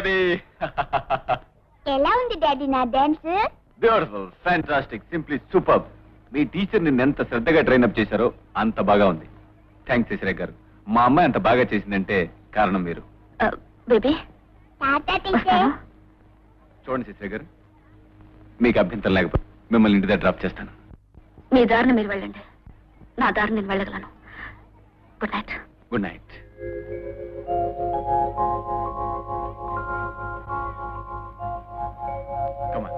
Baby. ఎలా ఉంది daddy నా dance? Beautiful, fantastic, simply super. మీ టీచర్ నిన్ను ఎంత శ్రద్ధగా ట్రైన్అప్ చేశారో అంత బాగా ఉంది. థ్యాంక్స్ శశిరేఖ గారు. మా అమ్మాయి అంత బాగా చేసిందంటే కారణం మీరు. బేబీ చూడండి శశిరేఖ గారు, మీకు అభ్యంతరం లేకపోతే మిమ్మల్ని ఇంటి దగ్గర డ్రాప్ చేస్తాను. మీ దారిని మీరు వెళ్ళండి, నా దారిని నేను వెళ్ళగలను. Good night. Good night. Come on.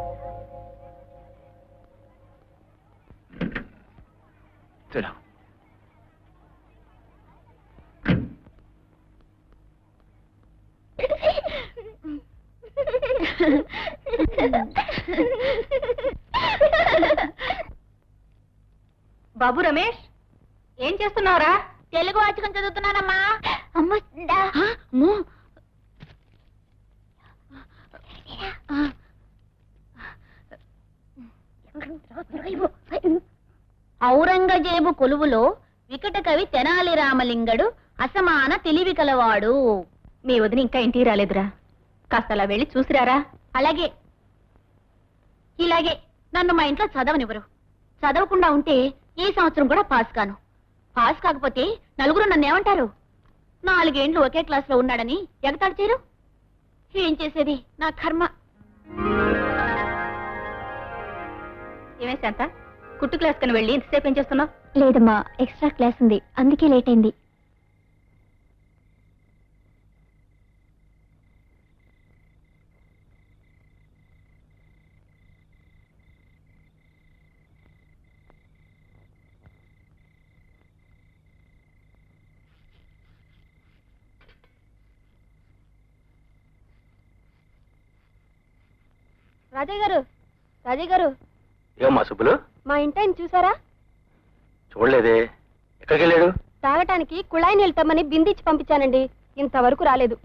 Sit down. బాబు రమేష్, ఏం చేస్తున్నావురా? తెలుగు వాచకం చదువుతున్నానమ్మా. అమ్ముందా? ఔరంగజేబు కొలువులో వికట కవి తెనాలి రామలింగడు అసమాన తెలివి కలవాడు. మీ వదిన ఇంకా ఇంటికి రాలేదురా, కాస్త అలా వెళ్ళి చూసిరారా. అలాగే. ఇలాగే నన్ను మా ఇంట్లో చదవనివ్వరు. చదవకుండా ఉంటే ఈ సంవత్సరం కూడా పాస్ కాను. పాస్ కాకపోతే నలుగురు నన్ను ఏమంటారు? 4 ఏండ్లు ఒకే క్లాస్ లో ఉన్నాడని ఎగతాడు చేయరు. ఏం చేసేది నా కర్మ. ఏమే శాంత, కుట్టు క్లాస్ కని వెళ్ళి ఇంతసేపు ఏం చేస్తున్నావు? లేదమ్మా, ఎక్స్ట్రా క్లాస్ ఉంది, అందుకే లేట్ అయింది. రాజయ్య గారు ఏమమ్మా సుబ్బులు, మా ఇంటాయన చూసారా? చూడలేదే. ఎక్కడికి వెళ్ళాడు? తాగటానికి కుళాయి నీళ్ళు తమ్మని బిందిచ్చి పంపించానండి, ఇంతవరకు రాలేదు.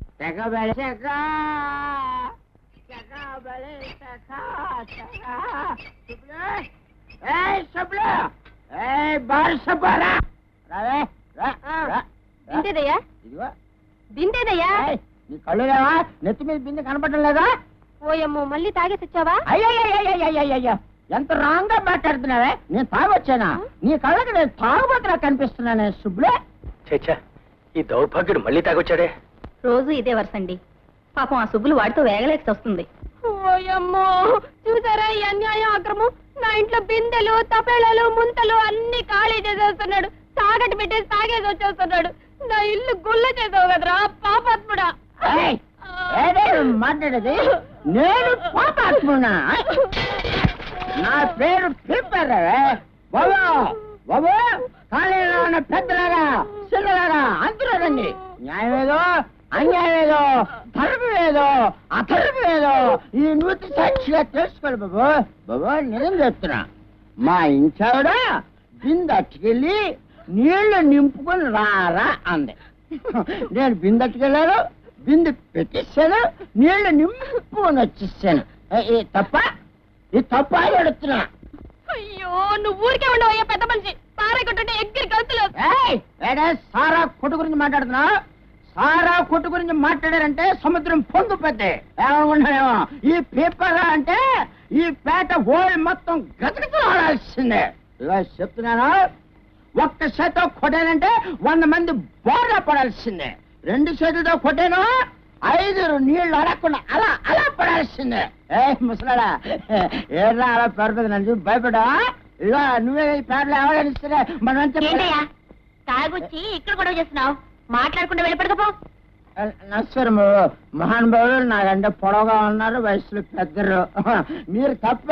బిందేదయ్యా, బిందేదయ్యా. నీ కళ్ళు లేవా? నెత్తి మీద బిందె కనపడడం లేదా? ఓయమ్మో, మళ్ళీ తాగేసి వచ్చావా? అయ్యయ్యయ్యయ్యయ్యయ్య, ఎంత రాంగ్ గా మాట్లాడుతున్నావే. నేను తాగొచ్చానా? నీ కళ్ళకి నేను తాగుబోతున్నా కనిపిస్తున్నానే సుబ్బులే. చచ్చా, ఈ దౌర్భాగ్యుడు మళ్ళీ తాగొచ్చాడే. రోజు ఇదే వరుసండి. పాపం ఆ సుబ్బులు వాడితో వేగలేక వస్తుంది. ఓయమ్మో, చూసారా ఈ అన్యాయం, అక్రమం? నా ఇంట్లో బిందెలు, తపేళాలు, ముంతలు అన్ని ఖాళీ చేసేస్తున్నాడు. తాగటి పెట్టేసి తాగేసి వచ్చేస్తున్నాడు. నా ఇల్లు గుల్ల చేసావు కదరా పాపాత్ముడా. మాట్లాడేది నేను పాపాత్మున్నా? నా పేరు పిప్పర్రే బాబు. బాబు, ఖాళీలో ఉన్న పెద్దలాగా చిన్నలాగా అందరూ రండి. న్యాయమేదో అన్యాయమేదో, ధర్మమేదో అధర్మమేదో ఈ నూతి సాక్షిగా తెలుసుకోవాలి బాబు. బాబు, నిజం చెప్తున్నా, మా ఇంచావిడ బిందట్టుకెళ్ళి నీళ్లు నింపుకొని రారా అంది. నేను బిందట్టుకెళ్ళాను, బిందు పెట్టిస్తాను, నీళ్లు నింపుకొని వచ్చేసాను. తప్ప ఈ తప్ప అడుగుతున్నా. అయ్యో, నువ్వు ఊరికే ఉండవు అయ్యా పెద్ద మనిషి. సారా కొట్టుంటే ఎగ్గిరి కలుతులు. సారా కొట్టు గురించి మాట్లాడుతున్నా? సారా కొట్టు గురించి మాట్లాడారంటే సముద్రం పొందు పెద్ద ఏమనుకుంటానేమో. ఈ పేపర్ అంటే ఈ పేట హోల్ మొత్తం గతగతలు ఆడాల్సిందే. ఇలా చెప్తున్నాను, ఒక్క చేతో కొట్టానంటే 100 మంది బోర్లా పడాల్సిందే. 2 చేతులతో కొట్టాను, 5 నీళ్లు అడగకుండా అలా అలా పడాల్సిందే. ముసలాడా, ఏరా అలా పెరపదు నన్ను భయపడా? ఇలా నువ్వే ఈ పేర్లు ఎవరైనా ఏంటయ్యా తాగొచ్చి ఇక్కడ గొడవ చేస్తున్నావు? మాట్లాడకుండా వెళ్ళిపడకపో. నమస్కారం మహానుభావులు, నాకంటే పొడవుగా ఉన్నారు, వయసులో పెద్దరు. మీరు తప్ప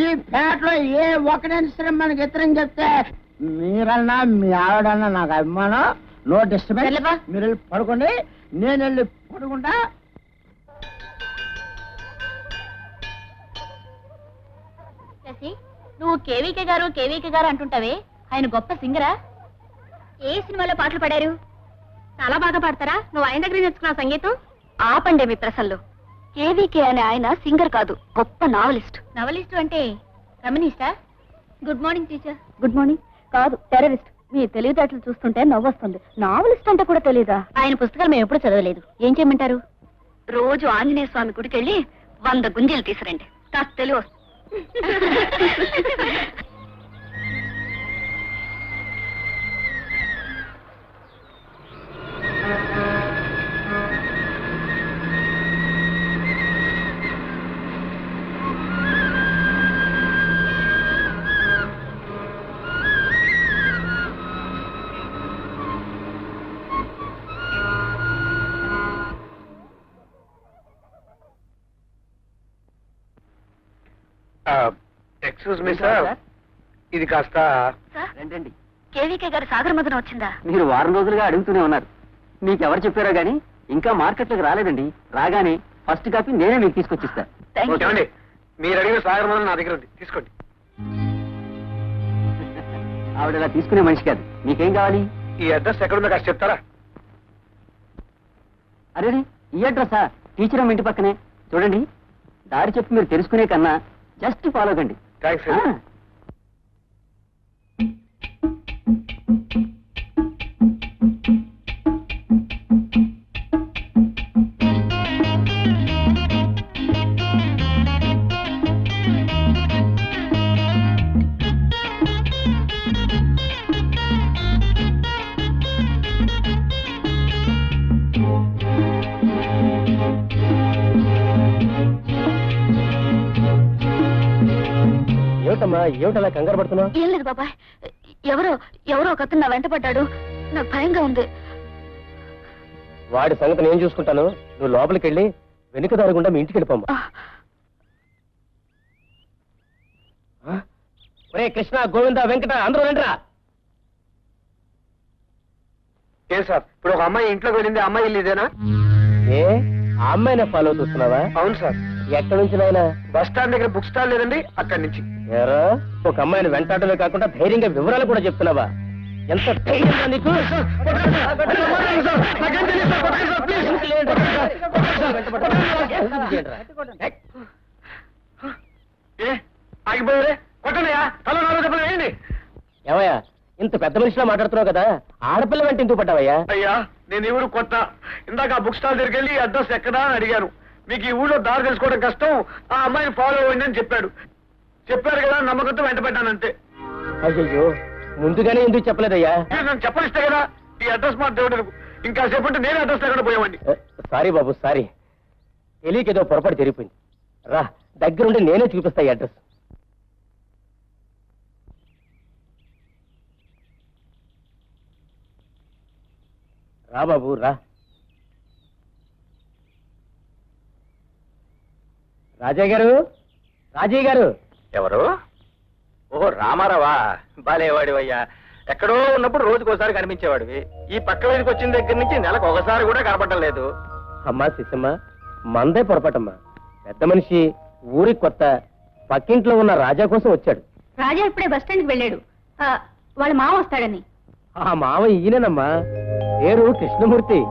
ఈ పేటలో ఏ ఒక్కడైనా సరే మనకి ఇతరం చెప్తే మీరన్నా మీ ఆవిడన్నా నాకు అభిమానం. No disturbance. మీరు వెళ్ళి పడుకోండి, నేను వెళ్ళి పడుకుంటా. నువ్వు కేవీకే గారు అంటుంటావే, ఆయన గొప్ప సింగరా? ఏ సినిమాలో పాటలు పాడారు? చాలా బాగా పాడతారా? నువ్వు ఆయన దగ్గర నేర్చుకున్నావు సంగీతం? ఆపండి మీ ప్రసల్లో. కేవీకే అనే ఆయన సింగర్ కాదు, గొప్ప నావలిస్ట్. నవలిస్టు అంటే కమ్యూనిస్టా? Good morning teacher. Good morning కాదు, టెర్రరిస్ట్. మీ తెలివితేటలు చూస్తుంటే నవ్వొస్తుంది. నావలిస్ట్ అంటే కూడా తెలీదా? ఆయన పుస్తకాలు మేము ఎప్పుడు చదవలేదు. ఏం చేయమంటారు? రోజు ఆంజనేయ స్వామి గుడికి వెళ్ళి 100 గుంజీలు తీసురండి. కాస్త తెలివి వస్తుంది. ఎక్స్క్యూజ్ మీ సార్, ఇది కాస్త సార్, రండి. కేవీకే గారి సాగర మదన వచ్చిందా? మీరు వారం రోజులుగా అడుగుతూనే ఉన్నారు. మీకు ఎవరు చెప్పారో గానీ ఇంకా మార్కెట్లోకి రాలేదండి. రాగానే ఫస్ట్ కాపీ నేనే మీకు తీసుకొచ్చిస్తా. Thank you. ఏమండి, మీరు అడిగిన సాగర్ మందులు నా దగ్గర ఉంది, తీసుకోండి. ఆవిడ ఇలా తీసుకునే మనిషి కాదు. మీకేం కావాలి? ఈ అడ్రస్ ఎక్కడుందో కాస్త చెప్తారా? అరే, ఈ అడ్రసా? టీచర్ అమ్మ ఇంటి పక్కనే. చూడండి, దారి చెప్పి మీరు తెలుసుకునే కన్నా జస్ట్ ఫాలో కండి. థ్యాంక్స్. ఏమిటమ్మా, ఏమిటలా కంగారు పడుతున్నావు? ఏం లేదు బాబాయ్, ఎవరో ఒక అతను నా వెంట పడ్డాడు. నాకు భయంగా ఉంది. వాడి సంగతి నేను చూసుకుంటాను. నువ్వు లోపలికి వెళ్ళి వెనుక దారి గుండా మీ ఇంటికి వెళ్ళిపోమ్మా. ఒరే కృష్ణ, గోవింద, వెంకట, అందరూ రండిరా. ఏ సార్, ఇప్పుడు ఒక అమ్మాయి ఇంట్లోకి వెళ్ళింది. అమ్మాయి ఇల్లు ఇదేనా? ఏ, ఆ అమ్మాయినే ఫాలో అవుతున్నావా? అవును సార్. ఎక్కడి నుంచి నాయనా? బస్ స్టాండ్ దగ్గర బుక్ స్టాల్ లేదండి, అక్కడి నుంచి. ఏరా, ఒక అమ్మాయిని వెంటాడమే కాకుండా ధైర్యంగా వివరాలు కూడా చెప్తున్నావా? ఎంత ధైర్యంగా నీకు? ఏమయ్యా, ఇంత పెద్ద మనిషిలా మాట్లాడుతున్నావు కదా, ఆడపిల్ల వెంట ఎందుకు పడ్డావయ్యా? అయ్యా, నేను ఈ ఊరు కొత్త. ఇందాక ఆ బుక్ స్టాల్ దగ్గరికి వెళ్ళి అడ్రస్ ఎక్కడా అని అడిగాను. మీకు ఈ ఊళ్ళో దారి తెలుసుకోవడం కష్టం, ఆ అమ్మాయిని ఫాలో అవ్వండి అని చెప్పారు కదా, నమ్మకంతో వెంట పెట్టానంతే. అయ్యో, ముందుగానే ఎందుకు చెప్పలేదయ్యా? నేను చెప్పనిస్తే కదా ఈ అడ్రస్ మా దేవుడు. ఇంకా చెప్పంటే నేను అడ్రస్ లేకుండా పోయామండి. సారీ బాబు, సారీ. తెలియకేదో పొరపాటు జరిగిపోయింది. రా, దగ్గరుండి నేనే చూపిస్తా ఈ అడ్రస్. రా బాబు, రా. రాజయ్య గారు, రాజయ్య గారు. ఎవరు? ఓహో, రామారావా? బాలేవాడివయ్యా. ఎక్కడో ఉన్నప్పుడు రోజుకోసారి కనిపించేవాడివి. ఈ పక్క వీధికి వచ్చిన దగ్గర నుంచి నెలకు ఒకసారి కూడా కనపడటం లేదు. అమ్మా శిశమ్మ, మందే పొరపాటమ్మా. పెద్ద మనిషి, ఊరి కొత్త, పక్కింట్లో ఉన్న రాజా కోసం వచ్చాడు. రాజా ఇప్పుడే బస్ స్టాండ్కి వెళ్ళాడు. వాళ్ళ మామ వస్తాడని. ఆ మామ ఈయనమ్మా, పేరు కృష్ణమూర్తి.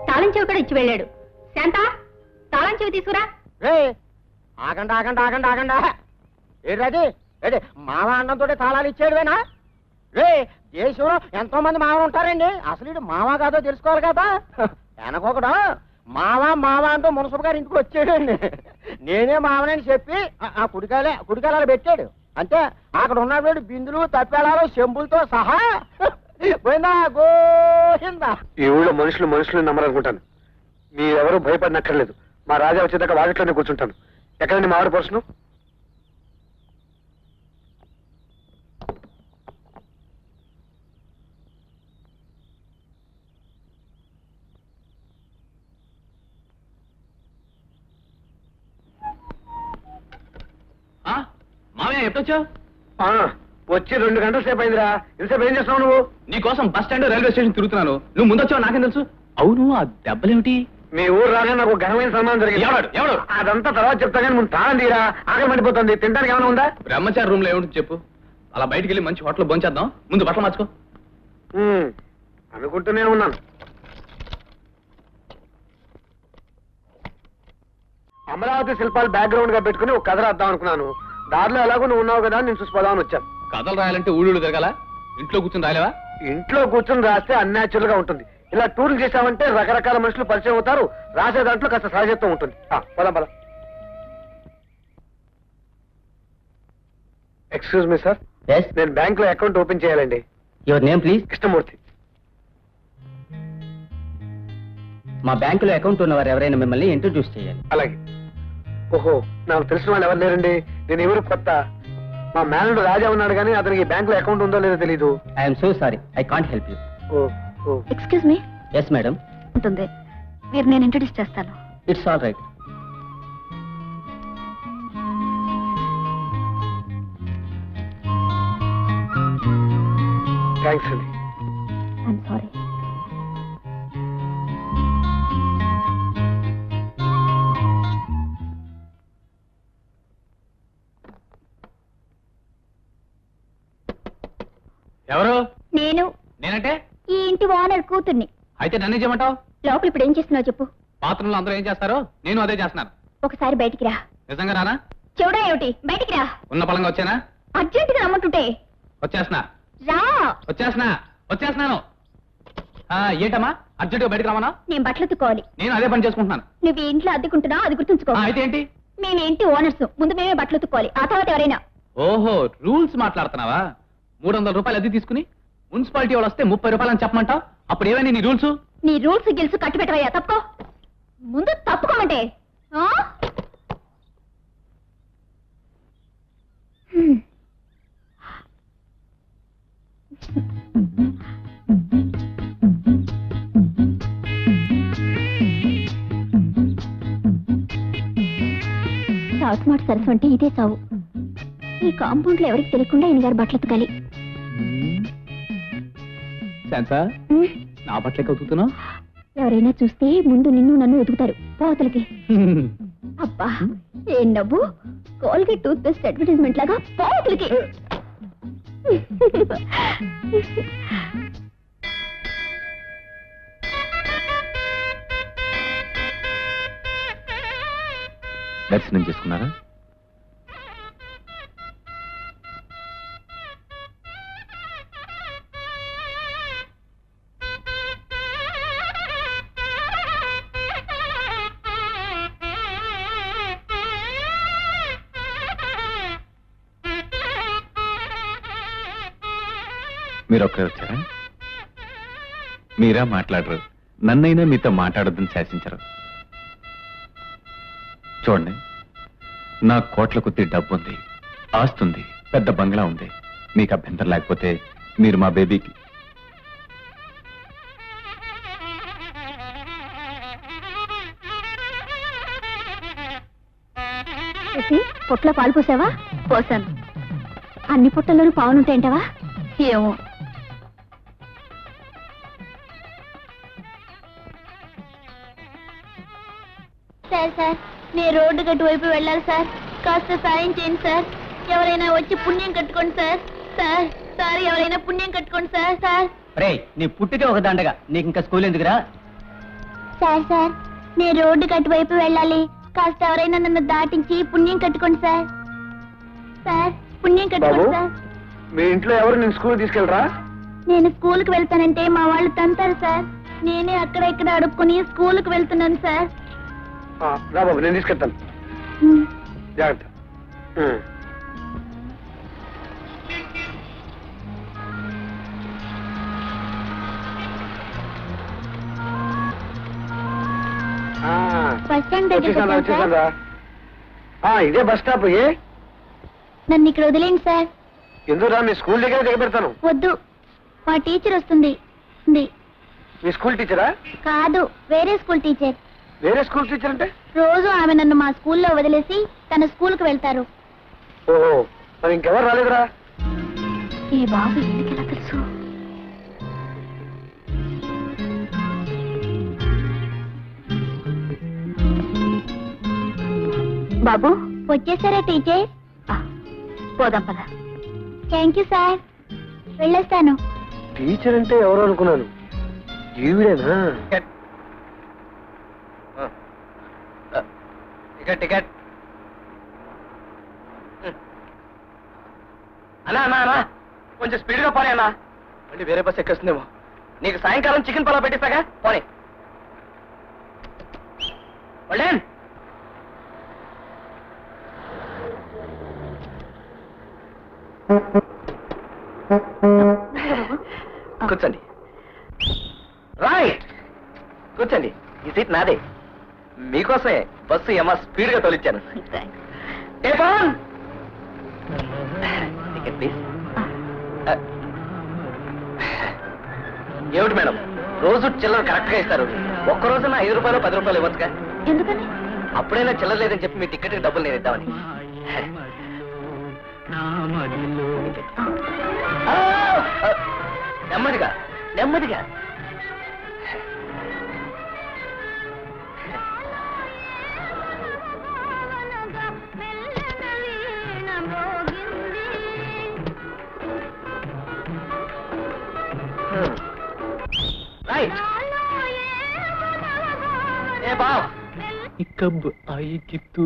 తాళం చెవి కూడా ఇచ్చి వెళ్ళాడు. శాంత, తాళం చెవి తీసుకురా. ఆగండి ఆగండి ఆగండి ఆగండి. ఏంటది? ఏంటి మామ అన్నంతో తాళాలు ఇచ్చేడువేనా? రే, దేశంలో ఎంతో మంది మామ ఉంటారండి. అసలు ఇటు మామ కాదో తెలుసుకోవాలి కదా. వెనకొకడు మామ అంటూ మున్సబు గారి ఇంటికి వచ్చాడండి. నేనే మామనని చెప్పి ఆ కుడికాయలు పెట్టాడు. అంతే, అక్కడ ఉన్నప్పుడు బిందులు, తప్పెళాలు, చెంబులతో సహా పోయిందా గోహిందా. ఈ ఊళ్ళో మనుషులు నమ్మరనుకుంటాను. మీరెవరూ భయపడినక్కర్లేదు. మా రాజా వచ్చేదాకా వాకిట్లోనే కూర్చుంటాను. ఎక్కడండి మా ఆవిడ పర్సను? మామయ్య ఎప్పుడొచ్చావు? వచ్చి 2 గంటల సేపు అయిందిరా. ఇంతసేపు ఏం చేస్తున్నావు నువ్వు? నీకోసం బస్ స్టాండ్, రైల్వే స్టేషన్ తిరుగుతున్నాను. నువ్వు ముందొచ్చావు నాకేం తెలుసు? అవును, ఆ దెబ్బలేమిటి? మీ ఊరు రాగా నాకు ఘనమైన సన్మానం జరిగింది. ఎవడు? అదంతా తర్వాత చెప్తా కానీ ముందు తాళం తీరా. ఆకలి మండిపోతుంది. తినడానికి ఏమైనా ఉందా? బ్రహ్మచారి రూమ్ లో ఏమిటి చెప్పు. అలా బయటికి వెళ్ళి మంచి హోటల్ భోంచేద్దాం. ముందు బట్టలు మార్చుకో. అనుకుంటూనే ఉన్నాను. అమరావతి శిల్పాలు బ్యాక్గ్రౌండ్ గా పెట్టుకుని ఒక కథ రాద్దాం అనుకున్నాను. దారిలో ఎలాగో నువ్వు ఉన్నావు కదా, నేను చూసి పోదామని వచ్చాను. కథలు రాయాలంటే ఊళ్ళు తిరగాల? ఇంట్లో కూర్చొని రాయలేవా? ఇంట్లో కూర్చొని రాస్తే అన్యాచురల్ గా ఉంటుంది. ఇలా టూర్లు చేసామంటే రకరకాల మనుషులు పరిచయం అవుతారు, రాసే దాంట్లో కాస్త సహజత్వం ఉంటుంది. పదం పదం. ఎక్స్క్యూజ్ మీ సార్, నేను బ్యాంక్ లో అకౌంట్ ఓపెన్ చేయాలండి. Your name please. కృష్ణమూర్తి. మా బ్యాంకులో అకౌంట్ ఉన్నవారు ఎవరైనా మిమ్మల్ని ఇంట్రడ్యూస్ చేయాలి. అలాగే. ఓహో, నాకు తెలిసిన వాళ్ళు ఎవరు లేరండి. నేను ఎవరు కొత్త. మా మేనేజర్ రాజా ఉన్నాడు కానీ అతనికి బ్యాంక్ లో అకౌంట్ ఉందో లేదో తెలీదు. I'm so sorry, I can't help you. Excuse me. Yes madam. ఉంటుంది, మీరు నేను ఇంట్రడ్యూస్ చేస్తాను. It's all right. థ్యాంక్స్ అండి. I'm sorry. ఎవరు? నేను నేనంటే ఈ ఇంటి ఓనర్ కూతుర్ని. అయితే నన్ను చేయమంటావు? లోపల ఇప్పుడు ఏం చేస్తున్నావు చెప్పు. బాత్రూంలో అందరూ ఏం చేస్తారో నేను అదే చేస్తున్నాను. ఒకసారి బయటికి రా. నిజంగా రానా? చెవుడా ఏమిటి? బయటికి రా. ఉన్న పలంగా వచ్చానా? అర్జెంటుగా రమ్మంటుంటే వచ్చేస్తున్నా రా. వచ్చేస్తున్నాను. ఏంటమ్మా అర్జెంటుగా బయటకు రామన్నా? నేను బట్టలు ఉతుక్కోవాలి. నేను అదే పని చేసుకుంటున్నాను. నువ్వు ఈ ఇంట్లో అద్దెకుంటున్నావు, అది గుర్తుంచుకో. అయితే ఏంటి? మేము ఇంటి ఓనర్స్, ముందు మేమే బట్టలు ఉతుక్కోవాలి, ఆ తర్వాత ఎవరైనా. ఓహో, రూల్స్ మాట్లాడుతున్నావా? 300 రూపాయలు అద్దె తీసుకుని మున్సిపాలిటీ వాళ్ళు వస్తే 30 రూపాయలు అని చెప్పమంటావు? అప్పుడు ఏమైనా నీ రూల్స్? నీ రూల్స్ గిల్స్ కట్టి పెట్టవయ్యా. తప్పుకో, ముందు తప్పుకోమంటే. ఆ? సాగు మాట సరస్సు అంటే ఇదే సావు. ఈ కాంపౌండ్ లో ఎవరికి తెలియకుండా ఈయన గారు బట్టలు ఉతకాలి. శాంతా, నా బట్టలకి ఉతుకుతున్నావు? ఎవరైనా చూస్తే ముందు నిన్ను నన్ను ఉతుకుతారు పోతలకి. అబ్బా ఏం నవ్వు! కోల్గేట్ టూత్ పేస్ట్ అడ్వర్టైజ్మెంట్ లాగా పోతలకి. దర్శనం చేసుకున్నారా? మీరు ఒక్కరు వచ్చారా? మీరా మాట్లాడరు, నన్నైనా మీతో మాట్లాడొద్దని శాసించరు. చూడండి, నా కోట్ల కొద్ది డబ్బు ఉంది, ఆస్తుంది, పెద్ద బంగ్లా ఉంది. మీకు అభ్యంతరం లేకపోతే మీరు మా బేబీకి పొట్లో పాలు పోసావా? పోసాను. అన్ని పొట్టల్లోనూ పావునుంటాయంటావా? ఏమో. సార్ నేను రోడ్డు గట్టు వైపు వెళ్ళాలి సార్, కాస్త సాయం చేయండి సార్. ఎవరైనా వచ్చి పుణ్యం కట్టుకోండి సార్. సార్ ఎవరైనా పుణ్యం కట్టుకోండి సార్. రే, నీ పుట్టితే ఒక దండగా, నీకు ఇంకా స్కూల్ ఎందుకురా? సార్ నేను రోడ్డు గట్టు వైపు వెళ్ళాలి, కాస్త ఎవరైనా నన్ను దాటించి పుణ్యం కట్టుకోండి సార్. పుణ్యం కట్టుకోండి బాబు, సార్. మీ ఇంట్లో ఎవరు నేను స్కూల్ తీసుకెళ్ళరా? నేను స్కూల్కి వెళ్తానంటే మా వాళ్ళు తంతారు సార్. నేనే అక్కడ ఇక్కడ అడుక్కుని స్కూల్కి వెళ్తున్నాను సార్. రా బాబు, నేను తీసుకెళ్తాను. జాగ్రత్త. బస్ స్టాండ్ దగ్గరికి వచ్చాను సార్. ఇదే బస్ స్టాప్. నన్ను ఇక్కడ వదిలేండి సార్. ఎందుకు రా, మీ స్కూల్ దగ్గర దిగబెడతాను. వద్దు, మా టీచర్ వస్తుంది. మీ స్కూల్ టీచరా? కాదు, వేరే స్కూల్ టీచర్. వేరే స్కూల్ టీచర్ అంటే? రోజు ఆమె నన్ను మా స్కూల్లో వదిలేసి తన స్కూల్కి వెళ్తారు. ఓహో, మరి ఇంకెవరు రాలేదురా? ఈ బాబు ఎందుకు ఎలా తెలుసు? బాబు వచ్చేసారా టీచర్? పోదాం పద. థ్యాంక్ యూ సార్, వెళ్ళొస్తాను. టీచర్ అంటే ఎవరు అనుకున్నాను, ఈవిడేనా? టికెట్. అన్నా కొంచెం స్పీడ్ గా పాడే అన్నా, మళ్ళీ వేరే బస్ ఎక్కేస్తుందేమో. నీకు సాయంకాలం చికెన్ పలావ్ పెట్టిస్తాగా పోనీ. కళ్యాణ్ కూర్చోండి. రైట్ కూర్చోండి. ఈ సీట్ నాదే. మీకోసమే బస్సు ఏమో స్పీడ్ గా తోలిచ్చాను. ఏ పవన్ టికెట్ ప్లీజ్. ఏమిటి మేడం రోజు చిల్లర కరెక్ట్ గా ఇస్తారు, ఒక్కరోజున 5 రూపాయలు 10 రూపాయలు ఇవ్వచ్చుగా? ఎందుకని? అప్పుడైనా చిల్లర లేదని చెప్పి మీ టికెట్ కి డబ్బులు నేను ఇద్దామని. నెమ్మదిగా నెమ్మదిగా. రైట్. ఏ బావ్ कब आएगी तू?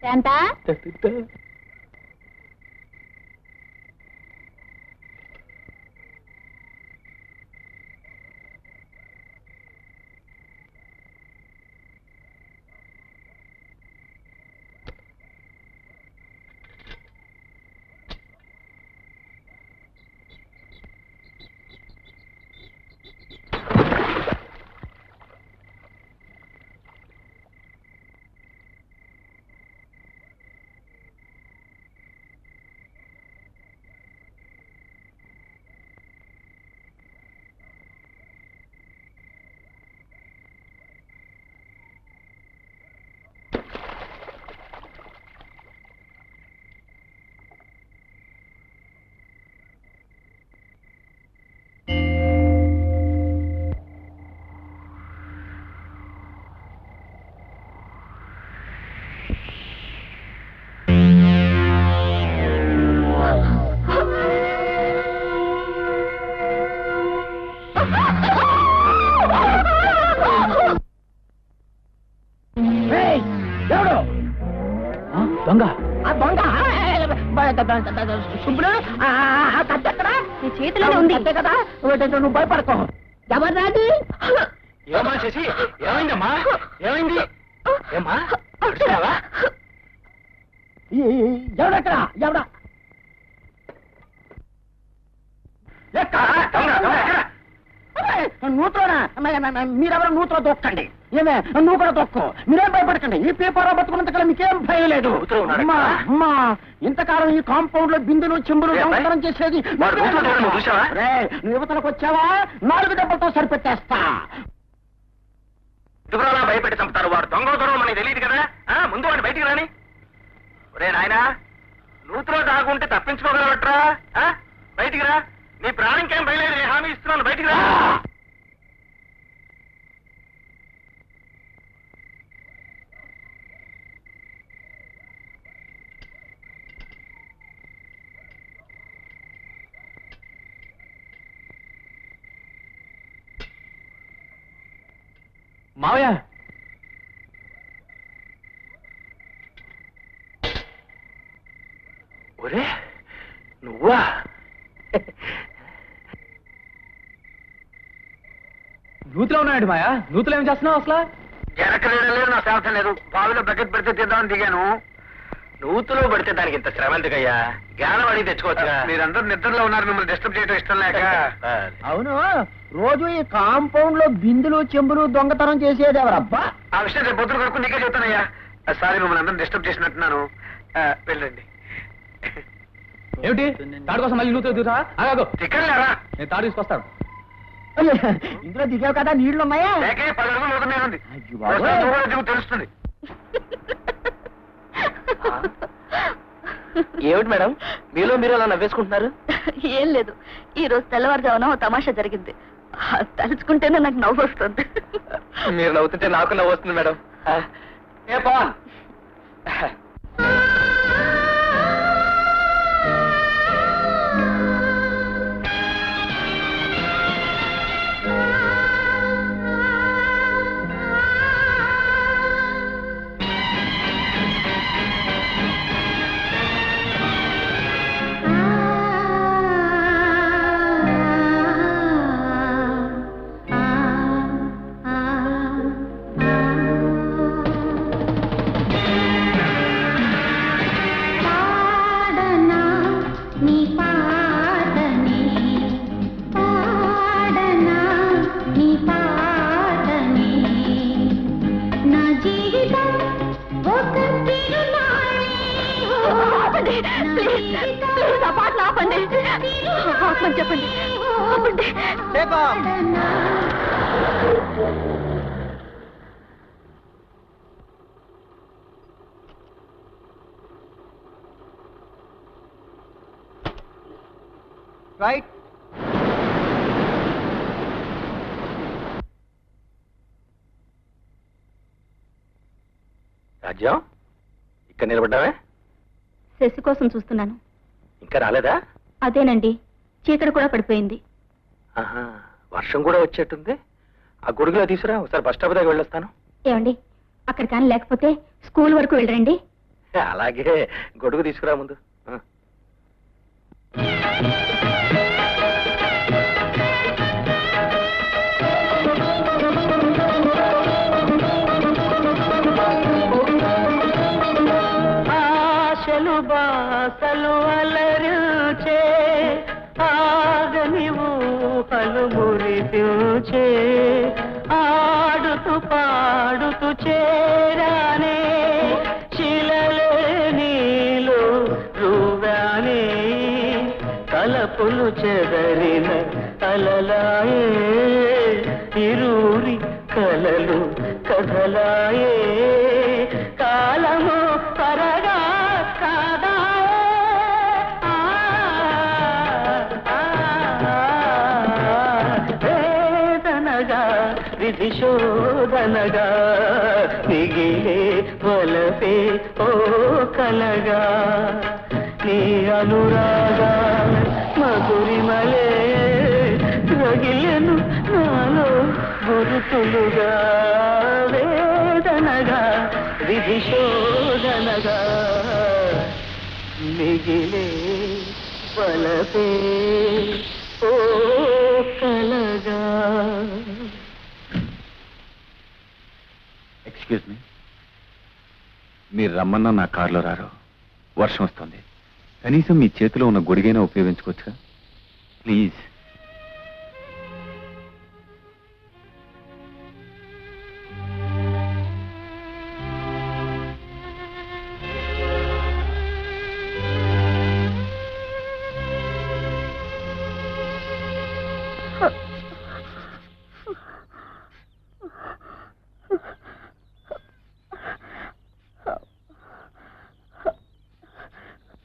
శాంతా దొంగ ఆ దొంగ శుభ్రు కత్తెక్కడా నీ చేతిలోనే ఉంది. అంతే కదా, నువ్వు భయపడకో. ఎవరిది? ఏమా శశి, ఏమైందమ్మా? ఏమైంది? ఏమ్మా అడుగుతున్నావా? ఎవడెక్కడ ఎవడా? నూతులోనా? మీరెవరో నూతులో దొక్కండి. ఏమే నువ్వు కూడా దొక్కు. మీరేం భయపడకండి. ఈ పేపర్ బతుకున్నంత కాలం మీకేం భయం లేదు. అమ్మా అమ్మా, ఇంతకాలం ఈ కాంపౌండ్ లో బిందులు చెంబులు దొంగతనం చేసేది. రేయ్, నువ్వు యువతలకు వచ్చావా 4 దెబ్బలతో సరిపెట్టేస్తా. దుబ్రాలా భయపెట్టి చంపుతారు. వాడు దొంగ దొరవ మనకి తెలియదు కదా. ముందు వాడిని బయటికి రాని. ఒరే నాయనా, నూతులో దాగుంటే తప్పించుకోగలవట్రా? బయటికి రా. నీ ప్రాణంకేం భయలేదు, హామీ ఇస్తున్నాను. బయటికి రా. మావయ్య ఒరే నువ్వా? నూతులో ఉన్నాడు మాయా. నూతులో ఏం చేస్తున్నావు అసలు? జనకలేదు, నా శాస్త్రం లేదు. బావిలో బకెట్ పెడితే తీద్దామని దిగాను. నూతులో పడితే దానికి ఇంత శ్రమ ఎందుకయ్యా? జ్ఞానం అడిగి తెచ్చుకోవచ్చుగా. మీరందరూ నిద్రలో ఉన్నారు, మిమ్మల్ని డిస్టర్బ్ చేయడం ఇష్టం లేక. అవును, రోజు ఈ కాంపౌండ్ లో బిందులు చెంబులు దొంగతనం చేసేది ఎవరబ్బా? ఆ విషయం రేపు పొద్దున కొడుకు నీకే చెప్తానయ్యా. సారీ, మిమ్మల్ని అందరూ డిస్టర్బ్ చేసినట్టున్నాను. వెళ్ళండి. ఏమిటి తాడు కోసం మళ్ళీ నూతులో దిగుతా? ఆగాగు, చికెన్లేరా? నేను తాడు తీసుకొస్తాను. ఇందులో దిగావు కదా, నీళ్లు ఉన్నాయా? లేకే 10 అడుగులు లోతునే ఉంది. అయ్యో బాబోయ్. దూరం దిగు తెలుస్తుంది. ఏమిటి మేడం మీలో మీరు అలా నవ్వేసుకుంటున్నారు? ఏం లేదు, ఈ రోజు తెల్లవారుజామున ఓ తమాషా జరిగింది. తలుచుకుంటేనే నాకు నవ్వు వస్తుంది. మీరు నవ్వుతుంటే నాకు నవ్వు వస్తుంది మేడం. ఏ పవన్, ఆపండి ప్లీజ్ ప్లీజ్ ఆ పాటలు ఆపండి ఆపమని చెప్పండి ఆపండి రైట్ రాజ్యం ఇక్కడ నిలబడ్డావే శశి కోసం చూస్తున్నాను ఇంకా రాలేదా అదేనండి చీకటి కూడా పడిపోయింది ఆహా, వర్షం కూడా వచ్చేట్టుంది ఆ గొడుగులో తీసుకురా ఒకసారి బస్ స్టాప్ దగ్గర వెళ్ళొస్తాను ఏమండి అక్కడ కానీ లేకపోతే స్కూల్ వరకు వెళ్ళరండి అలాగే గొడుగు తీసుకురా ముందు ఆశలు బాసలు అలరుచే ఆగని ఊహలు మురిపించే ఆడుతూ పాడుతూ చేరానే శిలలే నీలో రూవానే తలపులు చెదరిన అలలాయే ఇరూరి కలలు కథలాయే కాలము పరగా వేదనగా విధిశోధనగా మిగిలే వలపే ఓ కలగా నీ అనురాగా మధురిమలే రగిలెను నాలో గురుతులుగా వేదనగా విధిశోధనగా మిగిలే వలపే ఓ కలగా ఎక్స్క్యూజ్ మీ, మీరు రమ్మన్నా నా కారులో రారు, వర్షం వస్తుంది. కనీసం మీ చేతిలో ఉన్న గొడుగైనా ఉపయోగించుకోవచ్చుగా ప్లీజ్.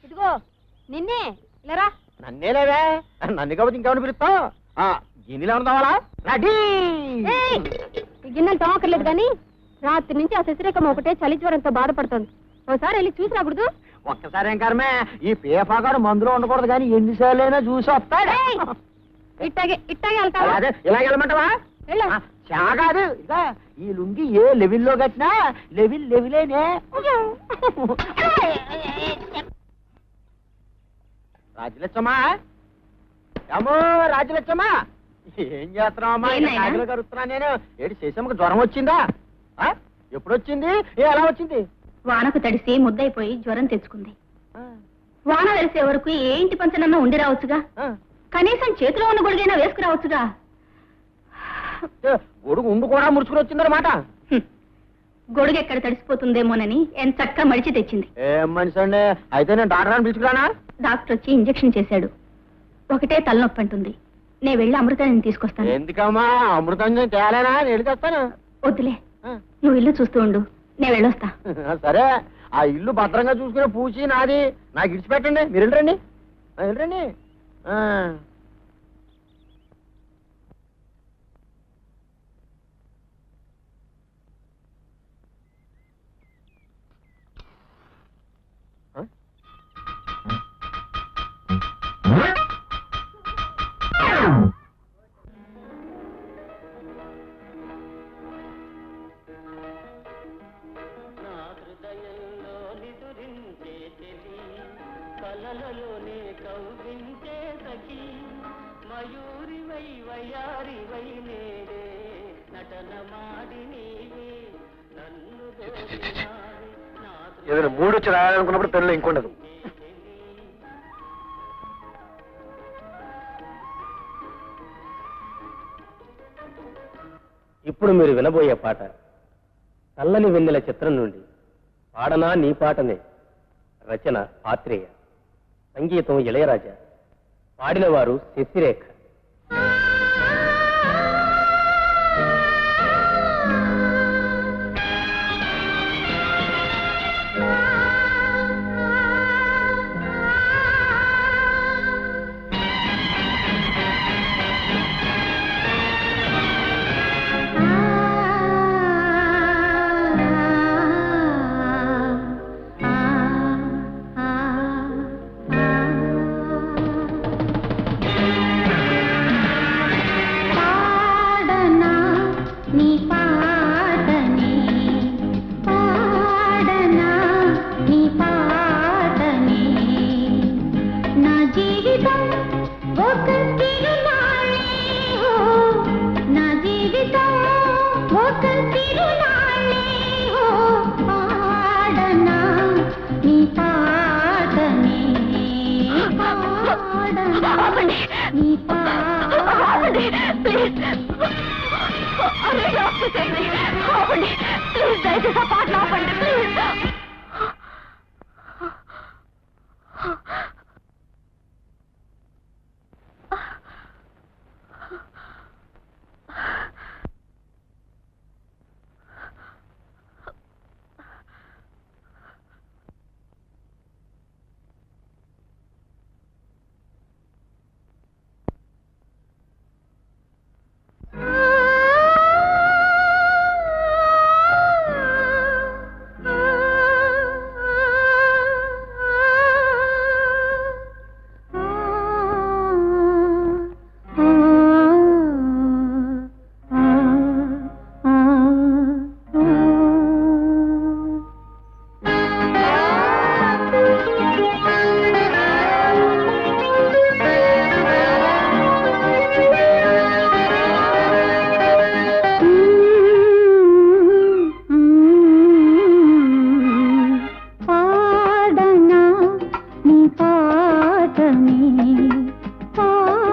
ఇదిగో నిన్నే లేరా నన్నే లేవే నన్ను కాబట్టి ఇంకెవరిని పిలుస్తావు గిన్నెలు ఏమన్నా కావాలా రెడీ ఈ గిన్నెలు తోమకర్లేదు కానీ రాత్రి నుంచి ఆ శశిరేఖం ఒకటే చలి జ్వరంతో బాధపడుతుంది. ఒకసారి వెళ్ళి చూసి రాకూడదు? ఒక్కసారి ఏం కర్మే ఈ పేపాగాడు మందులో ఉండకూడదు కానీ ఎన్నిసార్లు అయినా చూసి వస్తాడు. ఇట్టాగే వెళ్తావా? అదే ఇలాగ వెళ్ళమంటావా వెళ్ళు. చాగాదు ఇదా ఈ లుంగి ఏ లెవెల్లో కట్టినా లెవెలేనే. రాజలచ్చమ్మా ఏమో రాజలచ్చమ్మా ఏం చేస్తున్నావమ్మా ఏం నాయనా? కాగిలో కరుస్తున్నా నేను ఏడు చేసామకు జ్వరం వచ్చిందా ఎప్పుడు వచ్చింది ఎలా వచ్చింది వానకు తడిసి ముద్దయిపోయి జ్వరం తెచ్చుకుంది. వాన వెలిసే వరకు ఏ ఇంటి పంచనన్నా ఉండి రావచ్చుగా, కనీసం చేతిలో ఉన్న గొడుగైనా వేసుకురావచ్చుగా. గొడుగు ఉండు కూడా ముడుచుకుని వచ్చిందన్నమాట. గొడుగు ఎక్కడ తడిసిపోతుందేమోనని ఎంత చక్కగా మడిచి తెచ్చింది. ఏం మనిషి అండి అయితే నేను డాక్టర్ అని పిలుచుకురానా డాక్టర్ వచ్చి ఇంజెక్షన్ చేశాడు. ఒకటే తలనొప్పి అంటుంది. నేను వెళ్ళి అమృతాన్ని తీసుకొస్తాను. ఎందుకమ్మా అమృతం తేలేనా నేను తెస్తాను. వద్దులే, నువ్వు ఇల్లు చూస్తూ ఉండు, నేను వెళ్ళొస్తా. సరే ఆ ఇల్లు భద్రంగా చూసుకునే పూచి నాది నాకు ఇడిచిపెట్టండి మీరు వెళ్ళరండి వెళ్ళరండి కలలలోనే కౌగించే సఖీ మయూరివై వయారివై నేడే నటన మాడి నీవే నన్ను ఏదైనా మూడు వచ్చి రాయాలనుకున్నప్పుడు పెళ్ళి ఇంకొండదు. ఇప్పుడు మీరు వినబోయే పాట చల్లని వెన్నెల చిత్రం నుండి పాడనా నీ పాటనే రచన ఆత్రేయ, సంగీతం ఇళయరాజా, పాడినవారు శశిరేఖ. దయచేసి ఆ పాటలు ఆపండి ప్లీజ్. పాడనా నీ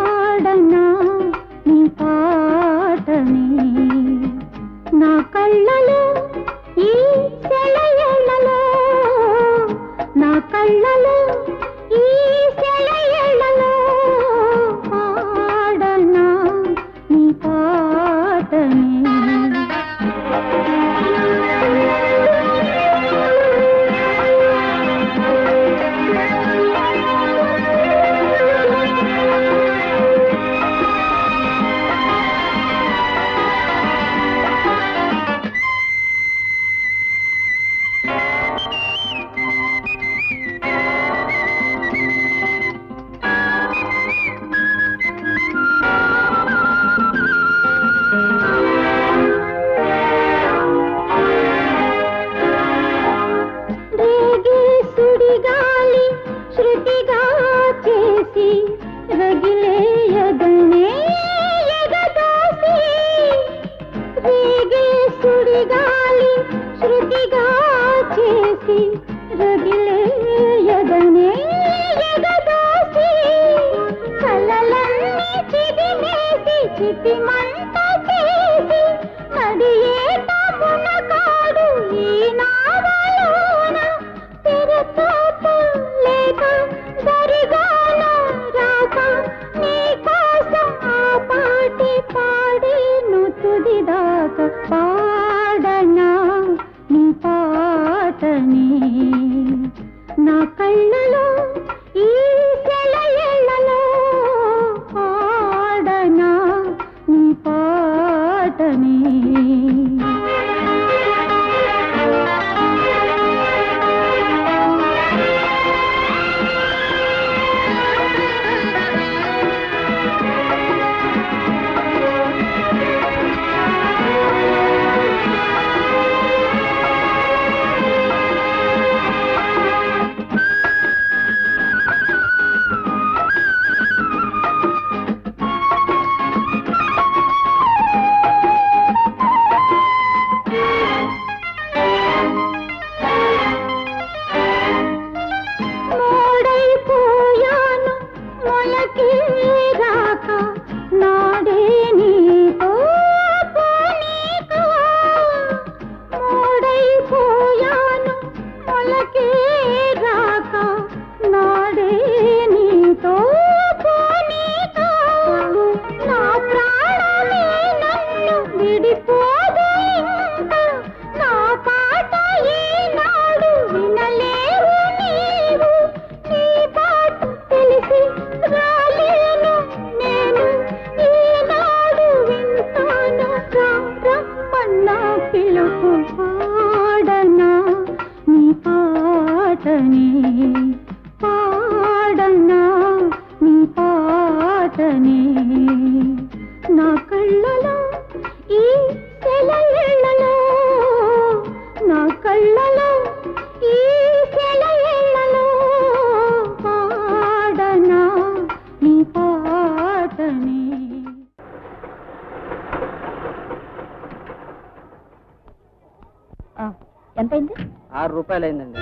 రూపాయలు అయిందండి.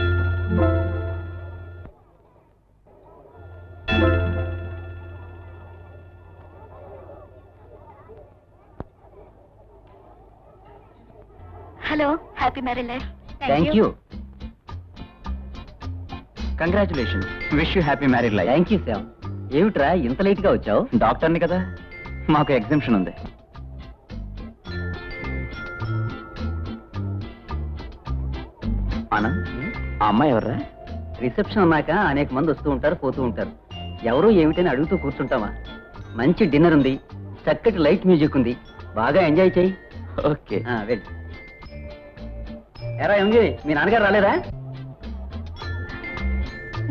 Hello, happy marriage life. Thank you. Congratulation. Wish you happy married life. Thank you sir. ఏమిట్రా ఇంత లేట్ గా వచ్చావు? డాక్టర్ని కదా, మాకు ఎగ్జామ్షన్ ఉంది. ఆనంద్, ఆ అమ్మాయి ఎవర్రా? రిసెప్షన్ అన్నాక అనేక మంది వస్తూ ఉంటారు, పోతూ ఉంటారు. ఎవరు ఏమిటని అడుగుతూ కూర్చుంటావా? మంచి డిన్నర్ ఉంది, చక్కటి లైట్ మ్యూజిక్ ఉంది, బాగా ఎంజాయ్ చేయి. ఓకే, వెళ్ళి. ఎరా ఎంజీ, మీ నాన్నగారు రాలేదా?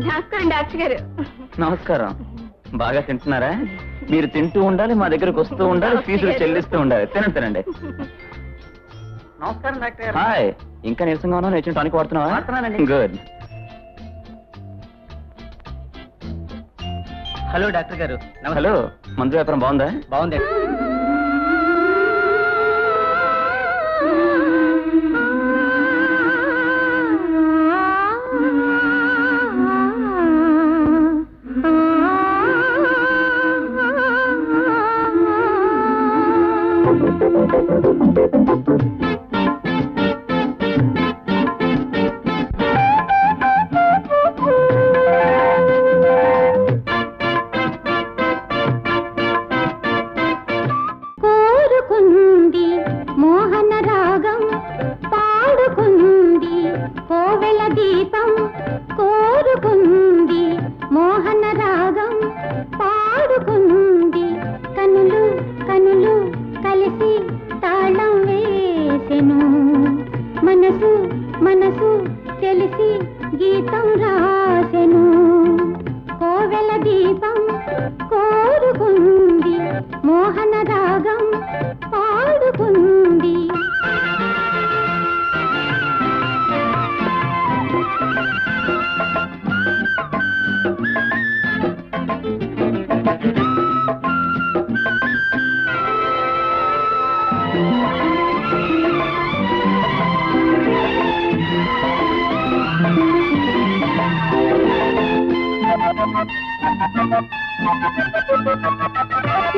నమస్కారం డాక్టర్ గారు. నమస్కారం. బాగా తింటున్నారా? మీరు తింటూ ఉండాలి, మా దగ్గరకు వస్తూ ఉండాలి, ఫీజులు చెల్లిస్తూ ఉండాలి. తినండి. నమస్కారం డాక్టర్. హాయ్. ఇంకా నీరసంగా ఉన్నా, నేను టానిక్ వాడుతున్నావా? గుడ్. హలో డాక్టర్ గారు. హలో, మందు వ్యాపారం బాగుందా? బాగుంది. కోరుకుంది మోహన రాగం, పాడుకుంది కోవెల దీపం. కోరుకుంది మోహన రాగం, పాడుకుంది కనులు కనులు కలిసి తాళం వేసెను. మనసు మనసు తెలిసి గీతం రాసెను. కోవెల దీపం కోరుకుంది మోహన రాగం, పాడుకుంది.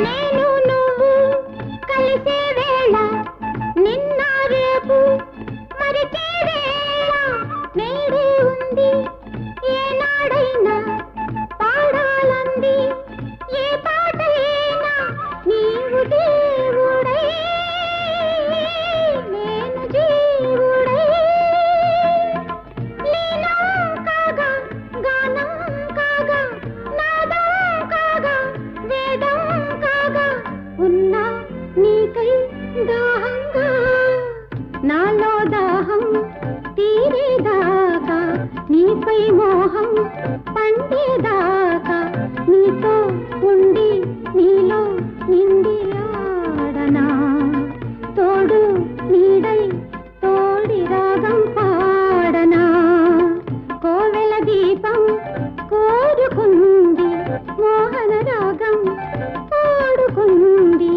నేను నువ్వు కలిసే వేళ, నిన్న రేపు మరిచే వేళ, నేడే ఉంది ఏనాడైనా పాడాలంది ఏ పాటైనా. నీవు దేవుడై, నేను జీవుడై, లీనం కాగా గానం కాగా, నాదం కాగా వేదం కాగా, ఉన్నా నీకై దాహంగా. నాలో దాహం తీరేదాకా, నీపై మోహం పండేదాకా, నీతో ఉండి నీలో నిండి ఆడనా. తోడు నీడై తోడి రాగం పాడనా. కోవెల దీపం కోరుకుంది మోహన రాగం, పాడుకుంది.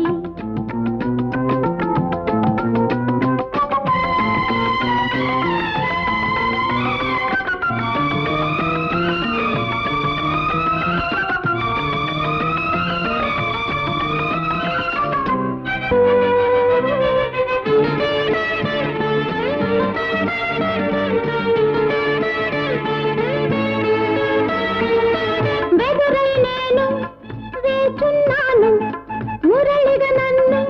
బెదురై నేను వేచున్నాను, మురళిగా నన్ను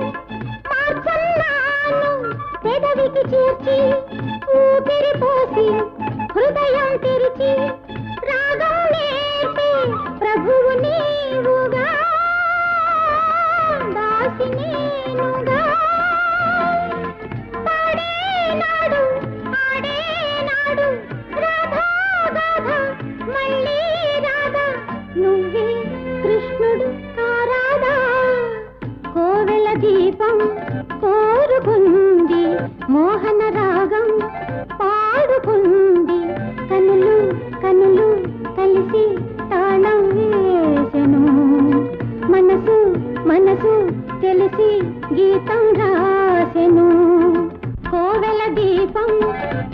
మార్చున్నాను. పెదవికి చేర్చి ఊపిరి పోసి, హృదయం తెరిచి రాగం నేర్పి, ప్రభువు నీవుగా దాసి నేనుగా. పాడేనాడు ఆడేనాడు రాధా గాథ, మళ్ళీ రాధా నువ్వే కృష్ణుడు కారాదా. కోవెల దీపం కోరుకుంది మోహన రాగం, పాడుకుంది కనులు కనులు కలిసి తాళం వేసెను. మనసు మనసు తెలిసి గీతం రాసెను. కోవెల దీపం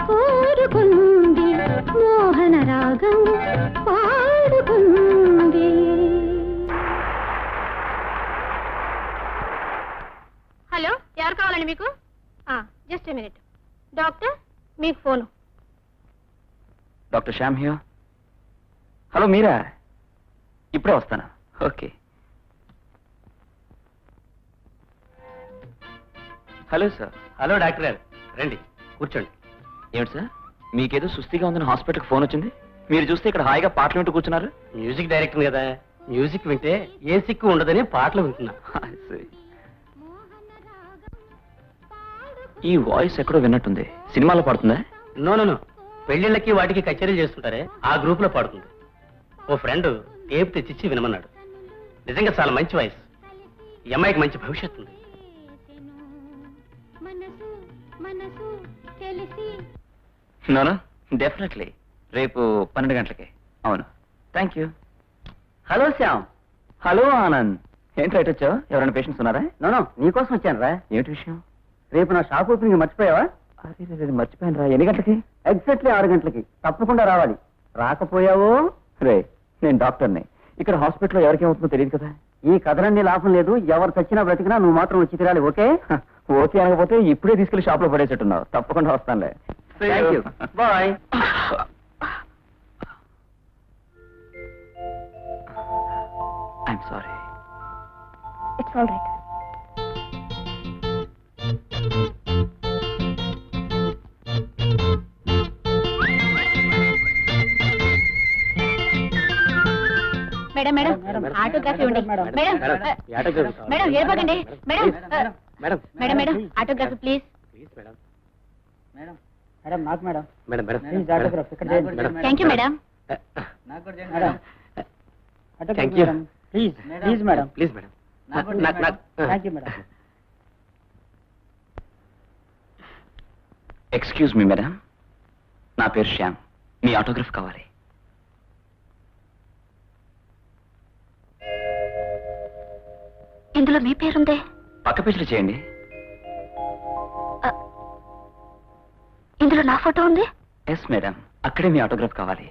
కోరుకుంది కావాలి మీకు? Just a minute. డాక్టర్ మీకు phone. Doctor Shyam here. Hello మీరా? ఇప్పుడే వస్తాను. Okay. Hello sir. Hello doctor గారు, రండి కూర్చోండి. ఏమిటి సార్, మీకేదో సుస్థిగా ఉందని హాస్పిటల్కి ఫోన్ వచ్చింది. మీరు చూస్తే ఇక్కడ హాయిగా పాటలు వింటూ కూర్చున్నారు. మ్యూజిక్ డైరెక్టర్ కదా, మ్యూజిక్ వింటే ఏ సిక్కు ఉండదని పాటలు వింటున్నా. I see. ఈ వాయిస్ ఎక్కడో విన్నట్టుంది. సినిమాలో పాడుతుందా? నో నో నో, పెళ్లిళ్ళకి వాటికి కచేరీలు చేస్తుంటారే ఆ గ్రూప్ లో పాడుతుంది. ఓ ఫ్రెండ్ టేప్ తెచ్చిచ్చి వినమన్నాడు. నిజంగా చాలా మంచి వాయిస్. ఈ అమ్మాయికి మంచి భవిష్యత్తు ఉంది. నోను, డెఫినెట్లీ రేపు 12 గంటలకి. అవును, thank you. Hello Shyam. Hello Anand. ఏంటి రైట్ వచ్చావు? ఎవరైనా పేషెంట్స్ ఉన్నారా? నోనో నీకోసం వచ్చాను రా. ఏమిటి విషయం? రేపు నా షాప్ ఓపెనింగ్ మర్చిపోయావా? అదే మర్చిపోయాను రా. ఎన్ని గంటలకి? ఎగ్జాక్ట్లీ 6 గంటలకి. తప్పకుండా రావాలి. రాకపోయావో రే, నేను డాక్టర్ని. ఇక్కడ హాస్పిటల్లో ఎవరికేమవుతుందో తెలియదు కదా. ఈ కథలన్నీ లాభం లేదు. ఎవరు చచ్చినా బ్రతికినా నువ్వు మాత్రం వచ్చి తిరాలి. ఓకే? ఓకే అనకపోతే ఇప్పుడే తీసుకెళ్లి షాప్ లో పడేసేట్టున్నావు. తప్పకుండా వస్తానులే. Thank you. Bye. I'm sorry. It's all right. Madam madam autograph ఇవ్వండి. మేడం మేడం ఏర్పడండి. Madam madam madam madam autograph please. Madam madam madam నాకు madam. Madam madam please autograph ఇక్కడ చేయండి. Madam. Thank you madam. Madam thank you. Please please madam. Please madam. Thank you madam. Excuse me madam, నా పేరు శ్యామ్. మీ autograph కావాలి. ఇందులో మీ పేరుందే. పక్క పేజీలో చేయండి. ఇందులో నా ఫోటో ఉంది. ఎస్ మేడం, అక్కడే మీ ఆటోగ్రాఫ్ కావాలి.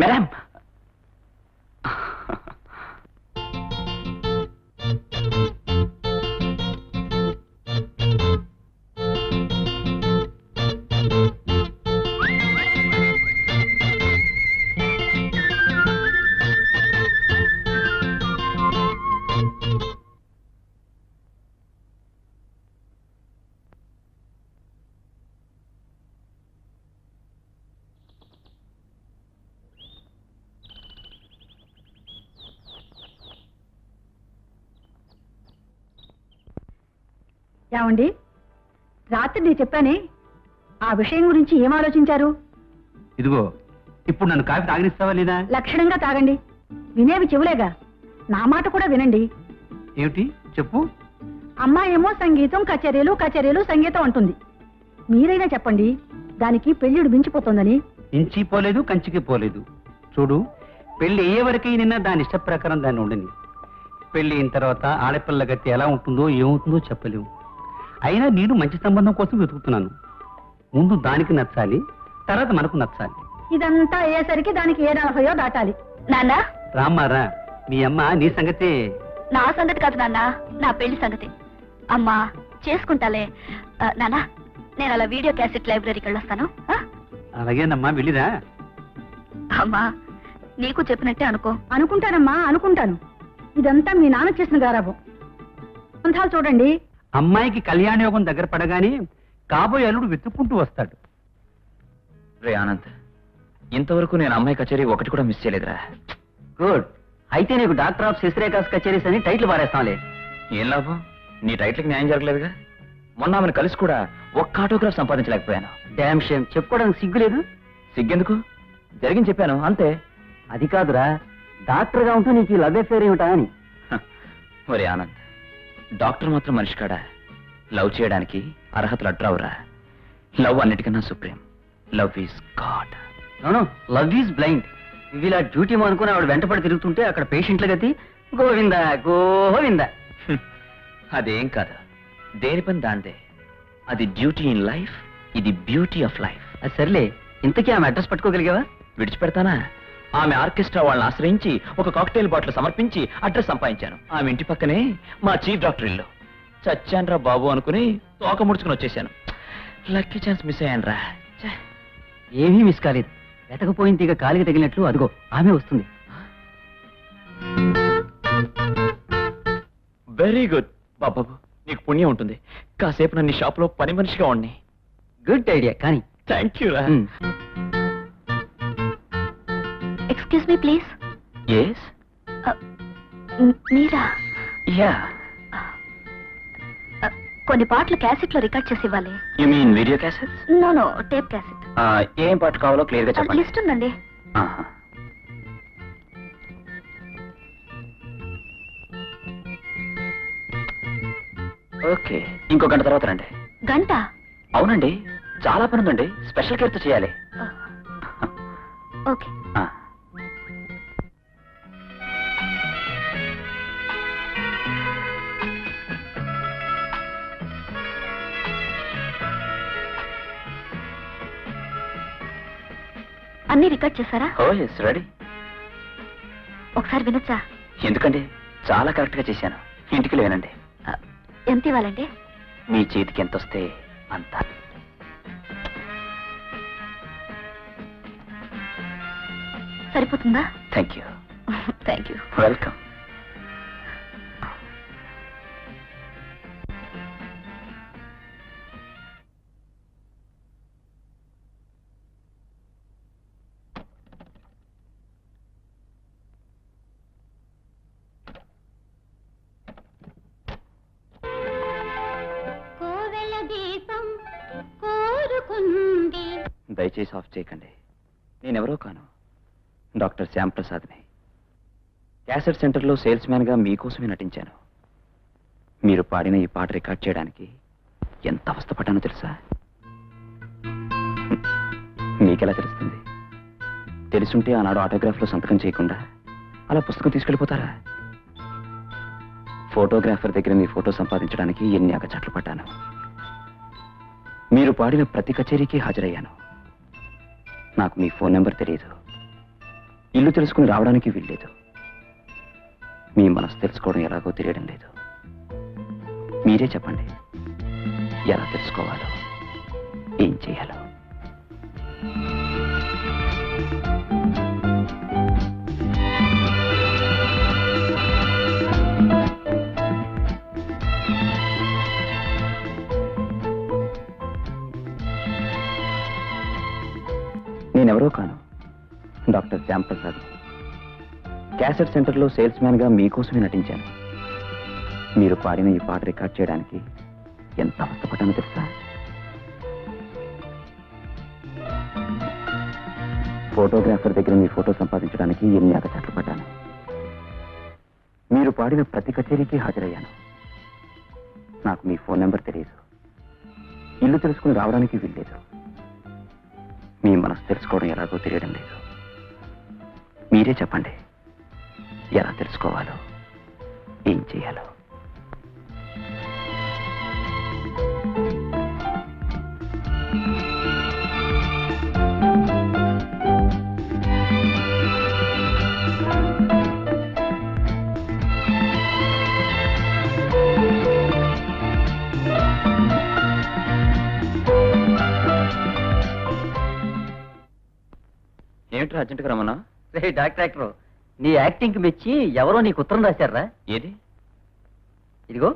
మేడం, ఏమండి, రాత్రి నేను చెప్పానే ఆ విషయం గురించి ఏం ఆలోచించారు? ఇదిగో ఇప్పుడు నన్ను కాఫీ తాగనిస్తావా లేదా? లక్షణంగా తాగండి. వినేవి చెవులేగా, నా మాట కూడా వినండి. ఏమిటి చెప్పు. అమ్మాయేమో సంగీతం కచేరీలు కచేరీలు సంగీతం అంటుంది. మీరైనా చెప్పండి, దానికి పెళ్ళిడు మించిపోతుందని. ఇంచి పోలేదు కంచికి పోలేదు. చూడు, పెళ్లి అయ్యే వరకే నిన్న దాని ఇష్ట ప్రకారం దాన్ని ఉండని. పెళ్లి అయిన తర్వాత ఆడపిల్ల గతి ఎలా ఉంటుందో ఏమవుతుందో చెప్పలేము. అయినా నేను మంచి సంబంధం కోసం వెతుకుతున్నాను. ముందు దానికి నచ్చాలి, తర్వాత మనకు నచ్చాలి. ఇదంతా అయ్యేసరికి దానికి ఏ 40 దాటాలి. నాన్న, రామ్మారా, మీ అమ్మ నీ సంగతే. నా సంగతి కాదు నాన్న, నా పెళ్లి సంగతి. అమ్మా చేసుకుంటాలే. నాన్న, నేను అలా వీడియో క్యాసెట్ లైబ్రరీకి వెళ్ళొస్తాను. అలాగేనమ్మా, వెళ్ళిరా. అమ్మా, నీకు చెప్పినట్టే అనుకో. అనుకుంటానమ్మా, అనుకుంటాను. ఇదంతా మీ నాన్న చేసిన గారాబం. సంబంధాలు చూడండి. అమ్మాయికి కళ్యాణ యోగం దగ్గర పడగానే కాబోయే అల్లుడు వెతుక్కుంటూ వస్తాడు. రే ఆనంద్, ఇంతవరకు నేను అమ్మాయి కచేరీ ఒకటి కూడా మిస్ చేయలేదురా. గుడ్. అయితే నీకు డాక్టర్ ఆఫ్ శిశిరేఖాస్ కచేరీస్ అని టైటిల్ పారేస్తాంలే. ఏం లాభం? నీ టైటిల్కి న్యాయం జరగలేదుగా. మొన్న ఆమెను కలిసి కూడా ఒక్క ఆటోగ్రాఫ్ సంపాదించలేకపోయాను. Dam shame. చెప్పుకోవడానికి సిగ్గులేదు? సిగ్గెందుకు? జరిగింది చెప్పాను అంతే. అది కాదురా, డాక్టర్ గా ఉంటూ నీకు లవ్ అఫేర్ ఏమిటా అని. మరి ఆనంద్, డాక్టర్ మాత్రం మనిషి కాడా? లవ్ చేయడానికి అర్హతలు అడ్రావురా. లవ్ అన్నిటికన్నా supreme. Love is God. No, love is blind. ఇలా డ్యూటీ అనుకుని ఆవిడ వెంటపడి తిరుగుతుంటే అక్కడ పేషెంట్ల గతి గోవిందా గోవిందా. అదేం కాదు, దేని పని దాందే. అది డ్యూటీ ఇన్ లైఫ్, ఇది బ్యూటీ ఆఫ్ లైఫ్. అది సర్లే, ఇంతకీ ఆమె అడ్రస్ పట్టుకోగలిగావా? విడిచిపెడతానా? ఆమె ఆర్కెస్ట్రా వాళ్ళని ఆశ్రయించి ఒక కాక్టైల్ బాటిల్ సమర్పించి అడ్రస్ సంపాదించాను. ఆమె ఇంటి పక్కనే మా చీఫ్ డాక్టర్ ఇల్లు. చచ్చాన్రా బాబు అనుకుని తోక ముడుచుకుని వచ్చేసాను. లక్కీ ఛాన్స్ మిస్ అయ్యాన్రా. ఏమీ మిస్ కాలేదు. వెతకపోయింది ఇక కాలికి తగిలినట్లు అదిగో ఆమె వస్తుంది. వెరీ గుడ్ బాబు, నీకు పుణ్యం ఉంటుంది. కాసేపు నన్ను షాప్ లో పని మనిషిగా ఉండి. గుడ్ ఐడియా కానీ థ్యాంక్ యూ రా. Excuse me please. ఎస్ మీరా? యా. కొన్ని పాటలు క్యాసెట్ లో రికార్డ్ చేసి ఇవ్వాలి. You mean video cassettes? No tape cassette. ఏం పాట కావాలో క్లియర్ గా చెప్పండి. లిస్ట్ ఉందండి. ఓకే, ఇంకో గంట తర్వాత రండి. గంట? అవునండి, చాలా పని ఉందండి. స్పెషల్ కేర్ తో చేయాలి. ఓకే. అన్ని రికార్డ్ చేశారా? ఓ ఎస్, రెడీ. ఒకసారి వినొచ్చా? ఎందుకండి, చాలా కరెక్ట్ గా చేశాను. ఇంటికి లేనండి. ఎంత ఇవ్వాలండి? మీ చేతికి ఎంత వస్తే అంత. సరిపోతుందా? Thank you. Thank you. Welcome. దయచేసి ఆఫ్ చేయకండి. నేనెవరో కాను, డాక్టర్ శ్యాంప్రసాద్ని. క్యాసెట్ సెంటర్లో సేల్స్ మ్యాన్గా మీకోసమే నటించాను. మీరు పాడిన ఈ పాట రికార్డ్ చేయడానికి ఎంత అవస్థపడ్డానో తెలుసా? మీకెలా తెలుస్తుంది? తెలుసుంటే ఆనాడు ఆటోగ్రాఫ్లో సంతకం చేయకుండా అలా పుస్తకం తీసుకెళ్ళిపోతారా? ఫోటోగ్రాఫర్ దగ్గర మీ ఫోటో సంపాదించడానికి ఎన్ని అగచాట్లు పడ్డాను. మీరు పాడిన ప్రతి కచేరీకి హాజరయ్యాను. నాకు మీ ఫోన్ నెంబర్ తెలియదు, ఇల్లు తెలుసుకుని రావడానికి వీల్లేదు. మీ మనసు తెలుసుకోవడం ఎలాగో తెలియడం లేదు. మీరే చెప్పండి, ఎలా తెలుసుకోవాలో, ఏం చేయాలో. నేనెవరో కాను, డాక్టర్ శ్యాంప్రసాద్. క్యాసెట్ సెంటర్లో సేల్స్ మ్యాన్గా మీకోసమే నటించాను. మీరు పాడిన ఈ పాట రికార్డ్ చేయడానికి ఎంత అవస్థపడ్డానో తెలుసా? ఫోటోగ్రాఫర్ దగ్గర మీ ఫోటో సంపాదించడానికి ఎన్ని అగచాట్లు పడ్డాను. మీరు పాడిన ప్రతి కచేరీకి హాజరయ్యాను. నాకు మీ ఫోన్ నెంబర్ తెలియదు, ఇల్లు తెలుసుకుని రావడానికి వీల్లేదు. మీ మనసు తెలుసుకోవడం ఎలాగో తెలియడం లేదు. మీరే చెప్పండి, ఎలా తెలుసుకోవాలో, ఏం చేయాలో. ఏమిట్రా అర్జెంటుగా రమ్మన్నా? రే డాక్టర్, నీ యాక్టింగ్ మెచ్చి ఎవరో నీకు ఉత్తరం రాశారా? ఏది? ఇదిగో.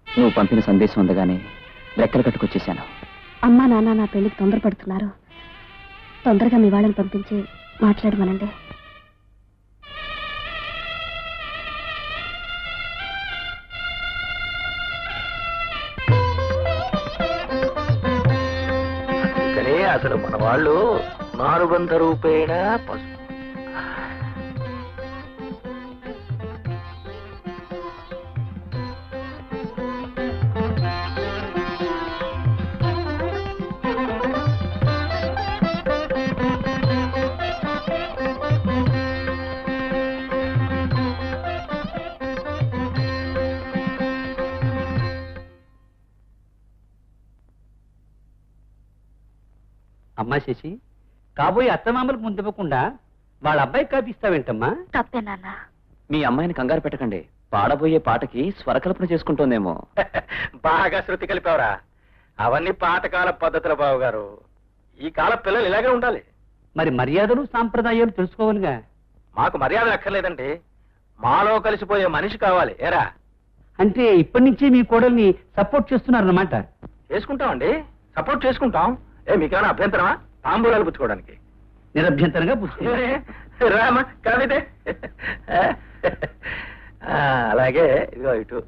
నువ్వు పంపిన సందేశం అందగానే రెక్కలు కట్టుకొచ్చేశాను. అమ్మా నాన్న నా పెళ్లికి తొందరపడుతున్నారు. తొందరగా మీ వాళ్ళని పంపించి మాట్లాడమనండి. అసలు మన వాళ్ళు 400 రూపాయల పసుపు. అమ్మా శశి, కాబోయే అత్తమామలకు ముందివ్వకుండా వాళ్ళ అబ్బాయికి కాపిస్తావేంటమ్మా? తప్పే నాన్న. మీ అమ్మాయిని కంగారు పెట్టకండి, పాడబోయే పాటకి స్వరకల్పన చేసుకుంటోందేమో. బాగా శృతి కలిపావురా. అవన్నీ పాతకాల పద్ధతుల బాబు గారు. ఈ కాల పిల్లలు ఇలాగే ఉండాలి. మరి మర్యాదలు సాంప్రదాయాలు తెలుసుకోవాలిగా. మాకు మర్యాద అక్కర్లేదండి, మాలో కలిసిపోయే మనిషి కావాలి. ఏరా అంటే ఇప్పటి నుంచే మీ కోడల్ని సపోర్ట్ చేస్తున్నారన్నమాట. చేసుకుంటామండి, సపోర్ట్ చేసుకుంటాం. మీకేమైనా అభ్యంతరమా తాంబూలాలు పుచ్చుకోవడానికి? నిరభ్యంతరంగా పుచ్చుకో. రామా కవితే. అలాగే ఇదిగో ఇటు.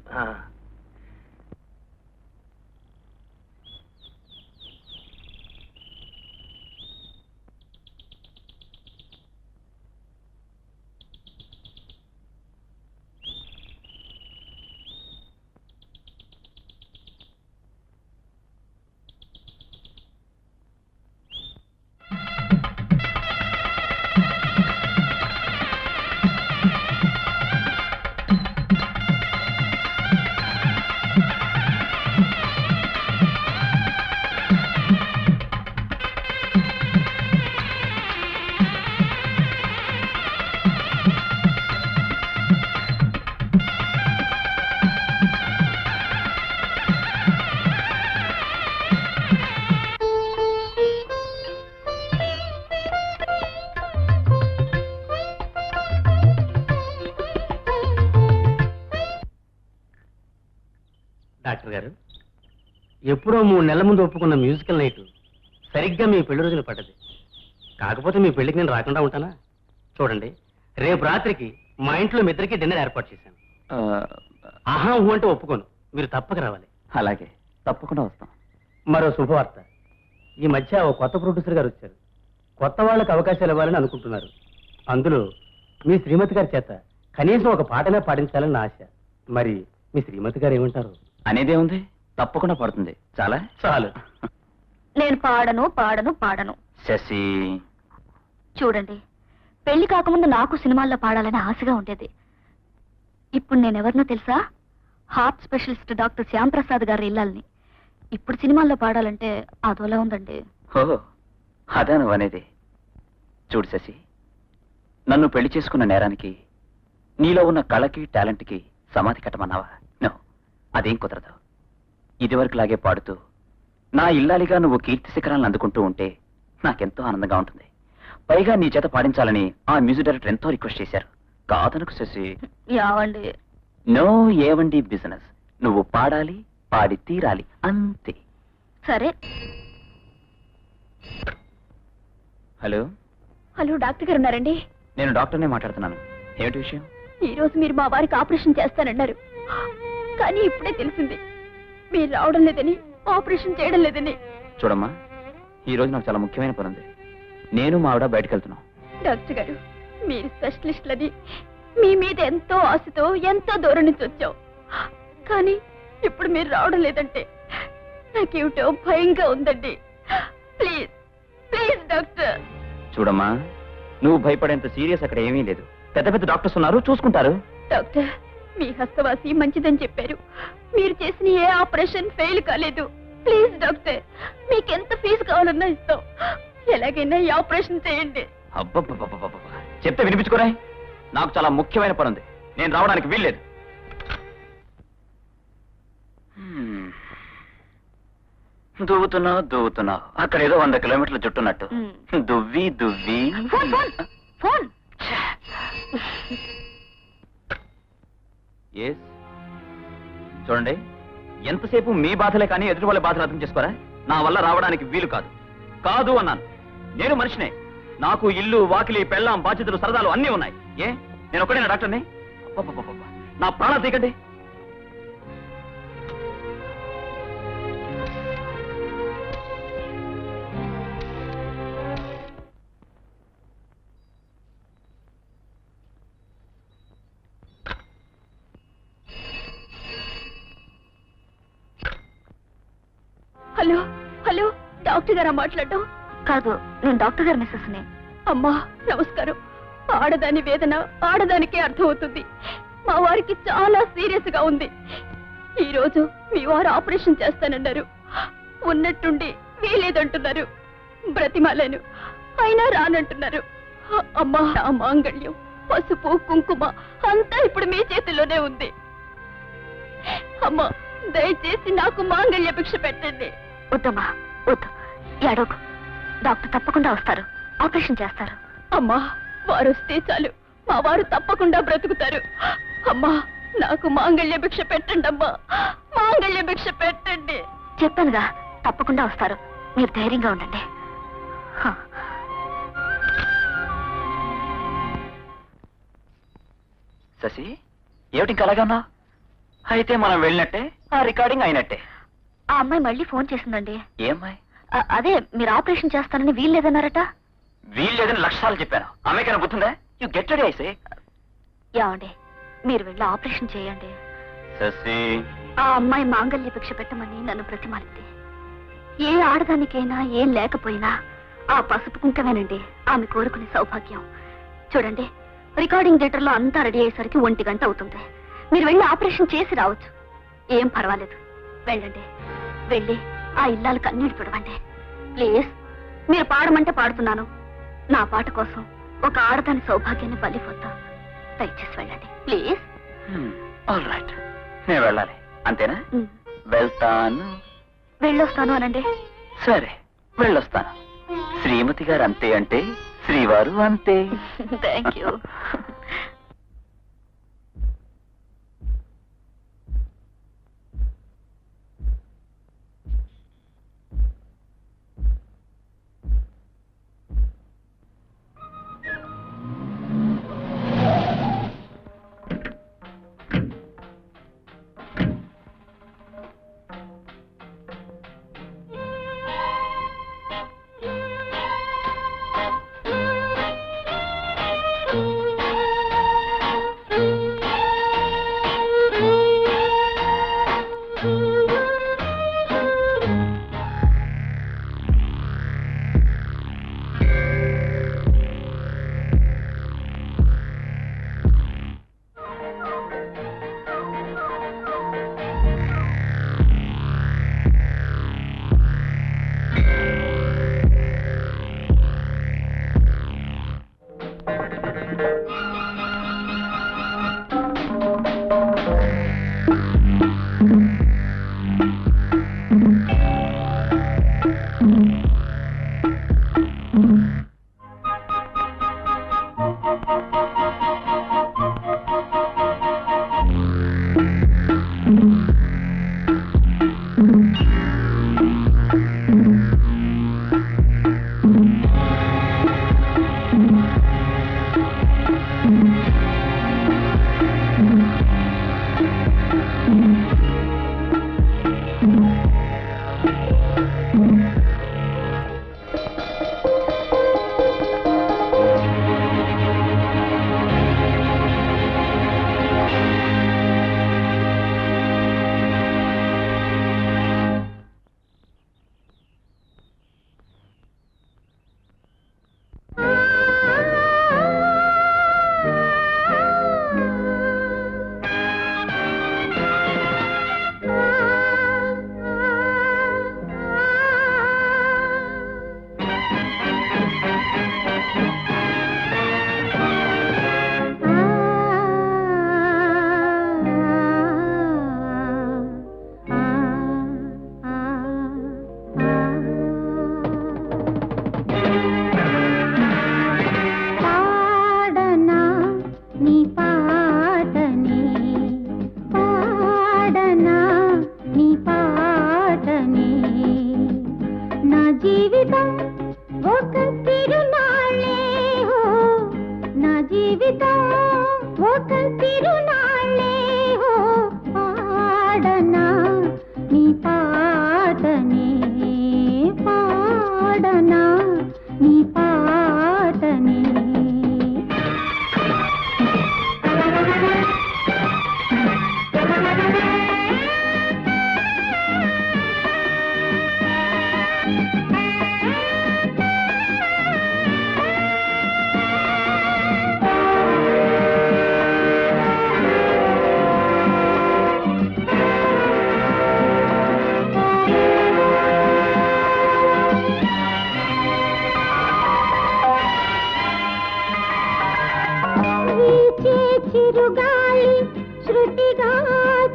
డాక్టర్ గారు, ఎప్పుడో 3 నెలల ముందు ఒప్పుకున్న మ్యూజికల్ నైట్ సరిగ్గా మీ పెళ్లి రోజున పడ్డది. కాకపోతే మీ పెళ్లికి నేను రాకుండా ఉంటానా? చూడండి, రేపు రాత్రికి మా ఇంట్లో మీ ఇద్దరికి డిన్నర్ ఏర్పాటు చేశాను. ఆహా ఊ అంటే ఒప్పుకోను, మీరు తప్పక రావాలి. అలాగే, తప్పకుండా వస్తాం. మరో శుభవార్త, ఈ మధ్య ఓ కొత్త ప్రొడ్యూసర్ గారు వచ్చారు. కొత్త వాళ్ళకి అవకాశాలు ఇవ్వాలని అనుకుంటున్నారు. అందులో మీ శ్రీమతి గారి చేత కనీసం ఒక పాటనే పాడించాలని నా ఆశ. మరి మీ శ్రీమతి గారు ఏమంటారు? అనేదే ఉంది, తప్పకుండా పడుతుంది. చాలా చాలు. నేను పాడను పాడను పాడను. శశి, చూడండి, పెళ్లి కాకముందు నాకు సినిమాల్లో పాడాలని ఆశగా ఉండేది. ఇప్పుడు నేనెవరినో తెలుసా? హార్ట్ స్పెషలిస్ట్ డాక్టర్ శ్యాంప్రసాద్ గారి ఇల్లాల్ని. ఇప్పుడు సినిమాల్లో పాడాలంటే అదోలా ఉందండి. ఓ అదా నువ్వనేది. చూడు శశి, నన్ను పెళ్లి చేసుకున్న నేరానికి నీలో ఉన్న కళకి టాలెంట్కి సమాధి కట్టమన్నావా? నో, అదేం కుదరదు. ఇదివరకులాగే పాడుతూ నా ఇల్లాలిగా నువ్వు కీర్తి శిఖరాలను అందుకుంటూ ఉంటే నాకెంతో ఆనందంగా ఉంటుంది. పైగా నీ చేత పాడించాలని ఆ మ్యూజిక్ డైరెక్టర్ ఎంతో రిక్వెస్ట్ చేశారు. కాదనకు శశి. యావండి? నో ఏవండి బిజినెస్. నువ్వు పాడాలి, పాడి తీరాలి, అంతే. సరే. హలో హలో, డాక్టర్ గారు ఉన్నారండి? నేను డాక్టర్నే మాట్లాడుతున్నాను. ఏమిటి విషయం? ఈ రోజు మీరు మా వారికి ఆపరేషన్ చేస్తానన్నారు, కానీ ఇప్పుడే తెలిసింది మీరు రావడం లేదని, ఆపరేషన్ చేయడం లేదని. చూడమ్మా, ఈ రోజు నాకు చాలా ముఖ్యమైన పని ఉంది. నేను మా ఆవిడ బయటకు వెళ్తున్నాం. డాక్టర్ గారు, మీరు స్పెషలిస్టులని మీ మీద ఎంతో ఆశతో ఎంతో దూరం నుంచి వచ్చాం, కానీ ఇప్పుడు మీరు రావడం లేదంటే నాకేమిటో భయంగా ఉందండి. Please please doctor. చూడమ్మా, నువ్వు భయపడేంత సీరియస్ అక్కడ ఏమీ లేదు. పెద్ద పెద్ద డాక్టర్స్ ఉన్నారు, చూసుకుంటారు. డాక్టర్, మీ హస్తవాసి మంచిదని చెప్పారు. మీరు చేసిన ఏ ఆపరేషన్ ఫెయిల్ కాలేదు. ప్లీజ్ డాక్టర్, మీకెంత ఫీజు కావాలన్నా ఇస్తాం. ఎలాగైనా ఈ ఆపరేషన్ చేయండి. అబ్బబ్బబ్బబ్బబ్బ, చెప్తే వినిపించుకోరా. నాకు చాలా ముఖ్యమైన పని ఉంది, నేను రావడానికి వీల్లేదు. దువ్వుతున్నావు అక్కడ ఏదో 100 కిలోమీటర్ల చుట్టున్నట్టు. దువ్వి దువ్వి. Phone phone phone. చూడండి, ఎంతసేపు మీ బాధలే కానీ ఎదుటి వాళ్ళ బాధలు అర్థం చేసుకోరా. నా వల్ల రావడానికి వీలు కాదు. కాదు అన్నాను. నేను మనిషినే. నాకు ఇల్లు, వాకిలి, పెళ్ళాం, బాధ్యతలు, సరదాలు అన్నీ ఉన్నాయి. నేను ఒకటేనా డాక్టర్ని? అబ్బబ్బబ్బబ్బ, నా ప్రాణాలు తీకండి. హలో హలో డాక్టర్ గారా మాట్లాడటం? కాదు, నేను డాక్టర్ గారి మిస్సెస్ని. అమ్మా నమస్కారం. ఆడదాని వేదన ఆడదానికే అర్థమవుతుంది. మా వారికి చాలా సీరియస్ గా ఉంది. ఈ రోజు మీ వారు ఆపరేషన్ చేస్తానన్నారు. ఉన్నట్టుండి వీలేదంటున్నారు. బ్రతిమాలను అయినా రానంటున్నారు. అమ్మా, నా మాంగళ్యం, పసుపు కుంకుమ అంతా ఇప్పుడు మీ చేతిలోనే ఉంది. అమ్మా, దయచేసి నాకు మాంగళ్య భిక్ష పెట్టండి. వద్దమ్మా, వద్దు, ఏడోకు. డాక్టర్ తప్పకుండా వస్తారు, ఆపరేషన్ చేస్తారు. అమ్మా, వారు వస్తే చాలు, మా వారు తప్పకుండా బ్రతుకుతారు. అమ్మా, నాకు మాంగళ్య భిక్ష పెట్టండి. అమ్మా, మాంగళ్య భిక్ష పెట్టండి. చెప్పానుగా, తప్పకుండా వస్తారు. మీరు ధైర్యంగా ఉండండి. హ. శశి, ఏమిటి ఇంకా అలాగే ఉన్నా? అయితే మనం వెళ్ళినట్టే, ఆ రికార్డింగ్ అయినట్టే. ఆ అమ్మాయి మళ్ళీ ఫోన్ చేసిందండి. ఏమ్మాయి? అదే మీరు ఆపరేషన్ చేస్తానని వీల్లేదన్నారట. వీల్లేదని లక్షసార్లు చెప్పాను. అమ్మాయికైనా గుర్తుందా? You get ready I say. ఏమండి, మీరు వెళ్ళి ఆపరేషన్ చేయండి. శశి, ఆ అమ్మాయి మాంగళ్య భిక్ష పెట్టమని నన్ను ప్రతిమాలింది. ఏ ఆడదానికైనా ఏం లేకపోయినా ఆ పసుపు కుంకమేనండి ఆమె కోరుకునే సౌభాగ్యం. చూడండి, రికార్డింగ్ థియేటర్లో అంతా రెడీ అయ్యేసరికి 1 గంట అవుతుంది. మీరు వెళ్ళి ఆపరేషన్ చేసి రావచ్చు. ఏం పర్వాలేదు, వెళ్ళండి. వెళ్ళి ఆ ఇల్లాలు కన్నీళ్ళు పిడవండి ప్లీజ్. మీరు పాడమంటే పాడుతున్నాను. నా పాట కోసం ఒక ఆడదాని సౌభాగ్యాన్ని బలిపోతా. దయచేసి వెళ్ళండి ప్లీజ్. ఆల్ రైట్, నేను వెళ్ళాలి అంతేనా? వెళ్తాను. వెళ్ళొస్తాను అనండి. సరే, వెళ్ళొస్తాను. శ్రీమతి గారు అంతే అంటే శ్రీవారు అంతే. Thank you.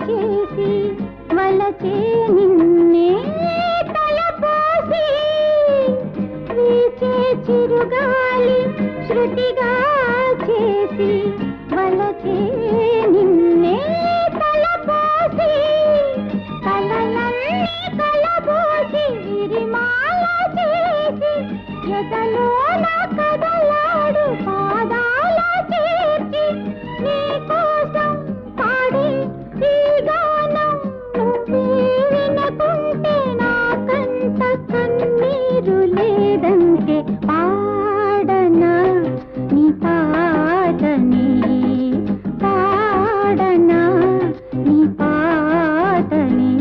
చేసి వలచే నిన్నే తలపోసి వీచే చిరుగాలి శృతిగా చేసి వలచే నిన్నే తలపోసి కలలన్నీ కలబోసి విరిమాల చేసి ఎదలో నా కదలాడు పాదాల చేర్చి నీ కోసం పాడే ఈ గానం నువ్వే వినకుంటే నాకంట కన్నీరు లేదంటే పాడనా నీ పాటని పాడనా నీ పాటని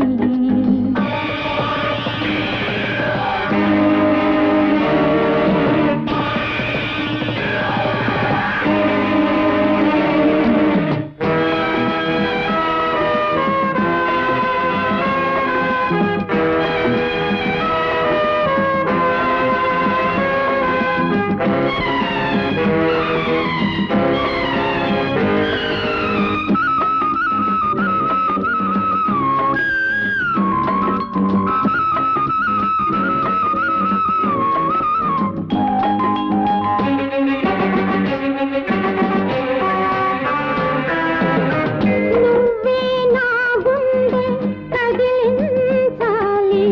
నువ్వే నా గుండె కదిలించాలి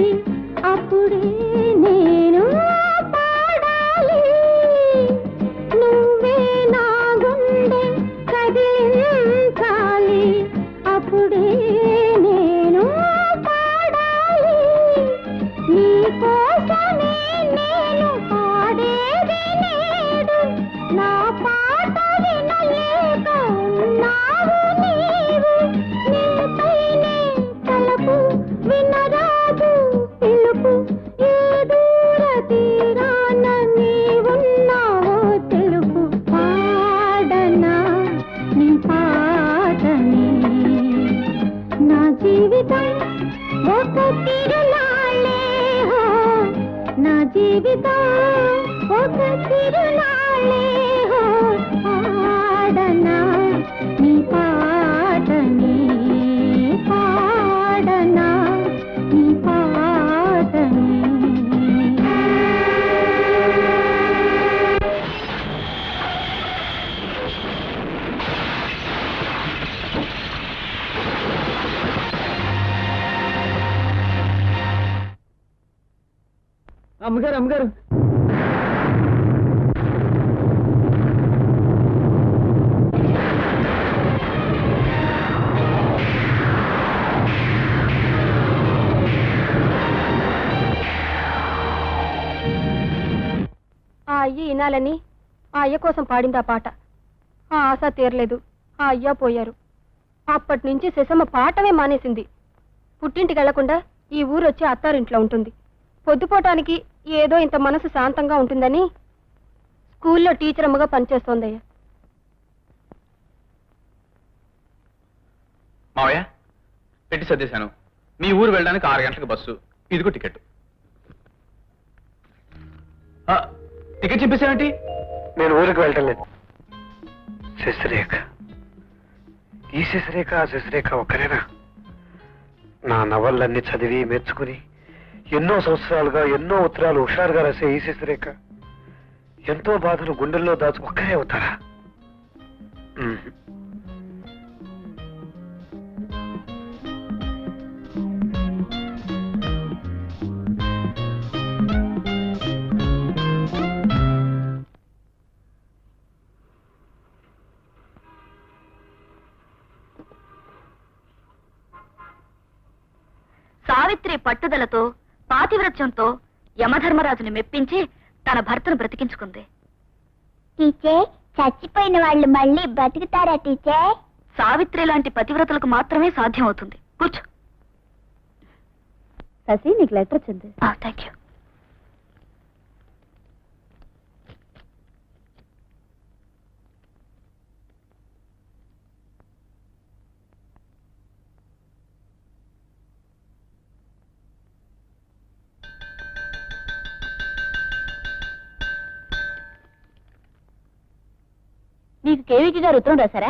అప్పుడే నేను పాడాలి నువ్వే నా గుండె కదిలించాలి అప్పుడే నేను పాడాలి నీ కోసమే నేను పాడేది నేడు నా పాట వినలేక ఉన్నావు నీవు నీపైనే తలపు వినరాదు పిలుపు ఏ దూర తీరాన నీవున్నావో తెలుపు పాడనా నీ పాటని నా జీవితం ఒక తిరునాళ్ళే హో నా జీవితం ఒక తిరునాళ్ళే హో పాడనా నీ పాటని పాడనా నీ పాటని అమ్మగారు అమ్మగారు ఆ అయ్య వినాలని ఆ అయ్య కోసం పాడింది ఆ పాట ఆ ఆశ తీరలేదు ఆ అయ్య పోయారు అప్పటి నుంచి శశమ్మ పాటమే మానేసింది పుట్టింటికి వెళ్లకుండా ఈ ఊరు వచ్చి అత్తారింట్లో ఉంటుంది పొద్దుపోవటానికి ఏదో ఇంత మనసు శాంతంగా ఉంటుందని స్కూల్లో టీచర్ అమ్మగా పనిచేస్తోందయ్య మావయ్య పెట్టి సర్దేశాను మీ ఊరు వెళ్ళడానికి 6 గంటలకు బస్సు ఇదిగో టికెట్ టికెట్ చెప్పేసావేంటి నేను ఊరికి వెళ్ళటం లేదు శశిరేఖ ఈ శశిరేఖ ఆ శశిరేఖ ఒక్కరేనా నా నవలన్నీ చదివి మెచ్చుకుని ఎన్నో సంవత్సరాలుగా ఎన్నో ఉత్తరాలు హుషారుగా రాసే ఈ శశిరేఖ ఎంతో బాధలు గుండెల్లో దాచు ఒక్కరే అవుతారా సావిత్రి పట్టుదలతో పాతివ్రత్యంతో యమధర్మరాజుని మెప్పించి తన భర్తను బ్రతికించుకుంది. టీచర్ చచ్చిపోయిన వాళ్ళు మళ్ళీ బతుకుతారా టీచర్? సావిత్రి లాంటి పతివ్రతలకు మాత్రమే సాధ్యం అవుతుంది. కూర్చో. శశి నీకు లెటర్ వచ్చింది. Thank you. నీకు కేవీకి గారు ఉత్తరం రాశారా?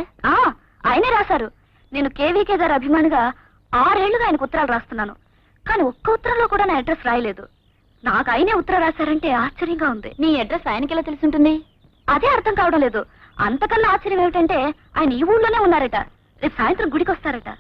ఆయనే రాశారు. నేను కేవీకే గారి అభిమానిగా 6 ఏళ్లుగా ఆయనకు ఉత్తరాలు రాస్తున్నాను. కానీ ఒక్క ఉత్తరంలో కూడా నా అడ్రస్ రాయలేదు. నాకు ఆయనే ఉత్తరం రాశారంటే ఆశ్చర్యంగా ఉంది. నీ అడ్రస్ ఆయనకి ఎలా తెలుసుంటుంది? అదే అర్థం కావడం లేదు. అంతకన్నా ఆశ్చర్యం ఏమిటంటే ఆయన ఈ ఊళ్ళోనే ఉన్నారట. రేపు సాయంత్రం గుడికి వస్తారట.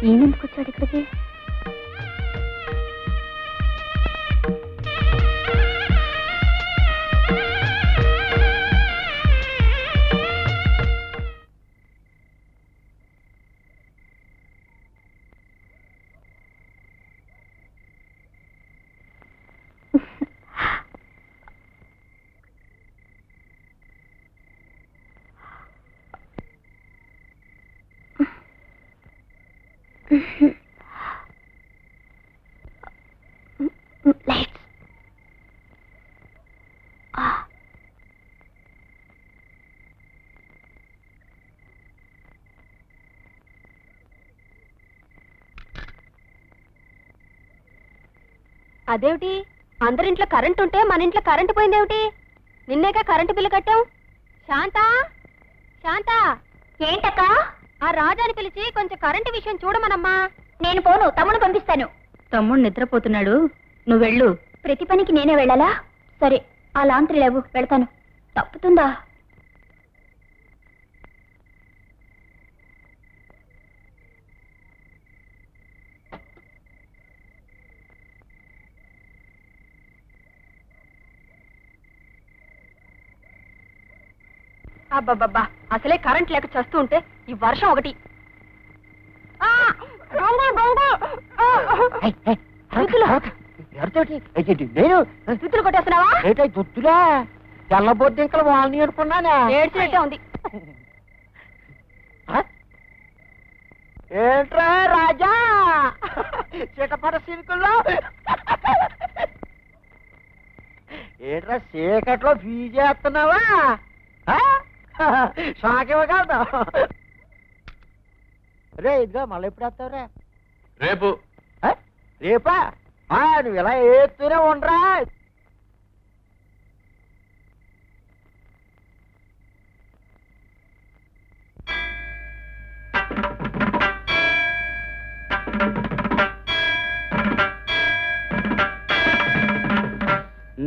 ఈయనెందుకు వచ్చాడు ఇక్కడికి? Lights. అదేమిటి, అందరింట్లో కరెంట్ ఉంటే మన ఇంట్లో కరెంటు పోయిందేమిటి? నిన్నేగా కరెంటు బిల్లు కట్టాం. శాంతా, శాంతా, ఏంటక్క? ఆ రాజాని పిలిచి కొంచెం కరెంటు విషయం చూడమనమ్మా. నేను పోను, తమ్ముడు పంపిస్తాను. తమ్ముడు నిద్రపోతున్నాడు, నువ్వు వెళ్ళు. ప్రతి పనికి నేనే వెళ్ళాలా? సరే, ఆ లాంత్రి లేవు, వెళ్తాను. తప్పుతుందా? అబ్బబ్బబ్బా, అసలే కరెంట్ లేక చేస్తూ ఉంటే ఈ వర్షం ఒకటి. నేను దుద్దులు కొట్టేస్తున్నావా? దుత్తులే తెల్లబొద్దు ఇంకా వాళ్ళని ఏడుకున్నానే. ఏడ్చినట్టే ఉంది. ఏంట్రా రాజా చిటపట సినుకుల్లో ఏంట్రా చీకట్లో ఫీజేస్తున్నావా? షాకివ్వగలదు. రే ఇదిగా మళ్ళీ ఎప్పుడు వస్తావురా? రేపు. రేపా? నువ్వు ఇలా ఏస్తూనే ఉండరా.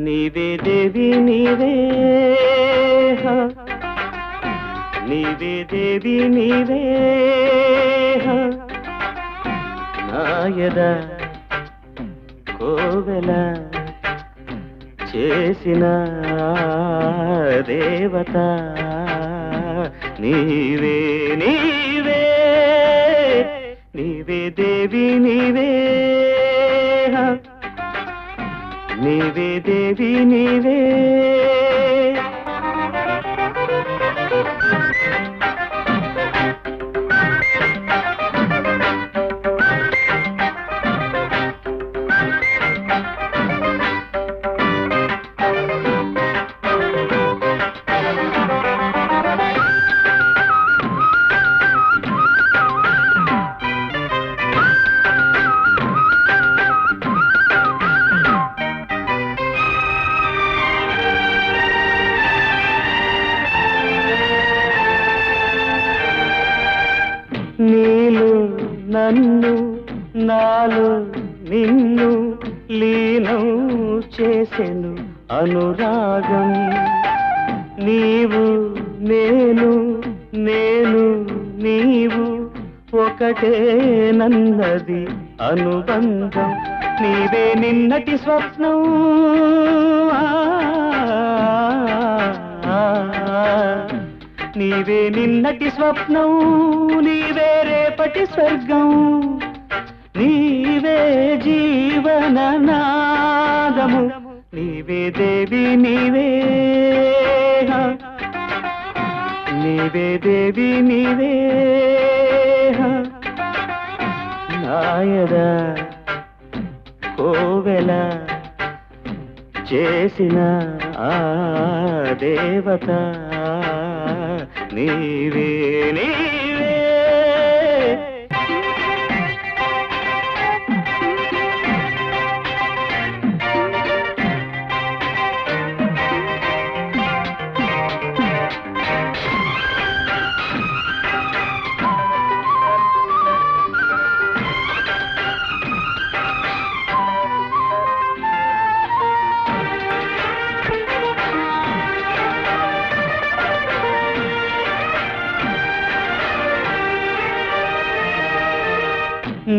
నీవే దేవి నీవే, నీవే దేవి నీవే, నాయద కోవెల చేసిన దేవత నీవే నీవే, నీవే దేవి నీవే, నీవే దేవి నీవే. నీలో నన్ను నాలో నిన్ను లీనం చేసెను అనురాగం. నీవు నేను నేను నీవు ఒకటే నన్నది అనుబంధం. నీవే నిన్నటి స్వప్నం, నీవే నిన్నటి స్వప్నం, నీవే రేపటి స్వర్గం. నీవే జీవన నాదము, నీవే దేవి నీవే నీవే దేవి నీవే నాయదా కోవెల చేసిన ఆ దేవత నీవే నీవే.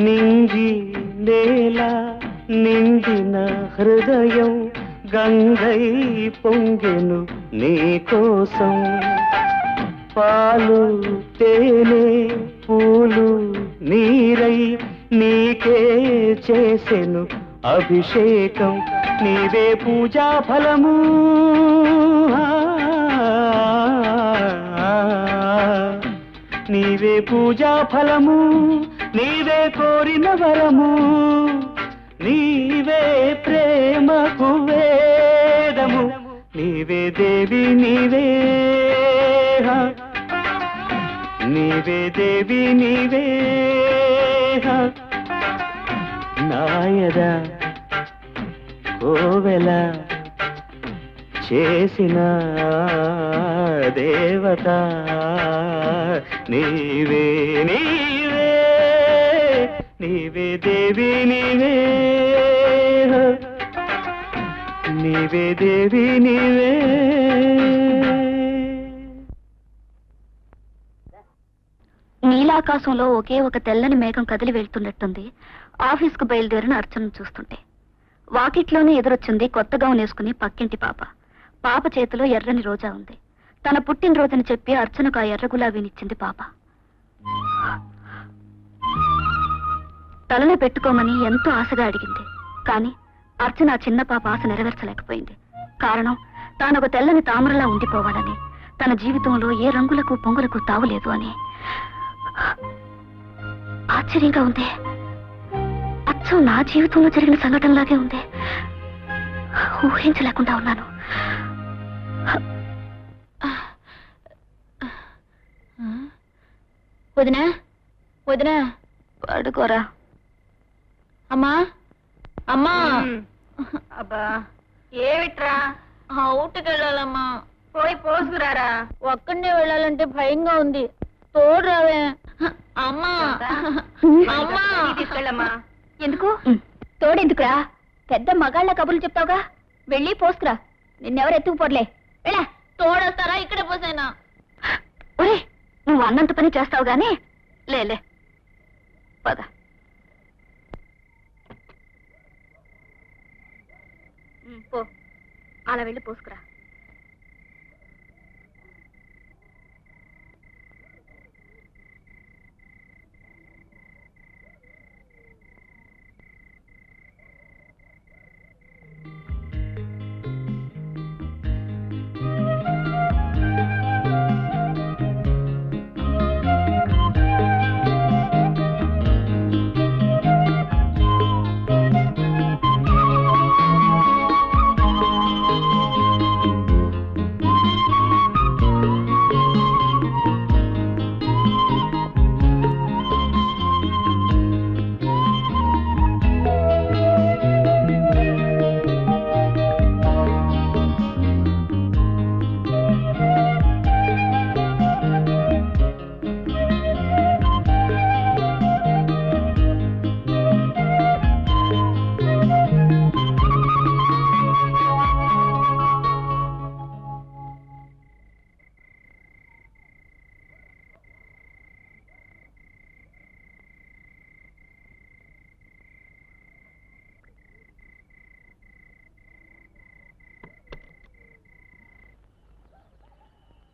నింగి నేల నిండిన హృదయం గంగై పొంగెను నీ కోసం పాలు తేనె పూలు నీరై నీకే చేసెను అభిషేకం నీవే పూజా ఫలము నీవే పూజా ఫలము నీవే కోరిన వరము నీవే ప్రేమకు వేదము నీవే దేవి నీవే నీవే దేవి నీవే నాయదా కోవెల చేసిన దేవత నీవే నీవే నీవే దేవి నీవే నీవే దేవి నీవే. నీలాకాశంలో ఒకే ఒక తెల్లని మేఘం కదిలి వెళ్తున్నట్టుంది ఆఫీస్కు బయలుదేరిన అర్చనను చూస్తుంటే. వాకిట్లోనే ఎదురొచ్చింది కొత్త గౌన్ వేసుకుని పక్కింటి పాప. పాప చేతిలో ఎర్రని రోజా ఉంది. తన పుట్టినరోజుని చెప్పి అర్చనకు ఆ ఎర్ర గులాబీనిచ్చింది పాప. తలలో పెట్టుకోమని ఎంతో ఆశగా అడిగింది. కానీ అర్చన ఆ చిన్న పాప ఆశ నెరవేర్చలేకపోయింది. కారణం తానొక తెల్లని తామరలా ఉండిపోవాలని, తన జీవితంలో ఏ రంగులకు పొంగులకు తావులేదు అని. ఆశ్చర్యంగా ఉంది. అచ్చం నా జీవితంలో జరిగిన సంఘటనలాగే ఉంది. ఊహించలేకుండా ఉన్నాను. వదినా వదినా పడుకోరా. అమ్మా అమ్మా. అబ్బా ఏమిట్రా? అవుట్కి వెళ్ళాలమ్మా. పోయి పోసుకురారా. ఒక్కడే వెళ్ళాలంటే భయంగా ఉంది. తోడు రావే. అమ్మా అమ్మా. తీసుకెళ్ళమ్మా. ఎందుకు తోడెందుకురా? పెద్ద మగాళ్ళ కబుర్లు చెప్తావుగా. వెళ్ళి పోసుకురా. నిన్నెవరు ఎత్తుకుపోర్లే. వెళ్ళా. తోడొస్తారా? ఇక్కడే పోసేనా? ఒరే నువ్వు అన్నంత పని చేస్తావు గానీ లేలే పద. పో అలా వెళ్ళి పోసుకురా.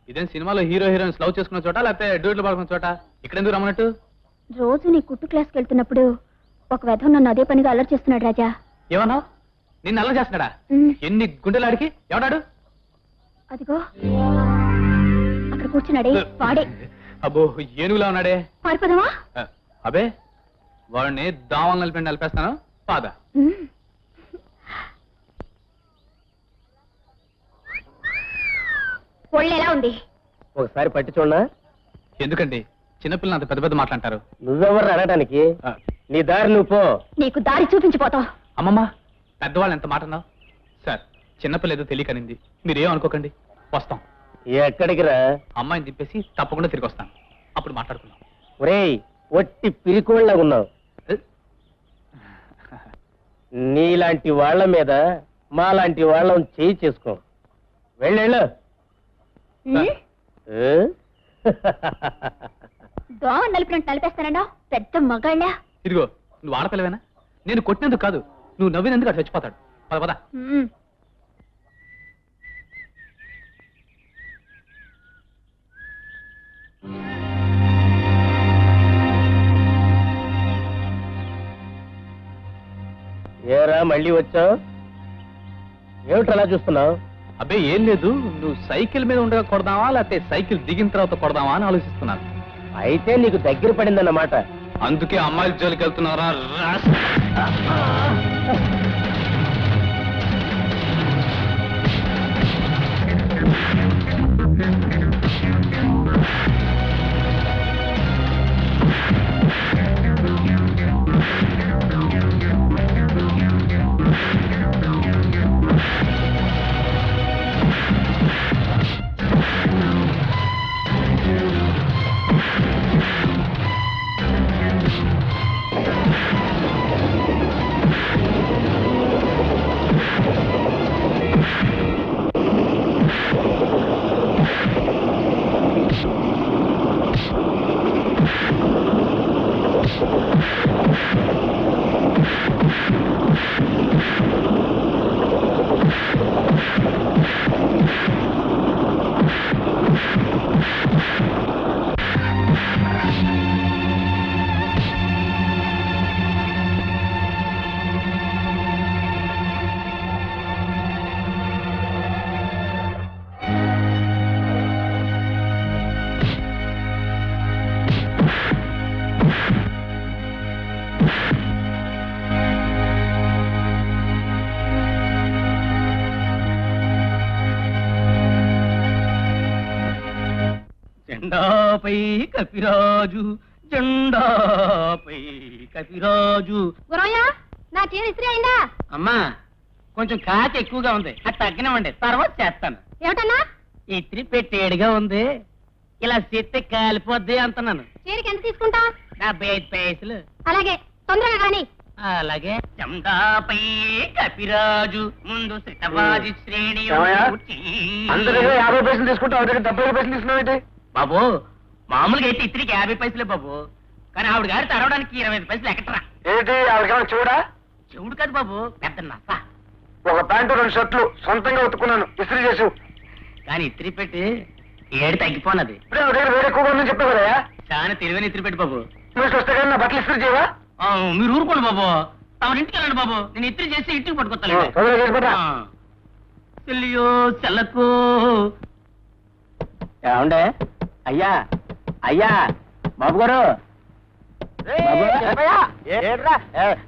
ఇదేం సినిమాలో హీరో హీరోయిన్స్ లవ్ చేసుకున్న చోట లేకపోతే డ్యూట్లు పడుకున్న చోట? ఇక్కడ ఎందుకు రమ్మన్నట్టు? రోజు నీ కుట్టు క్లాస్కి వెళ్తున్నప్పుడు ఒక వెధవ నన్ను అదే పనిగా అలర్ట్ చేస్తున్నాడు రాజా. ఏమన్నా? నిన్ను అల్ల చేస్తున్నాడా? ఉమ్, ఎన్ని గుండెలాడికి ఎవడాడు? అదిగో అక్కడ కూర్చున్నాడే వాడే. అబ్బో ఏనుగులా ఉన్నాడే. పారిపోదామా? అబే వాడిని దావాలు నలిపేస్తాను పాద. ఉమ్. ఒళ్ళు ఎలా ఉంది? ఒకసారి పట్టి చూడనా? ఎందుకండి చిన్నపిల్లలు అంత పెద్ద పెద్ద మాట్లాంటారు? నువ్వెవరు అనడానికి? నీ దారి నువ్వు పో. నీకు దారి చూపించిపోతావు. అమ్మమ్మ పెద్దవాళ్ళు ఎంత మాట అన్నావు? సార్ చిన్నపిల్ల ఏదో తెలియకనింది, మీరేం అనుకోకండి. వస్తాం. ఎక్కడికి రా? అమ్మాయిని తిప్పేసి తప్పకుండా తిరిగి వస్తాను. అప్పుడు మాట్లాడుకుందాం. ఒరేయ్, ఒట్టి పిరికోళ్ళ ఉన్నావు. నీలాంటి వాళ్ళ మీద మాలాంటి వాళ్ళం చేయి చేసుకో. వెళ్ళేళ్ళు. ఉమ్, ఏ? దోమ నలిపినట్టు నలిపేస్తానన్నా పెద్ద మగాళ్ళ. ఇదిగో నువ్వు ఆడపిల్లవేనా? నేను కొట్టినందుకు కాదు, నువ్వు నవ్వినందుకు అటు చచ్చిపోతాడు. పద పద. ఉమ్. ఏరా మళ్ళీ వచ్చావు? ఏమిటి అలా చూస్తున్నావు? అబ్బే ఏం లేదు, నువ్వు సైకిల్ మీద ఉండగా కొడదామా లేకపోతే సైకిల్ దిగిన తర్వాత కొడదామా అని ఆలోచిస్తున్నాను. అయితే నీకు దగ్గర పడిందన్నమాట. అందుకే అమ్మాయిల జోలికి వెళ్తున్నారా? జెండాపై కపిరాజు, జెండాపై కపిరాజు. గురవయ్య, నా చీర ఇస్త్రీ అయిందా? అమ్మా కొంచెం కాకి ఎక్కువగా ఉంది, అది తగ్గినవ్వండి, తర్వాత చేస్తాను. ఏమిటన్నా? ఇత్రి పెట్టేడుగా ఉంది, ఇలా చేస్తే కాలిపోద్ది అంటున్నాను. చీరకి ఎంత తీసుకుంటా? 75 పైసలు. అలాగే, తొందరగా కానీ. అలాగే. జెండాపై కపిరాజు, ముందు శ్రీతవాది శ్రేణి. అందరూ 50 పైసలు తీసుకుంటావు, దగ్గర 70 పైసలు తీసుకున్నావు. బాబు మామూలుగా అయితే ఇత్రికి 50 పైసలే బాబు, కానీ ఆవిడ గారి తరవడానికి 25 పైసలు ఎక్కట్రా. ఏంటి ఆవిడకేమైనా చూడా? చెవుడు కాదు బాబు, పెద్ద నస. ఒక ప్యాంటు 2 షర్ట్లు సొంతంగా ఉతుకున్నాను, ఇస్త్రీ చేసు. కానీ ఇత్రి పెట్టి ఏడు తగ్గిపోనది. ఇప్పుడే ఒక దగ్గర వేరే ఎక్కువగా ఉందని చెప్పావు కదా. చాలా తెలివైన ఇత్రి పెట్టి బాబు. నువ్వు వస్తే కానీ నా బట్టలు ఇస్త్రీ చేయవా? మీరు ఊరుకోండి బాబు, తమ ఇంటికి వెళ్ళండి బాబు, నేను ఇత్రి చేసి ఇంటికి పట్టుకొస్తాను. తొందరగా చేసి పెట్టరా. చెల్లియో చెల్లకు. ఏమండే అయ్యా, అయ్యా బాబు గారు,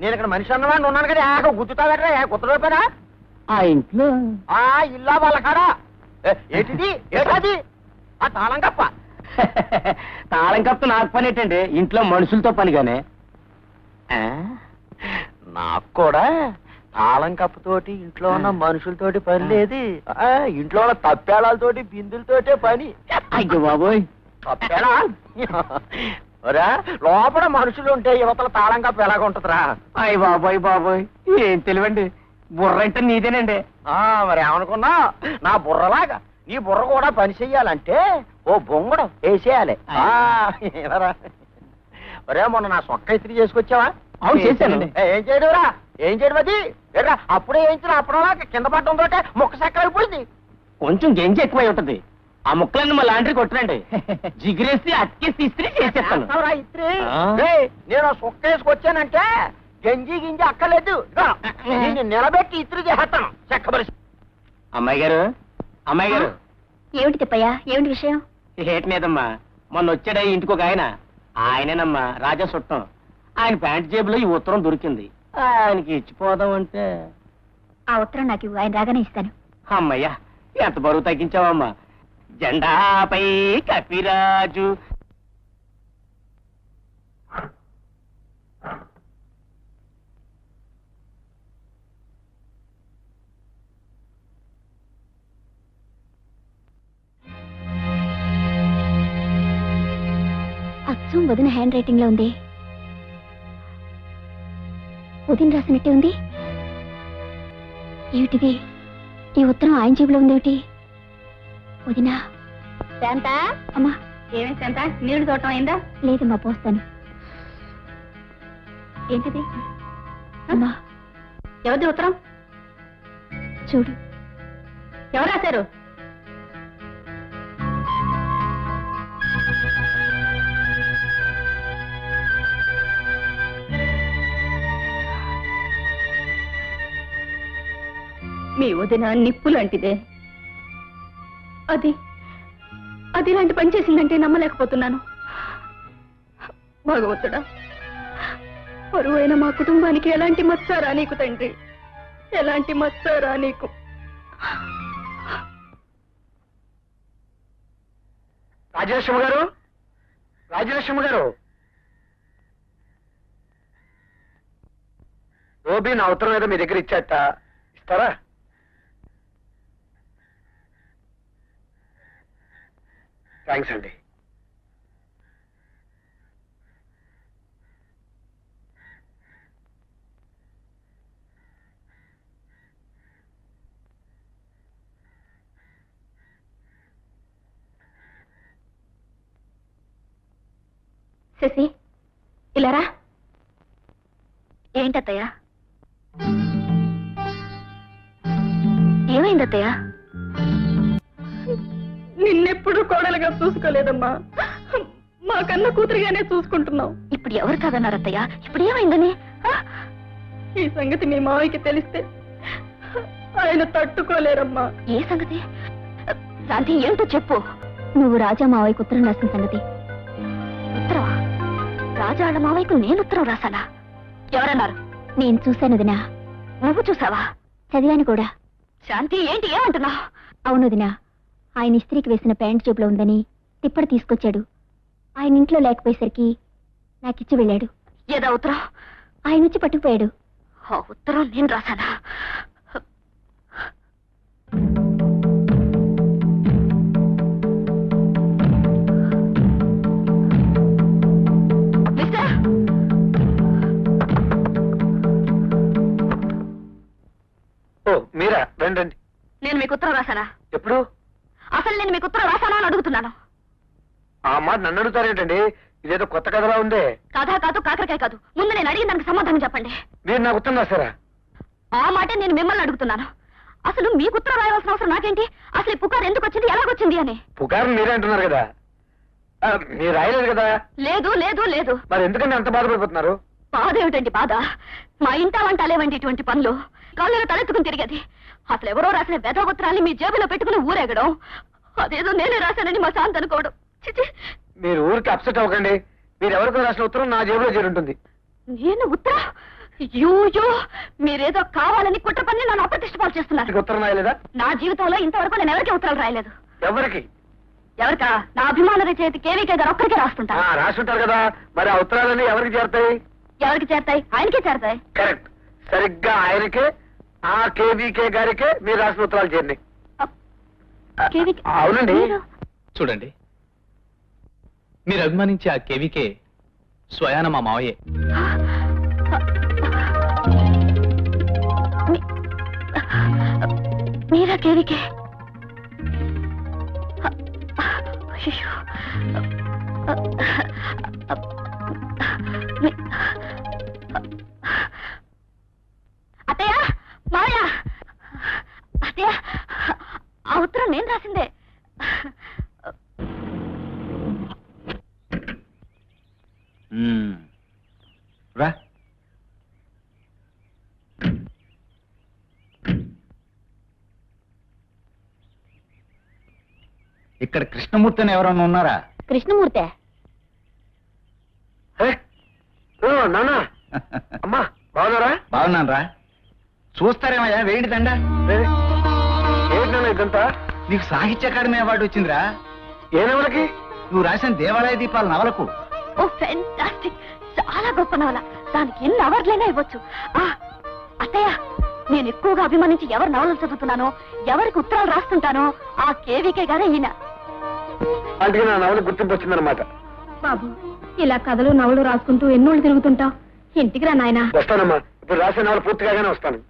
నేను ఇక్కడ మనిషి అన్నవాడిని ఉన్నాను కదా, గుర్తుతావట్రా, గుర్తుపోయినా ఆ ఇంట్లో ఆ ఇల్లా వాళ్ళ కాడా. ఏంటిది? ఏంటది? ఆ తాళం కప్ప. తాళం కప్ప నాకు పని ఏంటండి, ఇంట్లో మనుషులతో పనిగానే. నాకు కూడా తాళం కప్పుతోటి ఇంట్లో ఉన్న మనుషులతోటి పని లేదు, ఇంట్లో ఉన్న తప్పేళాలతోటి బిందులతోటే పని. అయ్యో బాబోయ్, తప్పేళా లోపల మనుషులు ఉంటే యువతల తాళం కప్పు ఎలాగుంటుందిరా? అయ్య బాబోయ్ బాబోయ్, ఏం తెలివండి, బుర్ర అంటే నీదేనండి. మరి ఏమనుకున్నా, నా బుర్రలాగా నీ బుర్ర కూడా పని చెయ్యాలంటే ఓ బొంగడం వేసేయాలి. ఒరే మొన్న నా సొక్క ఇస్త్రీ చేసుకొచ్చావా? అవును చేశానండి. ఏం చేయడురా? ఏం చేయడం అది? ఏరా అప్పుడే వేయించిన అప్పుడలా కింద పట్టడంతో ముక్క సక్క అయిపోయింది. కొంచెం గెంజి ఎక్కువై ఉంటుంది, ఆ ముక్కలన్నీ మా లాండ్రీ కొట్టరండి, జిగిరేసి అతికేసి ఇస్త్రీ చేసేస్తాను. ఇస్త్రీ నేను సొక్క వేసుకొచ్చానంటే గంజి గింజి అక్కర్లేదు. ఇదిగో, నిన్ను నిలబెట్టి ఇస్త్రీ చేస్తాను చెక్కబరి. అమ్మాయి గారు, అమ్మాయి గారు. ఏమిటి తిప్పయ్యా, ఏమిటి విషయం? ఏటి లేదమ్మా, మొన్న వచ్చాడా ఇంటికి ఒక ఆయనేనమ్మా రాజా చుట్టం. ఆయన ప్యాంట్ జేబులో ఈ ఉత్తరం దొరికింది. ఆయనకి ఇచ్చిపోదాం అంటే. ఆ ఉత్తరం నాకు ఇవ్వు, ఆయన రాగానే ఇస్తాను. అమ్మయ్యా, ఎంత బరువు తగ్గించావమ్మా. జెండాపై కపిరాజు. అచ్చం వదిన హ్యాండ్ రైటింగ్ లో ఉంది. వదిన రాసినట్టే ఉంది. ఏమిటిది? ఈ ఉత్తరం ఆయన జేబులో ఉందేమిటి? వదినా. శాంత, అమ్మా. ఏమేమి శాంత, నీళ్లు చూడటం అయిందా? లేదమ్మా, పోస్తాను. ఏంటిది? అమ్మా. ఎవరిది ఉత్తరం? చూడు. ఎవరు రాశారు? మీ వదిన నిప్పు లాంటిదే. అది అది ఇలాంటి పని చేసిందంటే నమ్మలేకపోతున్నాను. భగవంతుడా, పరువైన మా కుటుంబానికి ఎలాంటి మత్సారా నీకు తండ్రి, ఎలాంటి మత్సారా నీకు. రాజలక్ష్మి గారు, రాజలక్ష్మి గారు. ఓబీ నా ఉత్తరం ఏదో మీ దగ్గర ఇచ్చాట, ఇస్తారా? థ్యాంక్స్ అండి. శశి, ఇలారా. ఏంటత్తయ్యా? ఏమైందత్తయ్యా? నిన్నెప్పుడు కోడలుగా చూసుకోలేదమ్మా, మా కన్న కూతురిగానే చూసుకుంటున్నావు. ఇప్పుడు ఎవరు కాదన్నారత్తయ్యా? ఇప్పుడు ఏమైందని? ఈ సంగతి మీ మావయ్యకి తెలిస్తే ఆయన తట్టుకోలేరమ్మా. ఏ సంగతి? శాంతి, ఏమిటో చెప్పు. నువ్వు రాజా మావయ్యకు ఉత్తరం రాసిన సంగతి. ఉత్తరవా? రాజా వాళ్ళ మావయ్యకు నేను ఉత్తరం రాశానా? ఎవరన్నారు? నేను చూశానుదినా. నువ్వు చూసావా? చదివాను కూడా. శాంతి, ఏంటి ఏమంటున్నా? అవునుదినా, ఆయన ఇస్త్రీకి వేసిన ప్యాంట్ జేబులో ఉందని తిప్పడు తీసుకొచ్చాడు. ఆయన ఇంట్లో లేకపోయేసరికి నాకిచ్చి వెళ్ళాడు. ఏదా ఉత్తరం? ఆయన వచ్చి పట్టుకుపోయాడు. ఆ ఉత్తరం నేను రాశానా? ఓ మీరా, రండి రండి. నేను మీకు ఉత్తరం రాశానా? ఎప్పుడు? అసలు నేను మీకు ఉత్తరం రాశానా అని అడుగుతున్నాను. ఆ మాట నన్ను అడుగుతారేంటండి? ఇదేదో కొత్త కథలా ఉందే. కథ కాదు, కాకరకాయ కాదు. ముందు నేను అడిగిన దానికి సమాధానం చెప్పండి. మీరు నాకు ఉత్తరం రాశారా? ఆ మాటే నేను మిమ్మల్ని అడుగుతున్నాను. అసలు మీకు ఉత్తరం రాయవలసిన అవసరం నాకేంటి? అసలు ఈ పుకారు ఎందుకు వచ్చింది, ఎలాగొచ్చింది అని. పుకారు మీరే అంటున్నారు కదా, మీరు రాయలేదు కదా. లేదు లేదు లేదు. మరి ఎందుకంటే అంత బాధపడిపోతున్నారు? బాధ ఏమిటండి బాధ? మా ఇంట వంట లేవండి ఇటువంటి పనులు. కాళ్ళు తలెత్తుకుని తిరిగేది. అసలు ఎవరో రాసిన వెధోపత్రాన్ని మీ జేబులో పెట్టుకుని ఊరేగడం, అదేదో నేనే రాశానని మా శాంత అనుకోవడం. చిచి, మీరు ఊరికి అప్సెట్ అవ్వకండి. మీరు ఎవరికో రాసిన ఉత్తరం నా జేబులో చేరుంటుంది. నేను ఉత్తరం? యూయో, మీరేదో కావాలని కుట్ర పని నన్ను అప్రతిష్టపాలు చేస్తున్నారు. మీకు ఉత్తరం రాయలేదా? నా జీవితంలో ఇంతవరకు నేను ఎవరికి ఉత్తరాలు రాయలేదు. ఎవరికి? ఎవరికా? నా అభిమాన రచయిత కేవీకే గారు ఒక్కరికే రాస్తుంటా. రాసుంటారు కదా, మరి ఆ ఉత్తరాలన్నీ ఎవరికి చేరుతాయి? ఎవరికి చేరతాయి? ఆయనకే చేరతాయి. కరెక్ట్, సరిగ్గా ఆయనకే, ఆ కేవీకే గారికే మీరు రాసిన ఉత్తరాలు చేరినాయి. కేవీకే? అవునండి. చూడండి, మీరు అభిమానించే ఆ కేవీకే స్వయాన మా మావయ్యే. మీరా కేవీకే? అయ్యో. అత్తయ్య, మావయ్య, అత్తయ్య, ఆ ఉత్తరం నేను రాసిందే. రా. ఇక్కడ కృష్ణమూర్తి అని ఎవరన్నా ఉన్నారా? కృష్ణమూర్తే. నానా అమ్మా బాగున్నారా? బాగున్నాను రా. చూస్తారేమయ్యా వేడి దండ. ఏంటి నాన్న ఇదంతా? నీకు సాహిత్య అకాడమీ అవార్డు వచ్చిందిరా. ఏ నవలకి? నువ్వు రాసిన దేవాలయ దీపాల నవలకు. ఓ ఫెంటాస్టిక్, చాలా గొప్ప నవల. దానికి ఎన్ని అవార్డులైనా ఇవ్వచ్చు. అత్తయ్య, నేను ఎక్కువగా అభిమానించి ఎవరు నవలలు చదువుతున్నానో, ఎవరికి ఉత్తరాలు రాస్తుంటానో ఆ కేవీకే గారే ఈయన. అందుకే నా నవల గుర్తింపు వచ్చిందనమాట. బాబు, ఇలా కథలు నవలు రాసుకుంటూ ఎన్నోళ్ళు తిరుగుతుంటావు. ఇంటికి రా నాయనా. వస్తానమ్మా, ఇప్పుడు రాసిన నవల పూర్తిగానే వస్తాను.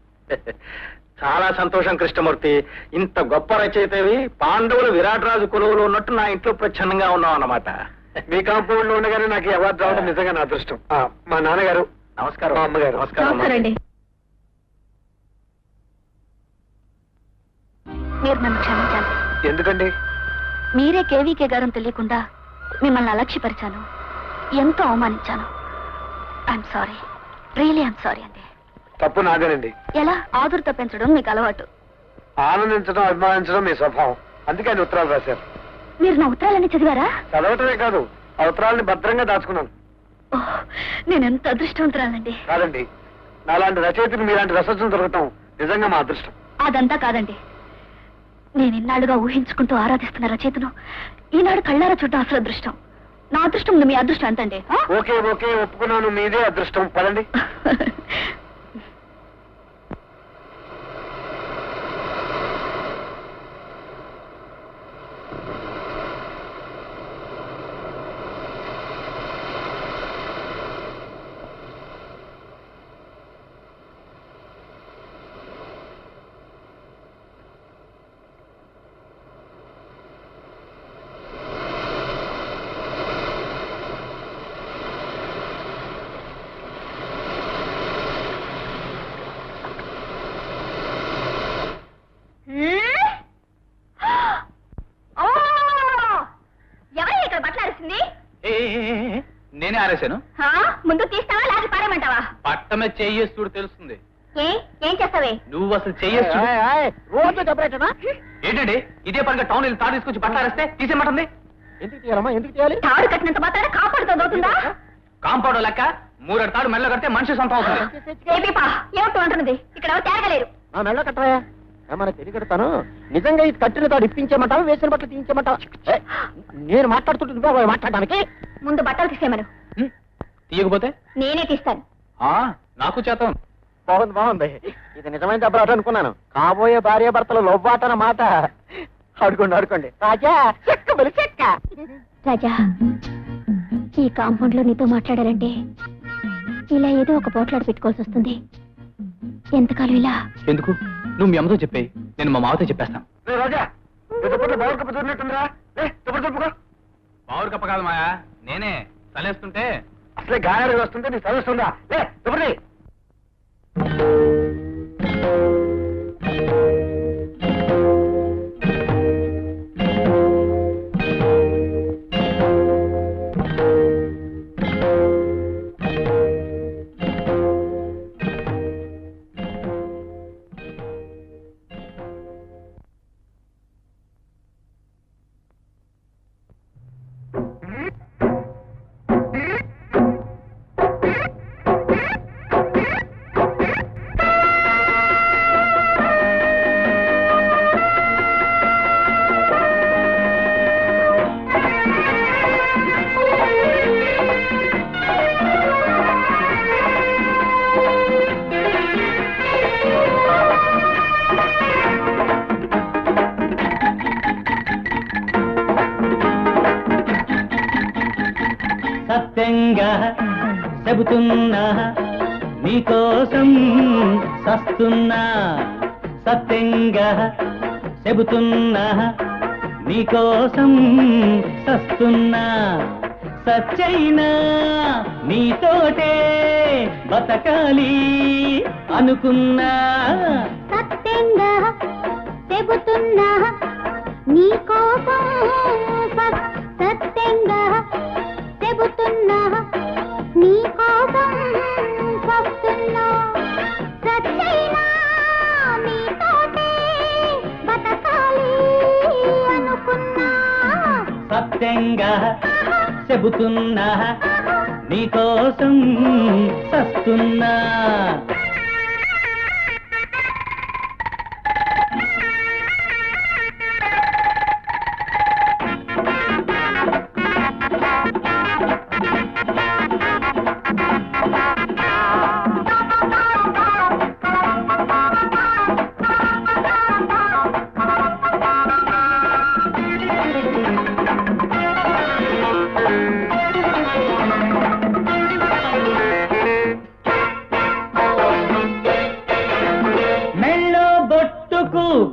చాలా సంతోషం కృష్ణమూర్తి. ఇంత గొప్ప రచయితవి పాండవులు విరాట్ రాజు కొలువులో ఉన్నట్టు నా ఇంట్లో ప్రచ్ఛన్నంగా ఉన్నావు అన్నమాట. మీ కాంపౌండ్ లో ఉండగానే నాకు అవార్డు రావడం నిజంగా నా అదృష్టం. మా నాన్నగారు నమస్కారం. మా అమ్మగారు నమస్కారండి. మీరు నన్ను క్షమించాలి. ఎందుకండి? మీరే కేవీకే గారని తెలియకుండా మిమ్మల్ని అలక్ష్యపరిచాను, ఎంతో అవమానించాను. I'm sorry, really I'm sorry అండి. తప్పు నాదేనండి. ఎలా ఆదుర్త పెంచడం మీకు అలవాటు. ఆనందించడం అభిమానించడం మీ స్వభావం. అందుకే ఆయన ఉత్తరాలు రాశారు. మీరు నా ఉత్తరాలన్నీ చదివారా? చదవటమే కాదు, ఆ ఉత్తరాలని భద్రంగా దాచుకున్నాను. నేను ఎంత అదృష్టవంతురాలండి. కాదండి, నాలాంటి రచయితలు మీలాంటి రసజ్జం దొరకటం నిజంగా మా అదృష్టం. అదంతా కాదండి, నేను ఇన్నాళ్ళుగా ఊహించుకుంటూ ఆరాధిస్తున్న రచయితను ఈనాడు కళ్ళారా చూడటం అసలు అదృష్టం. నా అదృష్టం ఉంది, మీ అదృష్టం ఎంతండి? ఓకే ఓకే, ఒప్పుకున్నాను, మీదే అదృష్టం. పదండి. ఎవరు ఇక్కడ బట్టలు అరిసింది? నేనే ఆరేశాను. ముందు తీస్తావా లేక పారేమంటావా? పట్టమే చెయ్యేసి చూడు తెలుస్తుంది. ఏం చేస్తావే? నువ్వు అసలు చెయ్యేసి చూడు. రోజు డబ్బులేటనా? ఏంటండి ఇదే పనిగా టౌన్ వెళ్ళి తాడు తీసుకొచ్చి బట్టలు ఆరేస్తే తీసేయమంటుంది. ఎందుకు తీయాలమ్మా? ఎందుకు తీయాలి? తాడు కట్టినంత మాత్రాన కాపాడుతో దోతుందా? కాంపౌండ్ లెక్క 3 తాడు మెల్ల కడితే మనిషి సొంతం అవుతుంది. ఏమిటో అంటున్నది? ఇక్కడ ఎవరు తేగలేరు. నా మెళ్ళ కట్టవా? ఏమన్నా తిరిగి కడతాను. నిజంగా ఇది కట్టిన తాడు ఇప్పించేమంటావా, వేసిన బట్టలు తీయించేమంటావా? నేను మాట్లాడుతుంటే నువ్వే మాట్లాడడానికి. ముందు బట్టలు తీసేమను. తీయకపోతే నేనే తీస్తాను. నాకు చేతం. బాగుంది బాగుంది. ఇది నిజమైన దెబ్బలాట అనుకున్నాను. కాబోయే భార్య భర్తలు లొవ్వాట అన్నమాట. ఆడుకోండి ఆడుకోండి. రాజా చెక్క బలి చెక్క. రాజా, ఈ కాంపౌండ్ లో నీతో మాట్లాడాలంటే ఇలా ఏదో ఒక పోట్లాడ పెట్టుకోవాల్సి వస్తుంది. ఎంతకాలం ఇలా? ఎందుకు? నువ్వు మీ అమ్మతో చెప్పేయి, నేను మా మావతో చెప్పేస్తాను. రాజా, బావురు కప్ప దూరినట్టుందిరా. చెప్పుకో. బావురు కప్ప కాదు మాయా, నేనే తలేస్తుంటే. అసలే గాయాలు వస్తుంటే నీకు చదువుతుందా? చెప్పండి. సత్యంగా చెబుతున్నా, నీకోసం సస్తున్నా. సత్యంగా చెబుతున్నా, నీకోసం సస్తున్నా. సచ్చైనా నీతోటే బతకాలి అనుకున్నా. సత్యంగా చెబుతున్నా, నీకోసం సత్యంగా చెబుతున్నా, నీకోసం వస్తున్నా. సచ్చైనా నీతోటే బతకాలి అనుకున్నా. సత్యంగా చెబుతున్నా నీకోసం సస్తున్నా.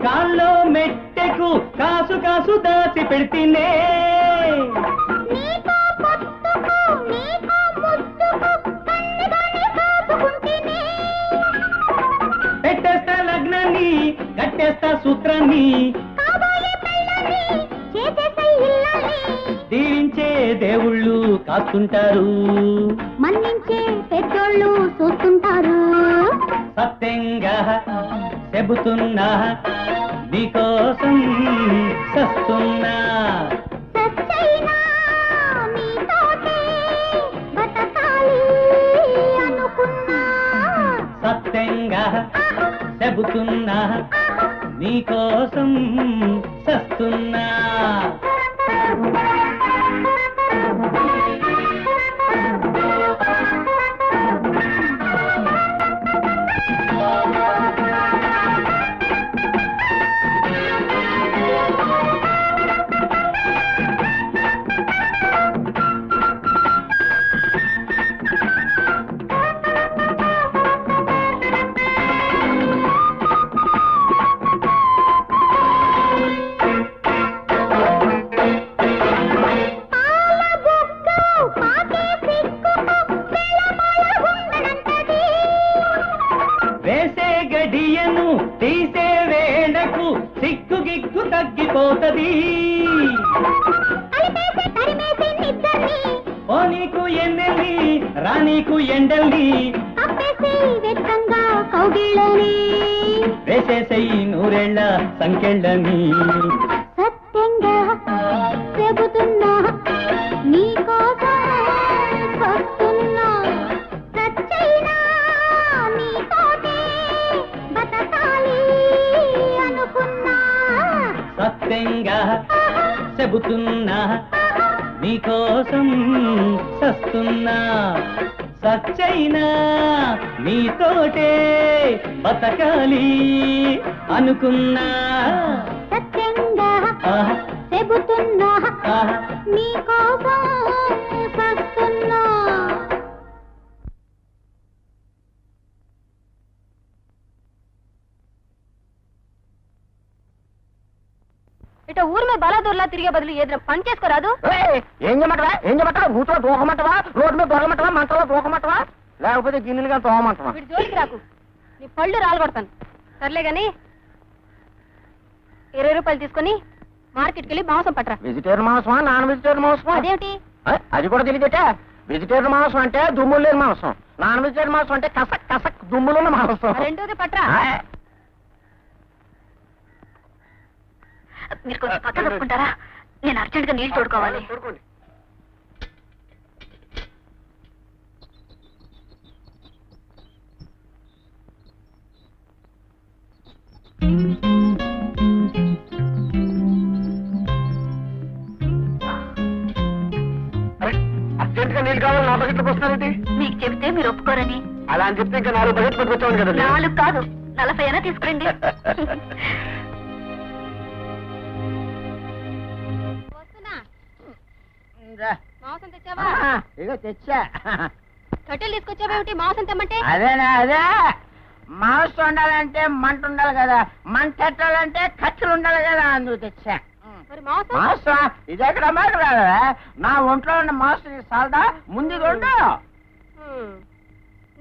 కాల్లో మెట్టెకు కాసు కాసు దాచి పెడితేనే పెట్టేస్తా లగ్నాన్ని కట్టేస్తా సూత్రాన్ని దీవించే దేవుళ్ళు కాస్తుంటారు మన్నించే పెద్దోళ్ళు చూస్తుంటారు. సత్యంగా చెబుతున్నా నీకోసం సస్తున్నా. సచ్చైనా నీతోటే బతకాలి అనుకున్నా. సత్యంగా చెబుతున్నా నీకోసం సస్తున్నా. వేసే గడియను తీసే వేళకు సిగ్గు గిగ్గు తగ్గిపోతది. ఓ నీకు ఎన్నెల్లి రానీకు ఎండల్ని వేసేసెయ్యి నూరేళ్ల సంకెళ్ళని. సత్యంగా చెబుతున్నా నీకోసం వస్తున్నా. సచ్చైనా నీతోటే బతకాలి అనుకున్నా. సత్యంగా చెబుతున్నా నీకోసం సస్తున్నా. సచ్చైనా నీతోటే బతకాలి అనుకున్నా. సత్యంగా ఆహా, చెబుతున్నా ఆహా. నీకోసం వస్తున్నా. ఇట ఊరు మీద బలాదూర్లా తిరిగే బదులు ఏదైనా పని చేసుకోరాదు? ఏం చేయమంటావా నూతులో దూకమంటావా, రోడ్డు మీద దొరకమంటావా, మంటలో దూకమంటావా, లేకపోతే గిన్నెలుగా తోమంటావా? వీడి జోలికి రాకు, నీ పళ్ళు రాలగొడతాను. సర్లే గాని 20 రూపాయలు తీసుకొని మార్కెట్కి వెళ్ళి మాంసం పట్టరా. వెజిటేరియన్ మాంసమా నాన్ వెజిటేరియన్ మాంసమా? అదేమిటి? అది కూడా తెలియదట. వెజిటేరియన్ మాంసం అంటే దుమ్ములు లేని మాంసం, నాన్ వెజిటేరియన్ మాంసం అంటే కసక్ కసక్ దుమ్ములున్న మాంసం. రెండోది పట్టరా. మీరు కొంచెం పక్క తప్పుకుంటారా? నేను అర్జెంట్ గా నీళ్ళు తోడుకోవాలి. అర్జెంట్ గా నీళ్ళు కావాలి, నా బకెట్లు వస్తానండి. మీకు చెబితే మీరు ఒప్పుకోరని. అలా అని చెప్తే ఇంకా 4 బకెట్లు పట్టుకొచ్చాను కదండి. 4 కాదు 40 అయినా తీసుకురండి. మాంసం తెచ్చావా? ఇగో తెచ్చా. కట్టెలు తీసుకొచ్చావేమిటి మాంసం తెమ్మంటే? అదేనా అదే మాంసం ఉండాలంటే మంట ఉండాలి కదా, మంట పెట్టాలంటే ఖర్చులు ఉండాలి కదా, అందుకు తెచ్చా. మరి మాంసం? మాంసం ఇదెక్కడ మాట నా ఒంట్లో ఉన్న మాంసం సాల్దా ముందు ఉండు.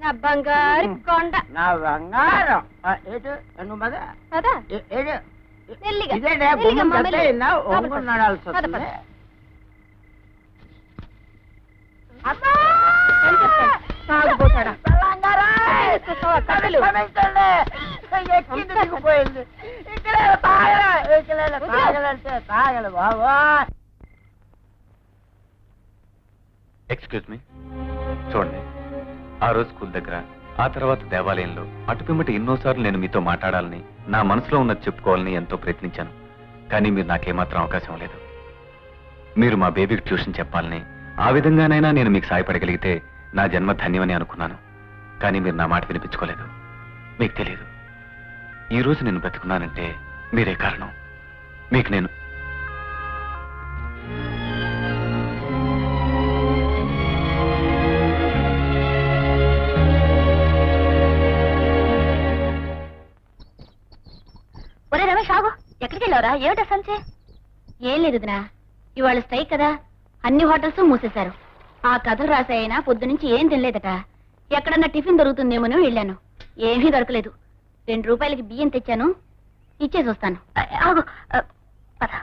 నా బంగారు కొండ, నా బంగారం. ఏటు నువ్వు మద కదా ఏడు మెల్లిగా, ఇదే మెల్లిగా అమ్మా, మెల్లిగా. ఒంగు నడాల్సి పద, వస్తుంది. పద. తాగుపోతాడా? కథలు. పోయింది ఇక్కడ తాగలే బాబా. ఎక్స్క్యూజ్ మీ, చూడండి, ఆ రోజు స్కూల్ దగ్గర, ఆ తర్వాత దేవాలయంలో అటుపిమ్మటి ఎన్నోసార్లు నేను మీతో మాట్లాడాలని, నా మనసులో ఉన్నది చెప్పుకోవాలని ఎంతో ప్రయత్నించాను. కానీ మీరు నాకేమాత్రం అవకాశం లేదు. మీరు మా బేబీకి ట్యూషన్ చెప్పాలని, ఆ విధంగానైనా నేను మీకు సాయపడగలిగితే నా జన్మ ధన్యమని అనుకున్నాను. కానీ మీరు నా మాట వినిపించుకోలేదు. మీకు తెలియదు, ఈ రోజు నేను బ్రతుకున్నానంటే మీరే కారణం. మీకు నేను ఒరే రమేష్ ఆగు, ఎక్కడికి వెళ్ళావరా? ఏమిటా సంచే? ఏం లేదు వదినా, ఇవాళ స్ట్రైక్ కదా, అన్ని హోటల్స్ మూసేశారు. ఆ కథలు రాసాయినా పొద్దు నుంచి ఏం తినలేదట. ఎక్కడన్నా టిఫిన్ దొరుకుతుందేమోనో వెళ్ళాను, ఏమీ దొరకలేదు. 2 రూపాయలకి బియ్యం తెచ్చాను, ఇచ్చేసి వస్తాను. ఆగు, పద.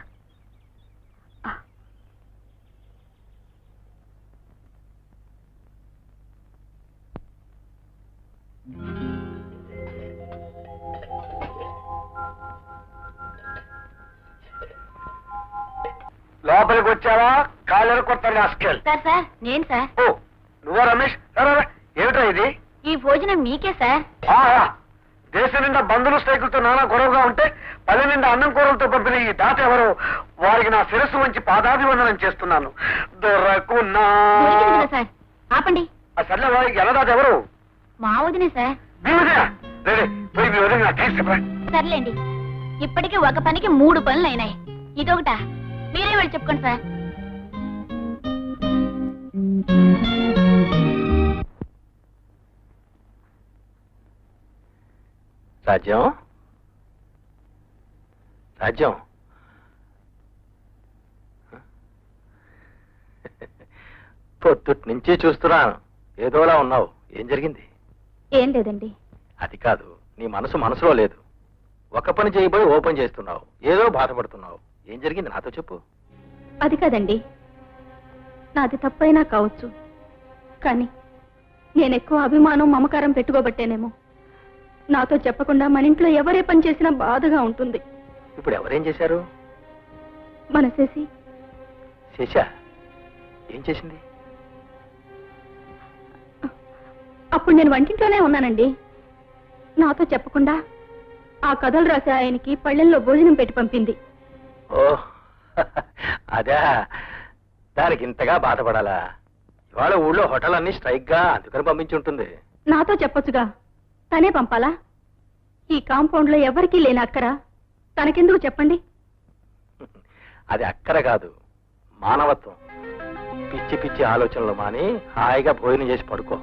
లోపలికి వచ్చావా? కాలర్ కొత్త రాస్కెల్. సార్ సార్, నేను సార్. ఓ, నువ్వా రమేష్? ఏమిటా ఇది? ఈ భోజనం మీకే సార్. ఆహా, దేశం నిండా బంధువులు స్ట్రైకులతో నానా గొడవగా ఉంటే పల్లె నిండా అన్నం కూరలతో పంపిన ఈ దాత ఎవరు? వారికి నా శిరస్సు వంచి పాదాభివందనం చేస్తున్నాను. దొరకున్నా దొరికింది కదా సార్, ఆపండి. ఆ సర్లే, వారికి ఎలా దాత ఎవరు? మా వదినే సార్. మీ వదినా? రేరే, పోయి మీ వదిన నా కేసు చెప్పరా. సర్లేండి, ఇప్పటికి ఒక పనికి 3 పనులు అయినాయి, ఇదొకటా? మీరే వెళ్ళి చెప్పుకోండి సార్. రాజ్యం, రాజ్యం, పొద్దుటి నుంచి చూస్తున్నాను, ఏదోలా ఉన్నావు. ఏం జరిగింది? ఏం లేదండి. అది కాదు, నీ మనసులో లేదు. ఒక పని చేయబోయి ఓపెన్ చేస్తున్నావు, ఏదో బాధపడుతున్నావు. ఏం జరిగింది నాతో చెప్పు. అది కాదండి, నాది తప్పైనా కావచ్చు, కానీ నేను ఎక్కువ అభిమానం మమకారం పెట్టుకోబట్టేనేమో నాతో చెప్పకుండా మన ఇంట్లో ఎవరే పని చేసినా బాధగా ఉంటుంది. ఇప్పుడు ఎవరేం చేశారు? మన శశి. శేష ఏం చేసింది? అప్పుడు నేను వంటింట్లోనే ఉన్నానండి. నాతో చెప్పకుండా ఆ కథలు రాసే ఆయనకి పళ్ళెల్లో భోజనం పెట్టి పంపింది. ఓ అదే, దానికి ఇంతగా బాధపడాలా? ఇవాళ ఊళ్ళో హోటల్ అన్ని స్ట్రైక్ గా, అందుకని పంపించి ఉంటుంది. నాతో చెప్పొచ్చుగా, తనే పంపాలా? ఈ కాంపౌండ్ లో ఎవరికీ లేని అక్కర తనకెందుకు చెప్పండి? అది అక్కర కాదు, మానవత్వం. పిచ్చి పిచ్చి ఆలోచనలు మాని హాయిగా భోజనం చేసి పడుకో.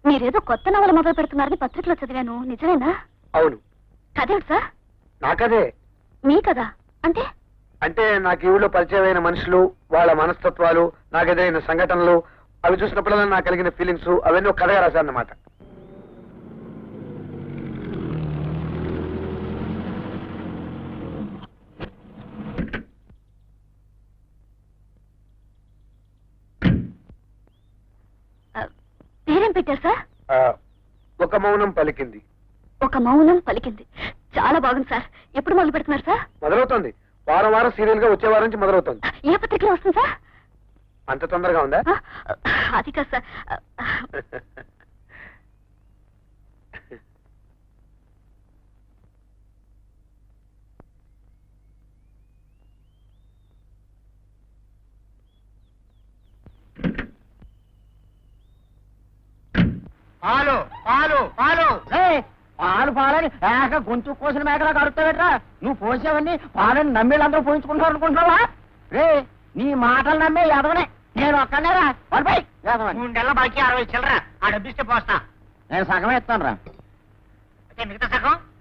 మీరేదో కొత్త నవల మొదలు పెడుతున్నారని పత్రికలో చదివాను, నిజమేనా? అవును. కదేమిటి సార్? నాకదే. మీ కదా? అంటే అంటే నాకు ఈ ఊళ్ళో పరిచయమైన మనుషులు, వాళ్ళ మనస్తత్వాలు, నాకు ఎదురైన సంఘటనలు, అవి చూసినప్పుడల్లా నాకు కలిగిన ఫీలింగ్స్, అవన్నీ ఒక కథగా రాశారన్నమాట. పేరేం పెట్టారు సార్? ఒక మౌనం పలికింది. ఒక మౌనం పలికింది. చాలా బాగుంది సార్. ఎప్పుడు మొదలు పెడుతున్నారు సార్? మొదలవుతోంది. వారం వారం సీరియల్ గా వచ్చే వారం నుంచి మొదలవుతుంది. ఏ పత్రికలో వస్తుంది సార్? అంత తొందరగా ఉందా? అది కాదు సార్. పాలు పాలు పాలు పాలు పాలని ఏక గొంతు కోసిన మేకలా కడుగుతావేట్రా? నువ్వు పోసేవన్నీ పాలని నమ్మేళ్ళందరూ పోయించుకుంటారు అనుకుంటున్నావా? రే, నీ మాటలు నమ్మే ఎదవనే నేను ఒక్కనేరా. పడిపోయి మూడెళ్ళ బాకీ 60 చిల్లరా, ఆ డబ్బిస్తే పోస్తా. నేను సగమే ఇస్తాను రా.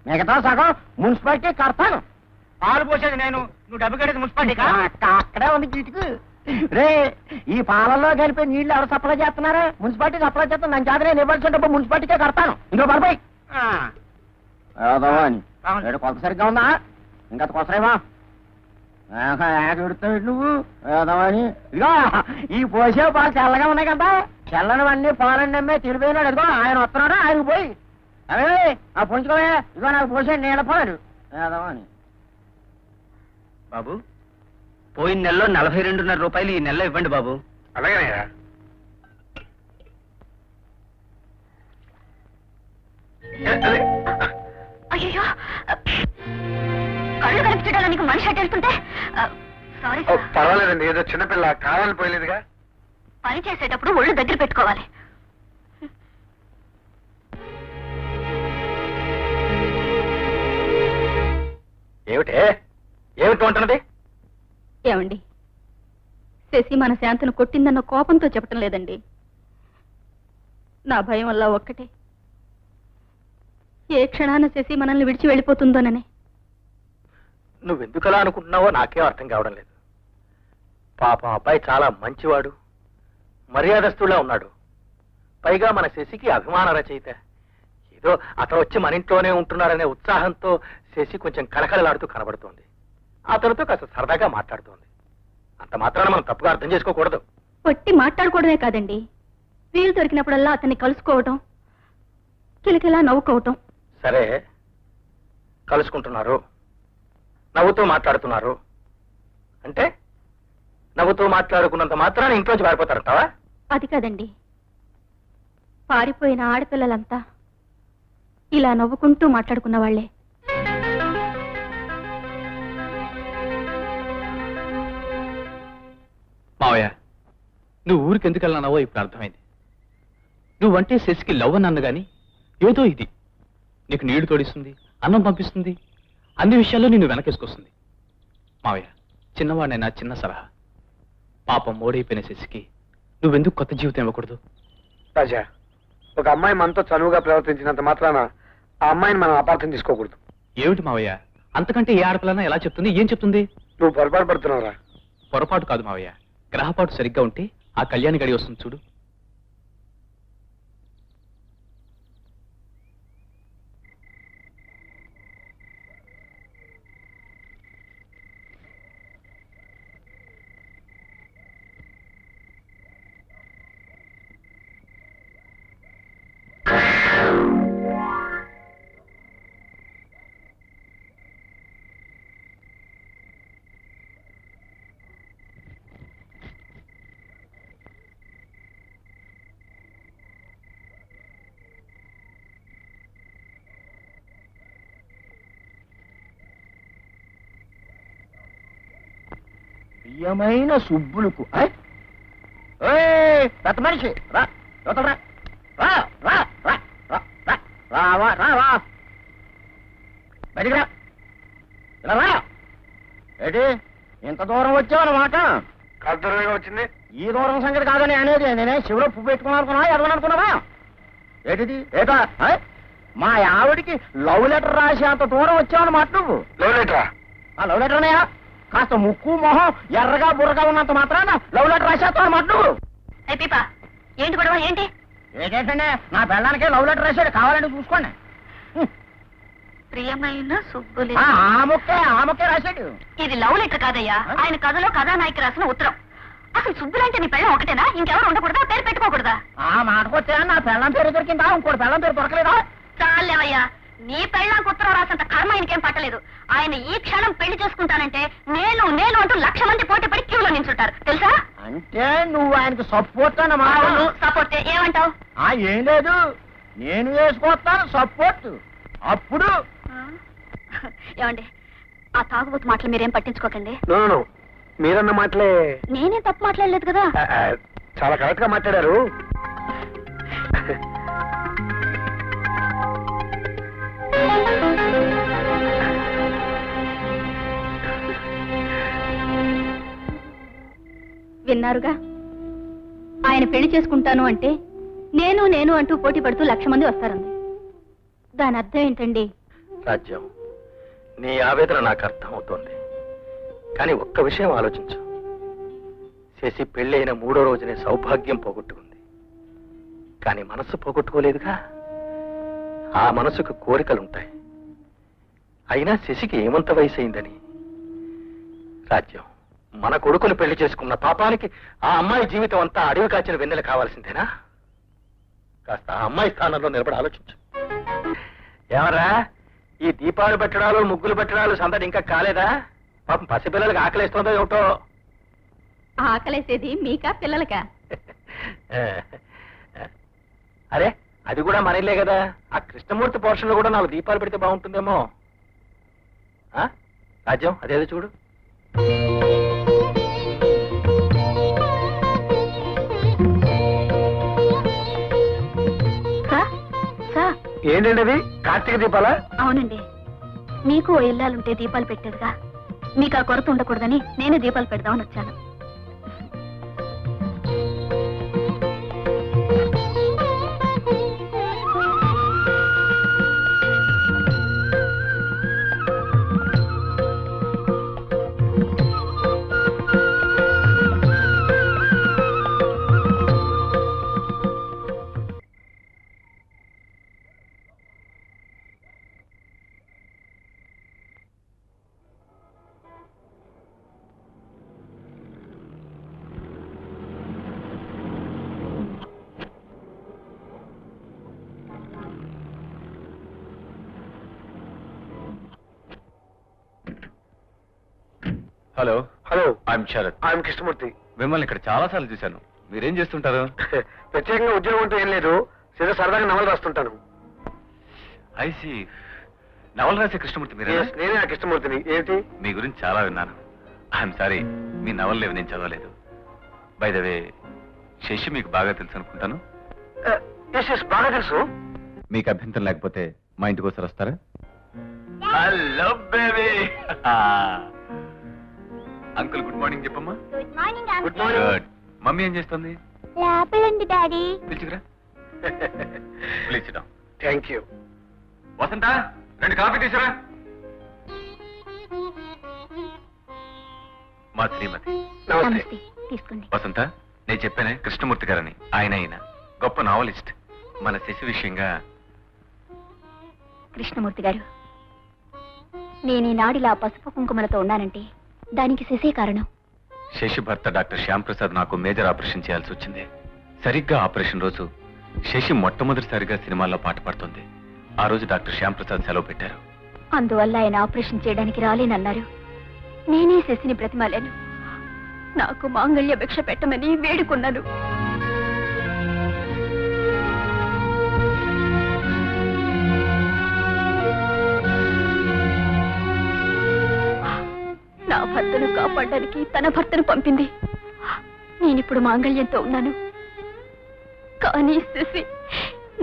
మిగతా సగం మున్సిపాలిటీ కడతాను. పాలు పోసేది నేను, నువ్వు డబ్బు కట్టేది మున్సిపాలిటీ. అక్కడే ఉంది గిటుకు. రే, ఈ పాలల్లో కలిపే నీళ్లు ఎవరు సప్లై చేస్తున్నారు? మున్సిపాలిటీ సప్లై చేస్తాను. నన్ను చేత నేను ఇవ్వాల్సిన డబ్బు మున్సిపాలిటీకే కడతాను. ఇంకో పడిపోయి కొలత సరిగ్గా ఉందా? ఇంకా కొసరేవా ఎడుతావు నువ్వు ఏదవని? ఇదిగో ఈ పోసే పాలు చల్లగా ఉన్నాయి కదా, చల్లనివన్నీ పాలన్నీ నమ్మే తిరిగిపోయినాడు. ఇదిగో ఆయన వస్తున్నాడు, ఆయనకు పోయి అవే ఆ పుంచుకోవే. ఇదిగో నాకు పోసే నీళ్ళ పాలు ఏదవని. బాబు, పోయిన నెలలో 42.5 రూపాయలు ఈ నెలలో ఇవ్వండి బాబు. అలాగేనయ్యా. అయ్యో కళ్ళు కనిపించడానికి మనిషి అటు వెళ్తుంటే సారీ పర్వాలేదండి, ఏదో చిన్నపిల్ల కావాలని పోయలేదుగా. పని చేసేటప్పుడు ఒళ్ళు దగ్గర పెట్టుకోవాలి. ఏమిటి ఉంటున్నది? ఏమండి, శశి మన శాంతను కొట్టిందన్న కోపంతో చెప్పటం లేదండి. నా భయం వల్ల ఒక్కటే, ఏ క్షణాన శశి మనల్ని విడిచి వెళ్ళిపోతుందోననే. నువ్వెందుకలా అనుకుంటున్నావో నాకేం అర్థం కావడం లేదు. పాపం అబ్బాయి చాలా మంచివాడు, మర్యాదస్తులా ఉన్నాడు. పైగా మన శశికి అభిమాన రచయిత. ఏదో అతను వచ్చి మన ఇంట్లోనే ఉంటున్నారనే ఉత్సాహంతో శశి కొంచెం కళకళలాడుతూ కనబడుతోంది. అతనితో కాస్త సరదాగా మాట్లాడుతోంది. అంత మాత్రాన మనం తప్పుగా అర్థం చేసుకోకూడదు. పొట్టి మాట్లాడుకోవడమే కాదండి, వీలు దొరికినప్పుడల్లా అతన్ని కలుసుకోవటం, కిలకిలా నవ్వుకోవటం. సరే, కలుసుకుంటున్నారు, నవ్వుతూ మాట్లాడుతున్నారు అంటే నవ్వుతూ మాట్లాడుకున్నంత మాత్రాన ఇంట్లోంచి పారిపోతారంటావా? అది కాదండి, పారిపోయిన ఆడపిల్లలంతా ఇలా నవ్వుకుంటూ మాట్లాడుకున్న వాళ్లే. మావయ్య, నువ్వు ఊరికి ఎందుకు వెళ్ళినావో ఇప్పుడు అర్థమైంది. నువ్వంటే శశికి లవ్ అని అన్న గాని ఏదో ఇది నీకు నీళ్లు తోడిస్తుంది, అన్నం పంపిస్తుంది, అన్ని విషయాల్లో నిన్ను వెనకేసుకొస్తుంది. మావయ్య, చిన్నవాడినైనా చిన్న సలహా, పాపం మోడైపోయిన శశికి నువ్వెందుకు కొత్త జీవితం ఇవ్వకూడదు? రాజా, ఒక అమ్మాయి మనతో చనువుగా ప్రవర్తించినంత మాత్రాన ఆ అమ్మాయిని మనం అపార్థం తీసుకోకూడదు. ఏమిటి మావయ్య, అంతకంటే ఏ ఆడపిల్లనా ఎలా చెప్తుంది? ఏం చెప్తుంది? నువ్వు పొరపాటు పడుతున్నావురా. పొరపాటు కాదు మావయ్య, గ్రహపాటు సరిగ్గా ఉంటే ఆ కళ్యాణి గడి వస్తుంది చూడు. ప్రియమైన సుబ్బులకు పెద్ద మనిషి రా, రా, రా, రా, రా, రా, రా, రావా, రావా, బయటికి రా, ఇలా రా. ఏంటి ఇంత దూరం వచ్చావన్నమాట? కర్తవ్యంగా వచ్చింది. ఈ దూరం సంగతి కాదని అనేది, నేనే శివులో పువ్వు పెట్టుకున్నాను అనుకున్నావా, ఎదవని అనుకున్నావా? ఏంటిది ఏటా? మా ఆవిడికి లవ్ లెటర్ రాసి అంత దూరం వచ్చావన్నమాట నువ్వు. లవ్ లెటరా? లవ్ లెటర్ అన్నయ్యా, కాస్త ముక్కు మొహం ఎర్రగా బుర్రగా ఉన్నంత మాత్రాన లవ్ లెటర్ రాసేస్తావు అన్నమాట నువ్వు. ఏంటి గొడవ ఏంటి? ఏంటంటే నా పెళ్ళానికే లవ్ లెటర్ రాశాడు, కావాలంటే చూసుకోండి. ప్రియమైన సుబ్బులు. ఆ ముక్కే రాశాడు. ఇది లవ్ లెటర్ కాదయ్యా, ఆయన కథలో కథానాయకి రాసిన ఉత్తరం. అసలు సుబ్బులంటే నీ పెళ్ళం ఒకటేనా? ఇంకెవరు ఉండకూడదా? పేరు పెట్టుకోకూడదా? ఆ మాటకొచ్చా నా పెళ్ళం పేరు దొరికిందా? ఇంకోటి పెళ్ళం పేరు దొరకలేదా? చాలేవయ్యా, నీ పెళ్ళానికి ఉత్తరం రాసినంత కర్మ ఆయనకేం పట్టలేదు. ఆయన ఈ క్షణం పెళ్లి చేసుకుంటానంటే నేను నేను అంటూ 1,00,000 మంది పోటీ పడి క్యూలో నిల్చుంటారు తెలుసా? అంటే నువ్వు ఆయనకు సపోర్ట్ అన్నమాట. సపోర్ట్ ఏమంటావు? ఏం లేదు, నేను వేసుకొస్తాను సపోర్ట్. అప్పుడు ఏమండి, ఆ తాగుబోతు మాటలు మీరేం పట్టించుకోకండి. మీరన్న మాటలే. నేనేం తప్పు మాట్లాడలేదు కదా. చాలా కరెక్ట్ గా మాట్లాడారు. విన్నారుగా, ఆయన పెళ్లి చేసుకుంటాను అంటే నేను నేను అంటూ పోటీ పడుతూ 1,00,000 మంది వస్తారండి. దాని అర్థం ఏంటండి? రాజ్యం, నీ ఆవేదన నాకు అర్థం అవుతోంది. కానీ ఒక్క విషయం ఆలోచించు. శశి పెళ్ళైన 3వ రోజునే సౌభాగ్యం పోగొట్టుకుంది, కానీ మనస్సు పోగొట్టుకోలేదుగా. ఆ మనసుకు కోరికలుంటాయి. అయినా శశికి ఏమంత వయసు అయిందని? రాజ్యం, మన కొడుకును పెళ్లి చేసుకున్న పాపానికి ఆ అమ్మాయి జీవితం అంతా అడవి కాచిన వెన్నెల కావాల్సిందేనా? కాస్త ఆ అమ్మాయి స్థానంలో నిలబడి ఆలోచించు. ఏమరా, ఈ దీపాలు పెట్టడాలు ముగ్గులు పెట్టడాలు సందడి ఇంకా కాలేదా? పాపం పసిపిల్లలకి ఆకలిస్తుందో ఏమిటో. ఆకలేసేది మీకా పిల్లలకా? అరే అది కూడా మన ఇల్లే కదా, ఆ కృష్ణమూర్తి పోర్షన్లో కూడా 4 దీపాలు పెడితే బాగుంటుందేమో. రాజ్యం అదేదో చూడు. ఏంటండి అది? కార్తీక దీపాలా? అవునండి, మీకు ఓ ఇల్లాలుంటే దీపాలు పెట్టేదిగా, మీకు ఆ కొరత ఉండకూడదని నేనే దీపాలు పెడదామని వచ్చాను. Hello hello, I'm Sharath. I'm Krishnamurthy. మిమ్మల్ని ఇక్కడ చాలా సార్లు చూశాను. మీరేం చేస్తుంటారు? ప్రత్యేకంగా ఉద్యోగం అంటూ ఏం లేదు, ఏదో సరదాగా నవలు రాస్తుంటాను. ఐసి నవల రాసే కృష్ణమూర్తి మీరే? Yes, నేనే ఆ కృష్ణమూర్తిని. ఏంటి? మీ గురించి చాలా విన్నాను. ఐఎమ్ సారీ, మీ నవలు లేవు, నేను చదవలేదు. బై ద వే, శశి మీకు బాగా తెలుసు అనుకుంటాను. ఎస్ బాగా తెలుసు. మీకు అభ్యంతరం లేకపోతే మా ఇంటికి ఒకసారి వస్తారా? Hello baby. Uncle good morning చెప్పమ్మా. Good morning good morning. Good. Mummy ఏం చేస్తుంది? యాపిల్ ఉంది డాడీ. పిలుచుకురా. Please sit down. Thank you. Vasantha 2 coffee తీసురా. మా శ్రీమతి. నమస్తే. తీసుకోండి. వసంత, నేను చెప్పానే కృష్ణమూర్తి గారని. ఆయన గొప్ప నావలిస్ట్. మన శశి విషయంగా. కృష్ణమూర్తి గారు, నేను ఈనాడిలా పసుపు కుంకుమలతో ఉన్నానంటే దానికి శశి కారణం. శశి భర్త డాక్టర్ శ్యామ్ ప్రసాద్ నాకు మేజర్ ఆపరేషన్ చేయాల్సి వచ్చింది. సరిగ్గా ఆపరేషన్ రోజు శశి మొట్టమొదటిసారిగా సినిమాల్లో పాట పాడుతుంది. ఆ రోజు డాక్టర్ శ్యామ్ ప్రసాద్ సెలవు పెట్టారు. అందువల్ల ఆయన ఆపరేషన్ చేయడానికి రాలేనన్నారు. నేనే శశిని బ్రతిమాలాను. నాకు మాంగళ్య భిక్ష పెట్టమని వేడుకున్నాను. నా భర్తను కాపాడడానికి తన భర్తను పంపింది. నేనిప్పుడు మాంగళ్యంతో ఉన్నాను. కానీ శశి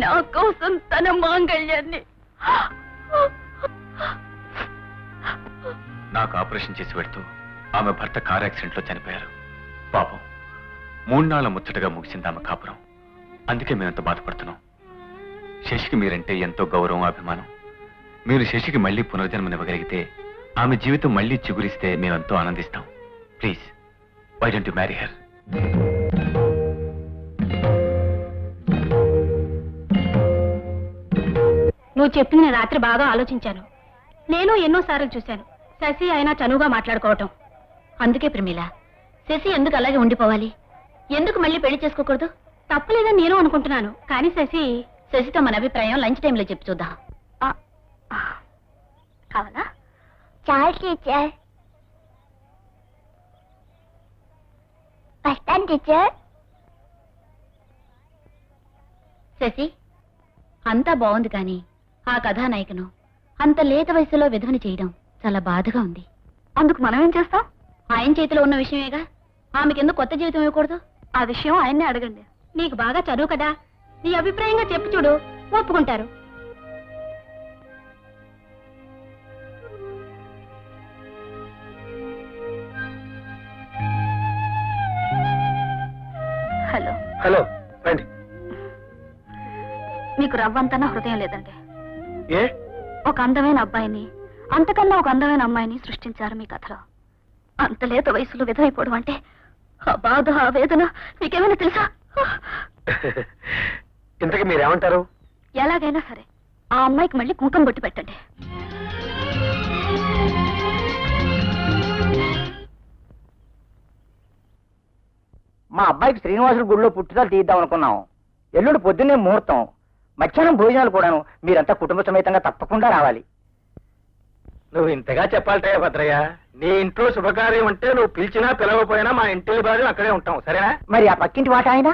నా కోసం తన మాంగళ్యాన్ని. నాకు ఆపరేషన్ చేసి పెడుతూ ఆమె భర్త కార్ యాక్సిడెంట్ లో చనిపోయారు. పాపం 3 నాళ్ల ముచ్చటగా ముగిసింది ఆమె కాపురం. అందుకే మేమెంత బాధపడుతున్నాం. శశికి మీరంటే ఎంతో గౌరవం, అభిమానం. మీరు శశికి మళ్ళీ పునర్జన్మనివ్వగలిగితే, ఆమె జీవితం మళ్ళీ చిగురిస్తే మేమెంతో ఆనందిస్తాం. Please, why don't you marry her? నువ్వు చెప్పిన రాత్రి బాగా ఆలోచించాను. నేను ఎన్నోసార్లు చూశాను శశి అయినా చనువుగా మాట్లాడుకోవటం. అందుకే ప్రమీల, శశి ఎందుకు అలాగే ఉండిపోవాలి? ఎందుకు మళ్ళీ పెళ్లి చేసుకోకూడదు? తప్పలేదని నేను అనుకుంటున్నాను. కానీ శశితో మన అభిప్రాయం లంచ్ టైంలో చెప్పి చూద్దాం. కావాలా? చాలు టీచర్. వస్తాను టీచర్. శశి, అంతా బాగుంది కానీ ఆ కథానాయికను అంత లేత వయసులో విధవని చేయడం చాలా బాధగా ఉంది. అందుకు మనం ఏం చేస్తాం? ఆయన చేతిలో ఉన్న విషయమేగా. ఆమెకెందుకు కొత్త జీవితం ఇవ్వకూడదు? ఆ విషయం ఆయన్నే అడగండి. నీకు బాగా చదువు కదా, నీ అభిప్రాయంగా చెప్పు చూడు, ఒప్పుకుంటారు. హలో. హలో, రండి. మీకు రవ్వంతనా హృదయం లేదండి. ఏ? ఒక అందమైన అబ్బాయిని, అంతకన్నా ఒక అందమైన అమ్మాయిని సృష్టించారు మీ కథలో. అంత లేత వయసులో విధమైపోవడం అంటే ఆ బాధ, ఆ వేదన మీకేమైనా తెలుసా? ఇంతకీ మీరేమంటారు? ఎలాగైనా సరే ఆ అమ్మాయికి మళ్ళీ కుంకం కొట్టి పెట్టండి. మా అబ్బాయికి శ్రీనివాసుల గుడిలో పుట్టుదల తీద్దాం అనుకున్నాం. ఎల్లుండి పొద్దున్నే ముహూర్తం, మధ్యాహ్నం భోజనాలు కూడాను. మీరంతా కుటుంబ సమేతంగా తప్పకుండా రావాలి. నువ్వు ఇంతగా చెప్పాలటే భద్రయ్య, నీ ఇంట్లో శుభకార్యం అంటే నువ్వు పిలిచినా పిలవకపోయినా మా ఇంటి బాధ్యం అక్కడే ఉంటాం, సరేనా? మరి ఆ పక్కింటి వాట ఆయన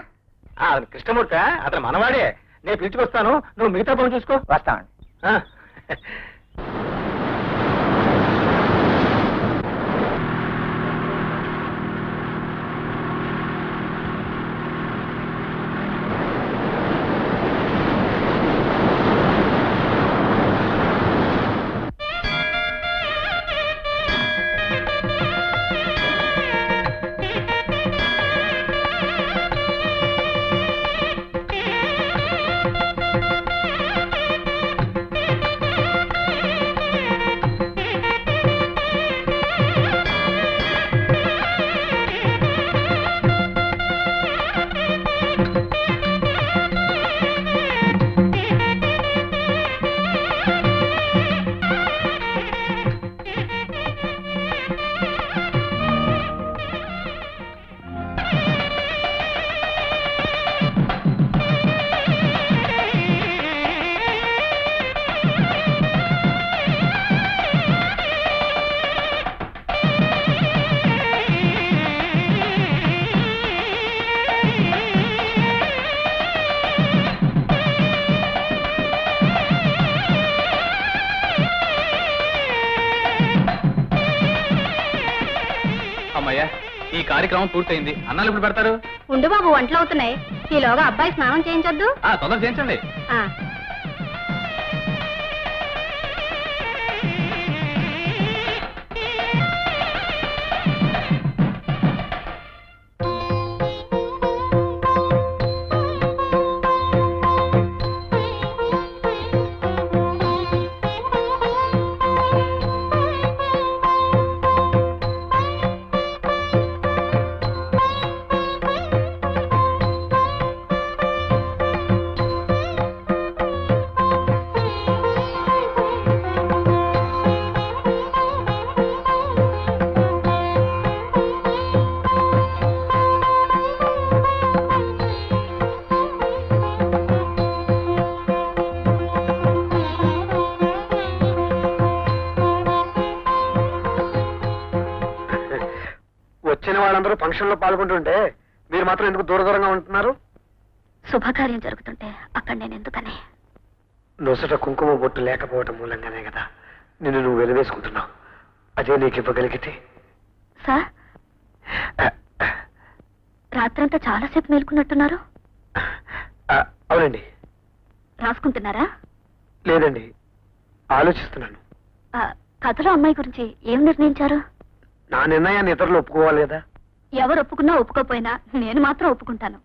కృష్ణమూర్తి అతను మనవాడే. నేను పిలుచుకొస్తాను, నువ్వు మిగతా పని చూసుకో. వస్తామండి. ఆ. అమ్మయ్యా, ఈ కార్యక్రమం పూర్తయింది. అన్నాలు ఇప్పుడు పెడతారు? ఉండు బాబు, వంటలు అవుతున్నాయి. ఈలోగా అబ్బాయి స్నానం చేయించొద్దు. తొందర చేయించండి. వచ్చిన వాళ్ళందరూ ఫంక్షన్ లో పాల్గొంటుంటే మీరు మాత్రం ఎందుకు దూరంగా ఉంటున్నారు? శుభకార్యం జరుగుతుంటే అక్కడ నేను ఎందుకని? నొసట కుంకుమ బొట్టు లేకపోవటం మూలంగానే కదా నిన్ను నువ్వు వెలివేసుకుంటున్నావు. అదే నీకు ఇవ్వగలిగితే. సార్, రాత్రంతా చాలాసేపు మేల్కొన్నట్టున్నారు. అవునండి. రాసుకుంటున్నారా? లేదండి, ఆలోచిస్తున్నాను. కథలో అమ్మాయి గురించి ఏం నిర్ణయించారు? నా నిర్ణయాన్ని ఇతరులు ఒప్పుకోవాలి కదా. ఎవరు ఒప్పుకున్నా ఒప్పుకోపోయినా నేను మాత్రం ఒప్పుకుంటాను.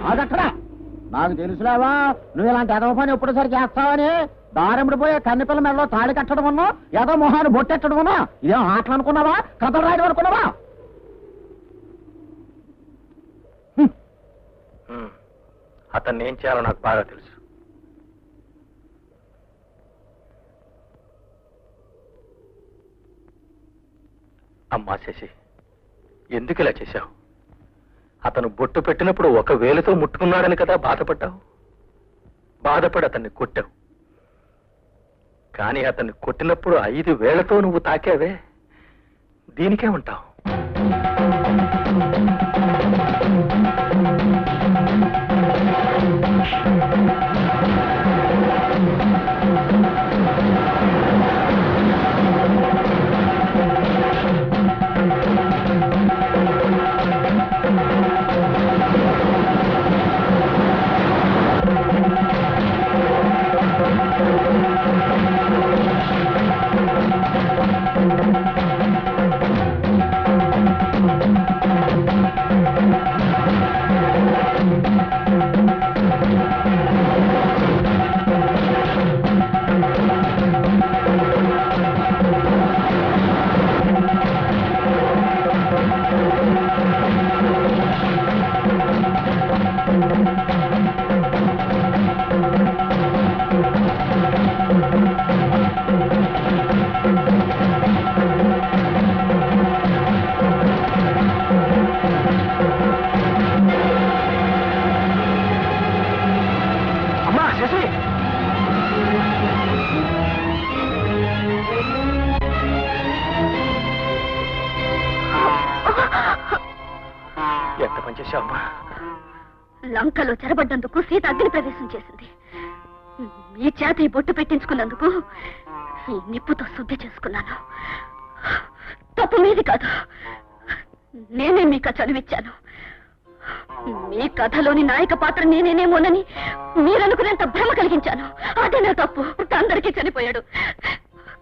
అదక్కడా నాకు తెలుసులేవా నువ్వు ఇలాంటి ఎదవ పని ఎప్పుడుసారి చేస్తావని. దారెంబడి పోయే కన్నెపిల్ల మెడలో తాళి కట్టడం ఉన్నా, ఏదో మొహాన్ని బొట్టెట్టడం ఉన్నా, ఇదేం ఆటలు అనుకున్నావా, కథలు రాయడం అనుకున్నావా? అతన్ని ఏం చేయాలో నాకు బాగా తెలుసు. అమ్మా శశి, ఎందుకు ఇలా చేశావు? అతను బొట్టు పెట్టినప్పుడు ఒక వేలుతో ముట్టుకున్నాడని కదా బాధపడ్డావు. బాధపడి అతన్ని కొట్టావు. కానీ అతన్ని కొట్టినప్పుడు 5 వేలతో నువ్వు తాకావే, దీనికేమంటావు? అమ్మా శశి, ఎంత పని చేశావమ్మా? లంకలో చెరబడ్డందుకు సీత అగ్ని ప్రవేశం చేసింది. మీ చేత ఈ బొట్టు పెట్టించుకున్నందుకు ఈ నిప్పుతో శుద్ధి చేసుకున్నాను. తప్పు మీది కాదు, నేనే మీకు చదివిచ్చాను. మీ కథలోని నాయక పాత్ర నేనేనేమోనని మీరనుకునేంత భ్రమ కలిగించాను. అదే నా తప్పు. అందరికీ చనిపోయాడు,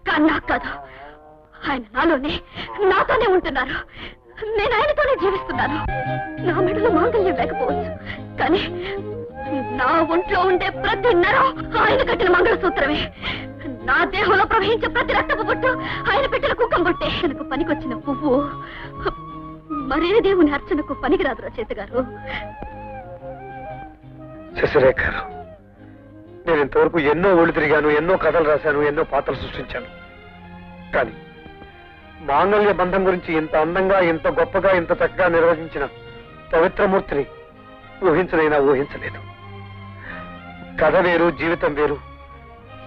కానీ నాకు కాదు. ఆయన నాలోనే, నాతోనే ఉంటున్నారు. నేను ఆయనతోనే జీవిస్తున్నాను. నా మెడలో మాంగల్యం లేకపోవచ్చు, కానీ నా ఒంట్లో ఉండే ప్రతి నరం ఆయన కట్టిన మంగళసూత్రమే. నా దేహంలో ప్రవహించే ప్రతి రక్తపు బొట్టు ఆయన పెట్టిన కుక్కం బొట్టే. నాకు పనికొచ్చిన పువ్వు మరే దేవుని అర్చనకు పనికిరాదు రచయిత గారు. శశిరేఖ గారు, నేను ఇంతవరకు ఎన్నో ఊళ్ళు తిరిగాను, ఎన్నో కథలు రాశాను, ఎన్నో పాత్రలు సృష్టించాను. కానీ మాంగళ్య బంధం గురించి ఇంత అందంగా, ఇంత గొప్పగా, ఇంత చక్కగా నిర్వచించిన పవిత్రమూర్తిని ఊహించనైనా ఊహించలేదు. కథ వేరు, జీవితం వేరు,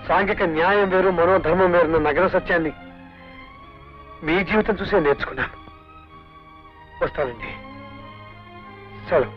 సాంఘిక న్యాయం వేరు, మనోధర్మం వేరున్న నగర సత్యాన్ని మీ జీవితం చూసే నేర్చుకున్నాను. వస్తానండి. సెలవు.